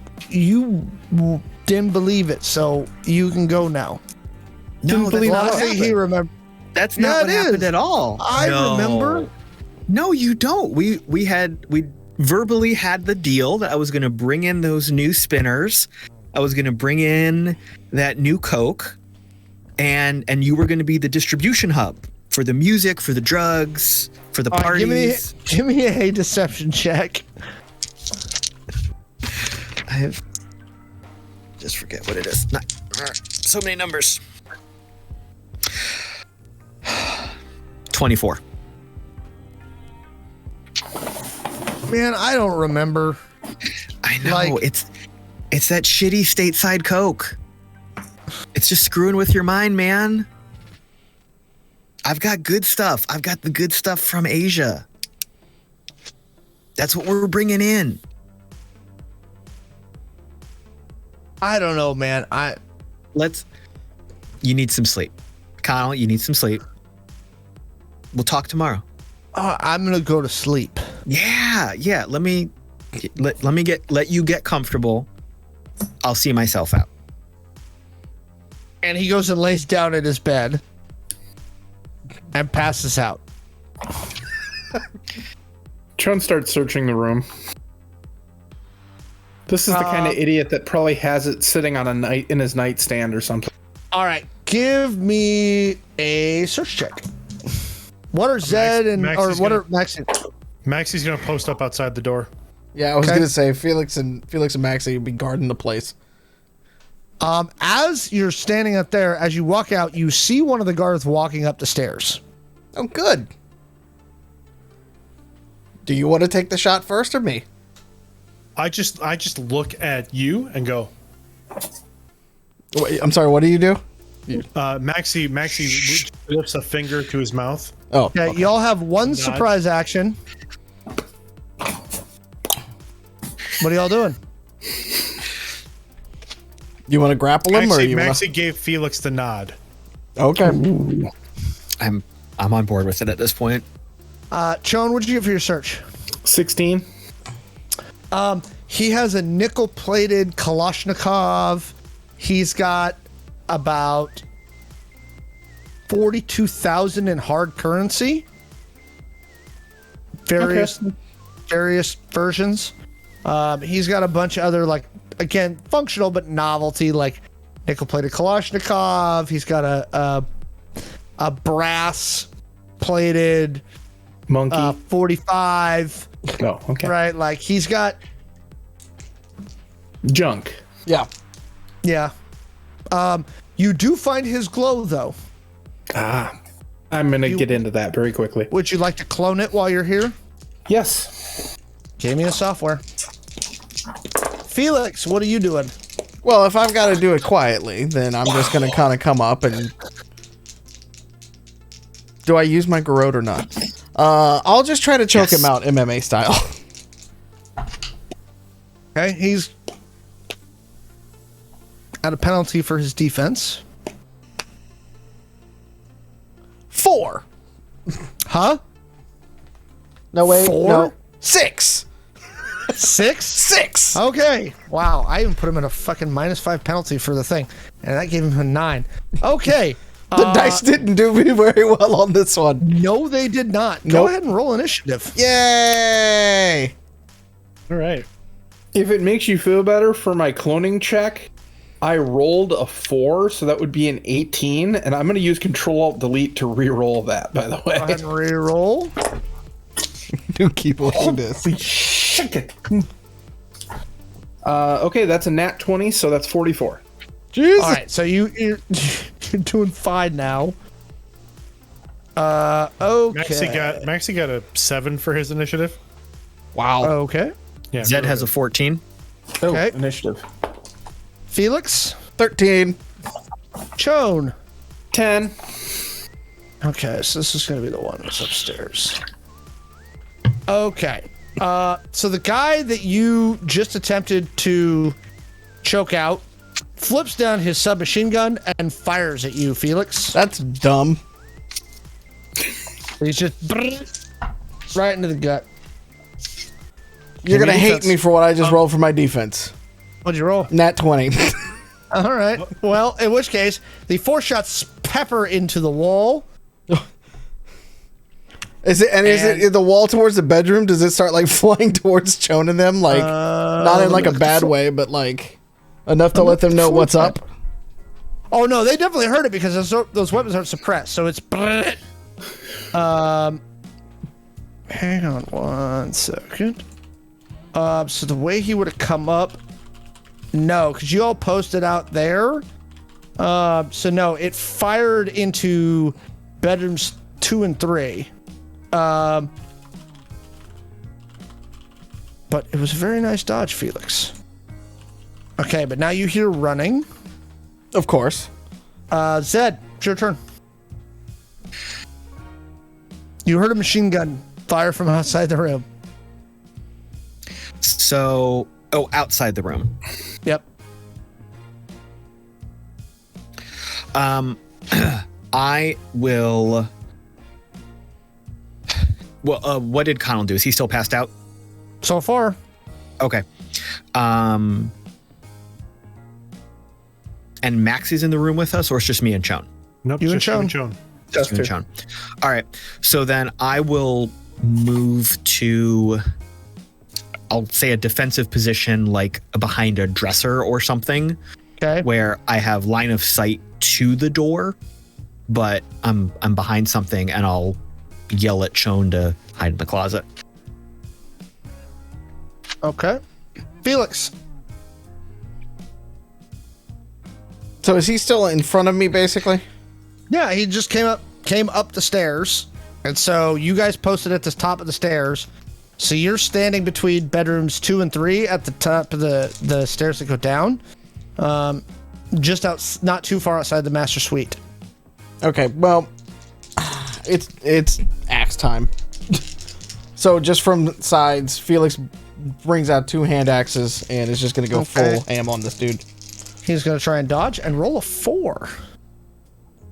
didn't believe it, so you can go now. No, that's Well, not I what think he happened. remembered. That's Yeah, not what it happened is. at all. I remember. No, you don't. We verbally had the deal that I was gonna bring in those new spinners. I was gonna bring in that new Coke, and you were gonna be the distribution hub for the music, for the drugs, for the All right, parties. give me a deception check. I have just forget what it is. So many numbers. 24. Man, I don't remember. I know. Like- It's that shitty stateside Coke. It's just screwing with your mind, man. I've got good stuff. I've got the good stuff from Asia. That's what we're bringing in. I don't know, man. You need some sleep. Kyle, you need some sleep. We'll talk tomorrow. I'm gonna go to sleep. Yeah. Let you get comfortable. I'll see myself out. And he goes and lays down in his bed and passes out. Ch0wn starts searching the room. This is the kind of idiot that probably has it sitting on in his nightstand or something. All right, give me a search check. What are Zed and Maxi? Maxi's gonna post up outside the door. yeah, I was gonna say Felix and Maxi would be guarding the place. As you're standing up there, as you walk out, you see one of the guards walking up the stairs. Oh, good. Do you want to take the shot first or me? I just look at you and go, Wait, I'm sorry. What do you do? Maxi lifts a finger to his mouth. Oh, Okay, y'all have one surprise action. What are y'all doing? You want to grapple him, or you want Maxi gave Felix the nod. Okay. I'm on board with it at this point. Ch0wn, what'd you get for your search? 16. He has a nickel-plated Kalashnikov. He's got about 42,000 in hard currency. Various versions. He's got a bunch of other, like, again, functional but novelty, like nickel-plated Kalashnikov. He's got a brass-plated Monkey. 45. Oh, okay. Right, like he's got Junk. Yeah. Yeah. You do find his glow, though. I'm going to get into that very quickly. Would you like to clone it while you're here? Yes. Give me the software. Felix, what are you doing? Well, if I've got to do it quietly, then I'm just going to kind of come up and... Do I use my garrote or not? I'll just try to choke him out MMA style. Okay, he's at a penalty for his defense. 4. Huh? No, wait. 4? No. 6. 6? 6. Okay. Wow, I even put him in a fucking -5 penalty for the thing, and that gave him a 9. Okay. The dice didn't do me very well on this one. No, they did not. Go ahead and roll initiative. Yay! All right. If it makes you feel better for my cloning check, I rolled a 4, so that would be an 18, and I'm going to use Control-Alt-Delete to re-roll that, by the way. Go ahead and re-roll. Do keep watching this. Holy shit. Okay, that's a nat 20, so that's 44. Jesus. All right, so you're doing fine now. Okay. Maxi got a 7 for his initiative. Wow. Okay. Yeah. Zed has a 14. Okay. Initiative. Felix. 13. Ch0wn. 10. Okay, so this is going to be the one that's upstairs. Okay. So the guy that you just attempted to choke out flips down his submachine gun and fires at you, Felix. That's dumb. He's just right into the gut. You're going to hate defense. me for what I just rolled for my defense. What'd you roll? Nat 20. All right. Well, in which case, the 4 shots pepper into the wall. Is it the wall towards the bedroom? Does it start like flying towards Ch0wn and them? Like, not in like a bad way, but like enough to let them know what's up? Oh, no, they definitely heard it because those weapons aren't suppressed. So it's... hang on 1 second. So the way he would have come up... No, because you all posted out there. So no, it fired into bedrooms 2 and 3. But it was a very nice dodge, Felix. Okay, but now you hear running. Of course. Zed, it's your turn. You heard a machine gun fire from outside the room. So, outside the room. Yep. I will. Well, what did Connell do? Is he still passed out? So far. Okay. And Maxi's in the room with us, or it's just me and Ch0wn? Nope, You and just Ch0wn. Ch0wn. Just me and Ch0wn. All right. So then I will move to, I'll say, a defensive position, like behind a dresser or something. Okay. Where I have line of sight to the door, but I'm behind something, and I'll yell at Ch0wn to hide in the closet. Okay. Felix. So is he still in front of me, basically? Yeah, he just came up the stairs, and so you guys posted at the top of the stairs. So you're standing between bedrooms 2 and 3 at the top of the stairs that go down, just out, not too far outside the master suite. Okay, well, it's axe time. So just from sides, Felix brings out 2 hand axes and is just going to go full ham on this dude. He's going to try and dodge and roll a 4.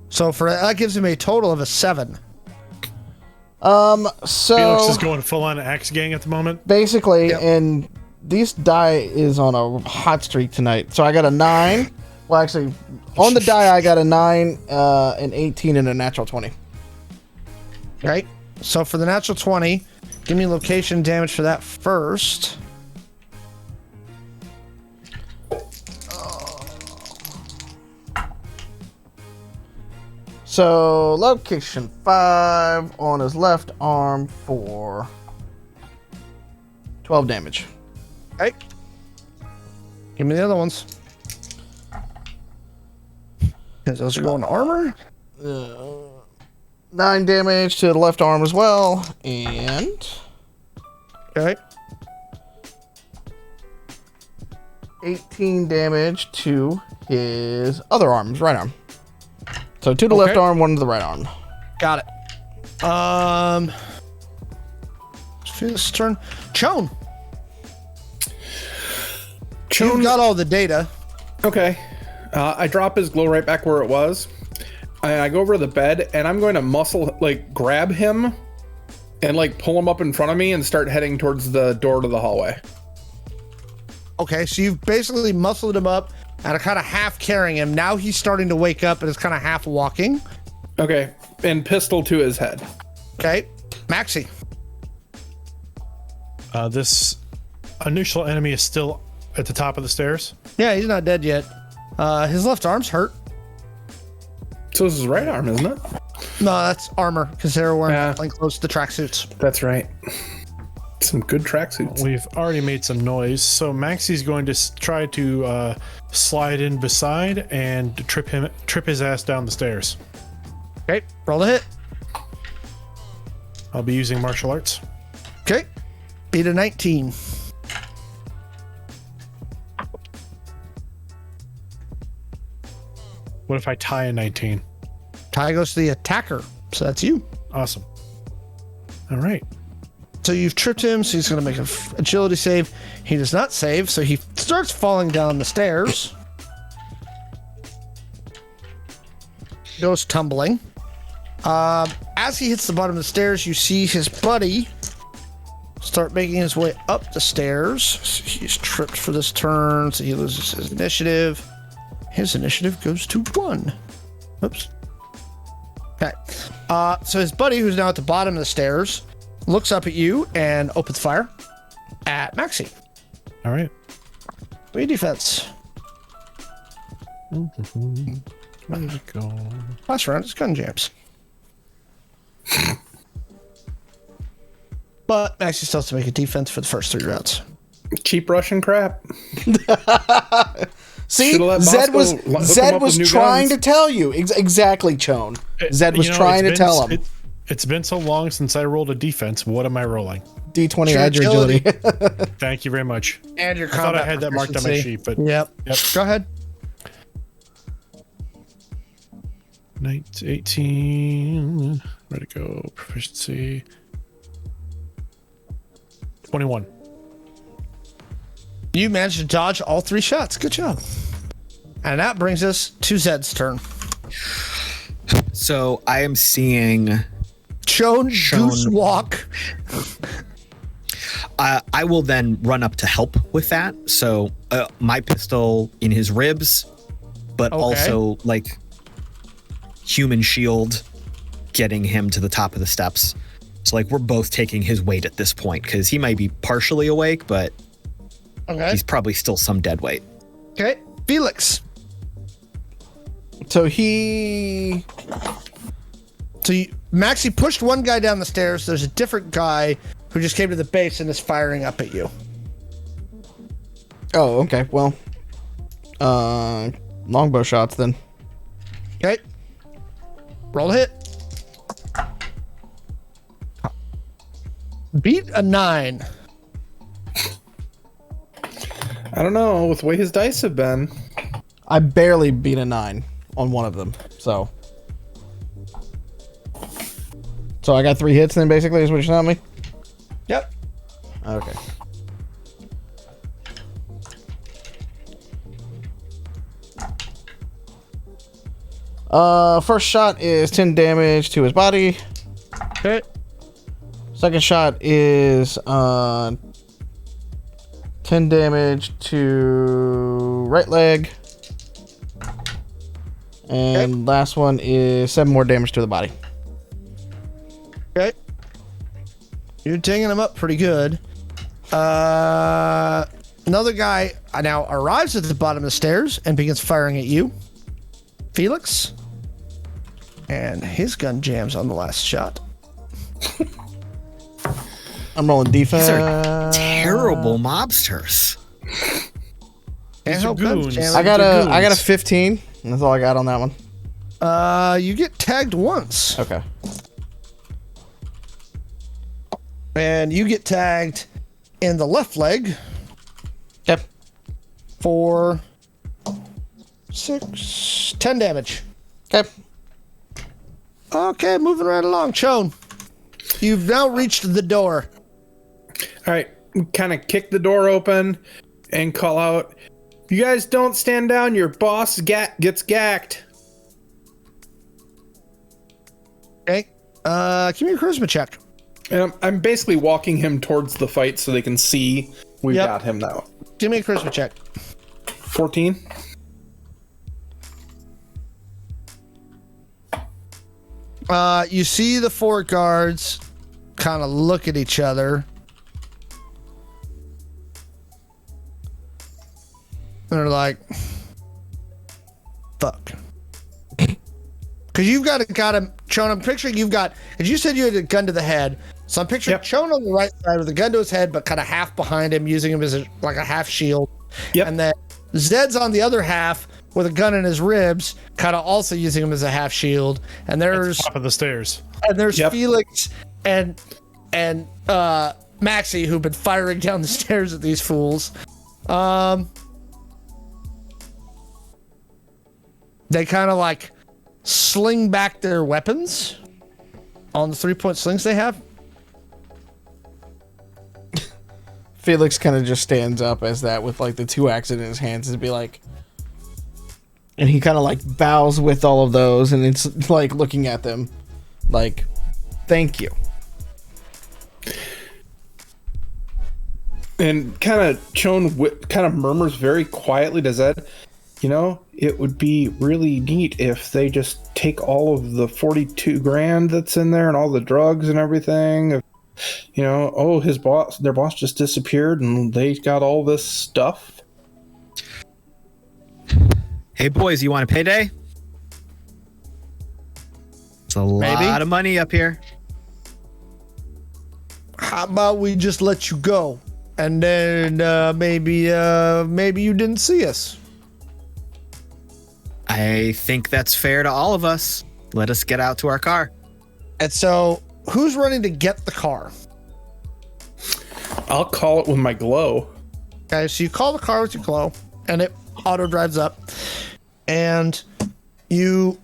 So that gives him a total of a 7. So Felix is going full on axe gang at the moment. basically, Yep. and this die is on a hot streak tonight. So I got a 9. Well, actually, on the die I got a 9, an 18, and a natural 20. Right? So for the natural 20, give me location damage for that first. So location 5 on his left arm for 12 damage. Okay. Give me the other ones. Because those are going to armor. 9 damage to the left arm as well. And... Okay. 18 damage to his other arm, his right arm. So 2 to the left arm, 1 to the right arm. Got it. This turn. Ch0wn. You've got all the data. Okay. I drop his glow right back where it was. And I go over to the bed, and I'm going to grab him and pull him up in front of me and start heading towards the door to the hallway. Okay, so you've basically muscled him up and are kind of half carrying him. Now he's starting to wake up and is kind of half walking. Okay, and pistol to his head. Okay, Maxi. This initial enemy is still at the top of the stairs. Yeah, he's not dead yet. His left arm's hurt. So it's his right arm, isn't it? No, that's armor because they're wearing close to tracksuits. That's right. Some good tracksuits. We've already made some noise, so Maxi's going to try to slide in beside and trip his ass down the stairs. Okay, roll the hit. I'll be using martial arts. Okay, beat a 19. What if I tie a 19? Tie goes to the attacker, so that's you. Awesome. All right. So you've tripped him, so he's going to make an agility save. He does not save, so he starts falling down the stairs. Goes tumbling. As he hits the bottom of the stairs, you see his buddy start making his way up the stairs. He's tripped for this turn, so he loses his initiative. His initiative goes to 1. Oops. Okay. So his buddy, who's now at the bottom of the stairs, looks up at you and opens fire at Maxi. All right. Three defense. Where did it go? Last round is gun jams. But Maxi still has to make a defense for the first 3 rounds. Cheap Russian crap. See, Zed was trying to tell you. Exactly, Ch0wn. Zed was trying to tell him. It's been so long since I rolled a defense. What am I rolling? D20 add your agility. Thank you very much. And your I thought I had that marked on my sheet, but yep. Go ahead. 18. Where'd it go? Proficiency. 21. You managed to dodge all 3 shots. Good job. And that brings us to Zed's turn. So I am seeing Ch0wn goose walk. I will then run up to help with that. So my pistol in his ribs, but also human shield getting him to the top of the steps. So we're both taking his weight at this point because he might be partially awake, but he's probably still some dead weight. Okay. Felix. So Maxi pushed one guy down the stairs. There's a different guy who just came to the base and is firing up at you. Oh, okay. Well, longbow shots then. Okay. Roll a hit. Beat a 9. I don't know. With the way his dice have been. I barely beat a 9 on one of them. So I got 3 hits then, basically, is what you're telling me? Yep. Okay. First shot is 10 damage to his body. Okay. Second shot is 10 damage to right leg. And last one is 7 more damage to the body. Okay. You're taking him up pretty good. Another guy now arrives at the bottom of the stairs and begins firing at you, Felix. And his gun jams on the last shot. I'm rolling defense. These are terrible mobsters. Can't help goons. them. I got a 15. That's all I got on that one. You get tagged once. Okay. And you get tagged in the left leg. Yep. For 10 damage. Okay. Okay, moving right along. Ch0wn, you've now reached the door. All right, kind of kick the door open and call out, "You guys don't stand down, your boss gets gacked." Okay. Give me a charisma check. And I'm basically walking him towards the fight so they can see we got him now. Give me a charisma check. 14. You see the 4 guards kind of look at each other. They're like, fuck. Because you've got him, Ch0wn, I'm picturing you've got, because you said you had a gun to the head. So I'm picturing Ch0wn on the right side with a gun to his head, but kind of half behind him, using him as like a half shield. Yep. And then Zed's on the other half with a gun in his ribs, kind of also using him as a half shield. And there's top of the stairs. And there's Felix and Maxi, who've been firing down the stairs at these fools. They kind of like sling back their weapons on the 3-point slings they have. Felix kind of just stands up as that with like the 2 axes in his hands and be like, and he kind of like bows with all of those, and it's like looking at them like, thank you. And kind of Ch0wn kind of murmurs very quietly to Zed, "You know, it would be really neat if they just take all of the 42 grand that's in there and all the drugs and everything. You know, oh, their boss just disappeared and they got all this stuff." Hey, boys, you want a payday? It's a lot of money up here. How about we just let you go? And then maybe you didn't see us. I think that's fair to all of us. Let us get out to our car. And so, who's running to get the car? I'll call it with my glow. Okay, so you call the car with your glow, and it auto drives up, and you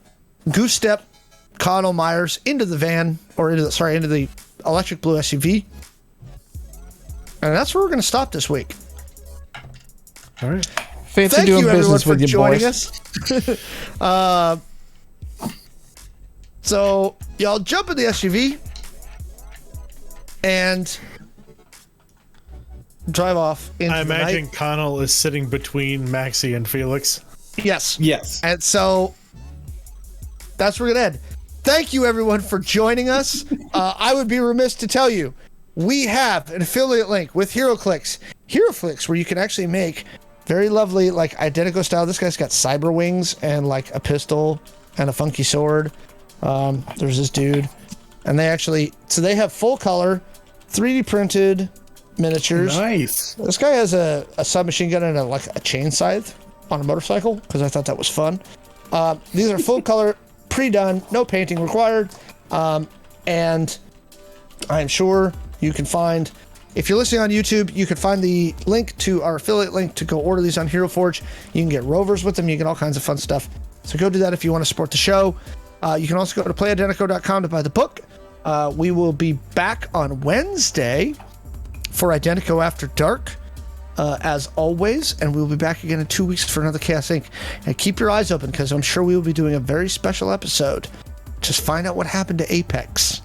goose step Connell Myers into the van, or into the electric blue SUV, and that's where we're going to stop this week. All right. Fancy Thank doing you, business everyone, with for you, joining boys. us. So y'all jump in the SUV and drive off into I the imagine night. Connell is sitting between Maxi and Felix. Yes. Yes. And so that's where we're going to end. Thank you, everyone, for joining us. I would be remiss to tell you, we have an affiliate link with HeroClix. HeroClix, where you can actually make very lovely, like, identical style. This guy's got cyber wings and, like, a pistol and a funky sword. There's this dude. And they have full color, 3D printed miniatures. Nice. This guy has a submachine gun and a chain scythe on a motorcycle, because I thought that was fun. These are full color, pre-done, no painting required. And I'm sure you can find, if you're listening on YouTube, you can find the link to our affiliate link to go order these on Hero Forge. You can get rovers with them. You get all kinds of fun stuff. So go do that if you want to support the show. You can also go to playidentico.com to buy the book. We will be back on Wednesday for Identico After Dark, as always, and we'll be back again in 2 weeks for another Chaos Inc. And keep your eyes open, because I'm sure we will be doing a very special episode. Just find out what happened to Apex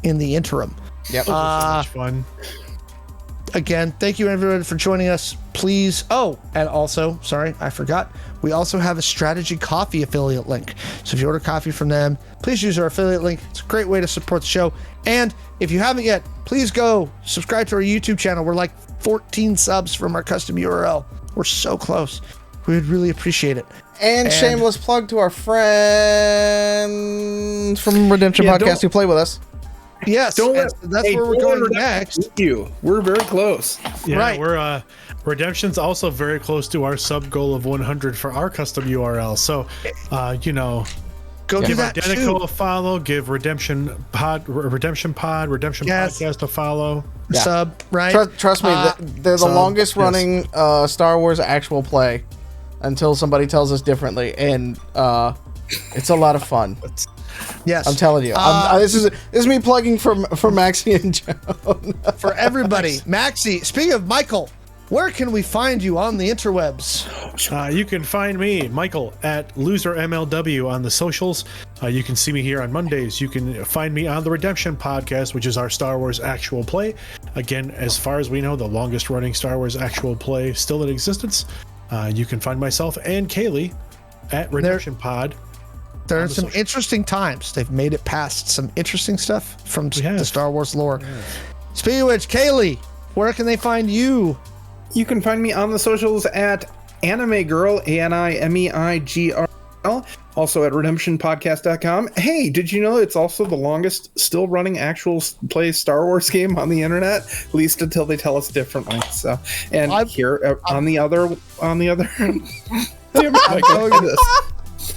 in the interim. Yep. So much fun. Again, thank you everyone for joining us. Please. Oh, and also, sorry, I forgot. We also have a Strategy Coffee affiliate link. So if you order coffee from them, please use our affiliate link. It's a great way to support the show. And if you haven't yet, please go subscribe to our YouTube channel. We're like 14 subs from our custom URL. We're so close. We would really appreciate it. And shameless plug to our friends from Redemption Podcast who play with us. Yes, that's where we're going next. We're very close. Yeah, right. We're Redemption's also very close to our sub goal of 100 for our custom URL. So, go do give that Identico too. a follow. Give Redemption Podcast a follow. Yeah. Sub, right? Trust me, they're the longest running Star Wars actual play until somebody tells us differently, and it's a lot of fun. Yes, I'm telling you. This is me plugging for Maxi and Ch0wn. For everybody. Maxi, speaking of Michael, where can we find you on the interwebs? You can find me, Michael, at LoserMLW on the socials. You can see me here on Mondays. You can find me on the Redemption Podcast, which is our Star Wars actual play. Again, as far as we know, the longest running Star Wars actual play still in existence. You can find myself and Kaylee at Redemption Pod. There are some interesting times. They've made it past some interesting stuff from the Star Wars lore. Speaking of which, Kaylee, where can they find you? You can find me on the socials at Anime Girl, ANIMEIGRL. Also at redemptionpodcast.com. Hey, did you know it's also the longest still running actual play Star Wars game on the internet? At least until they tell us differently. So, and here on the other. Damn it,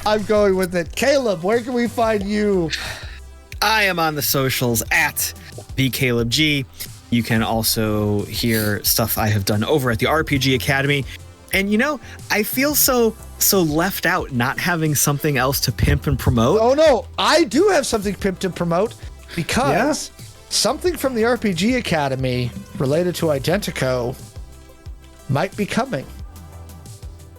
I'm going with it. Caleb, where can we find you? I am on the socials at TheCalebG. You can also hear stuff I have done over at the RPG Academy. And I feel so left out not having something else to pimp and promote. Oh no, I do have something pimp to promote because something from the RPG Academy related to Identico might be coming.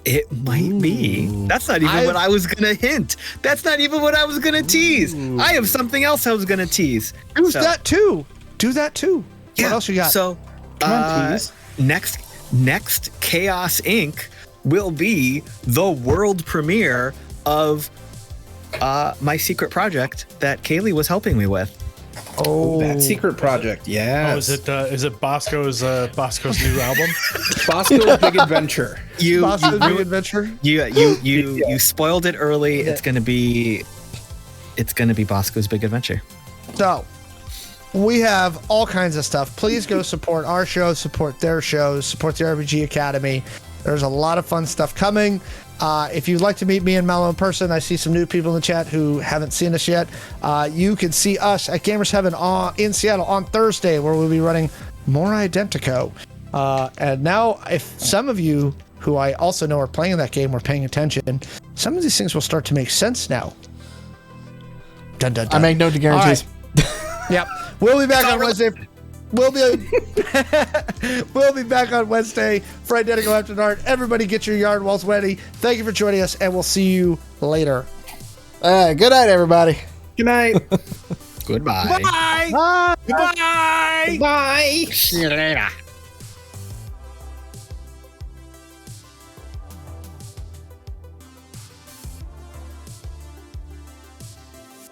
It might be. That's not even what I was going to hint. That's not even what I was going to tease. I have something else I was going to tease. Do that too. Yeah. What else you got? So, next Chaos Inc. will be the world premiere of my secret project that Kaylee was helping me with. Oh, that secret project, yeah. Oh, is it Bosco's new album? Bosco's Big Adventure. Bosco's Big Adventure. You spoiled it early. It's gonna be Bosco's Big Adventure. So we have all kinds of stuff. Please go support our show, support their shows, support the RPG Academy. There's a lot of fun stuff coming. If you'd like to meet me and Mallo in person, I see some new people in the chat who haven't seen us yet. You can see us at Gamers Heaven in Seattle on Thursday, where we'll be running more Identico. And now, if some of you who I also know are playing that game were paying attention, some of these things will start to make sense now. Dun, dun, dun. I make no guarantees. Right. Yep. We'll be back on Wednesday. We'll be back on Wednesday for Identical After Dark. Everybody get your yard walls ready. Thank you for joining us, and we'll see you later. Good night, everybody. Good night. Goodbye. Bye. Bye. Bye. See you later.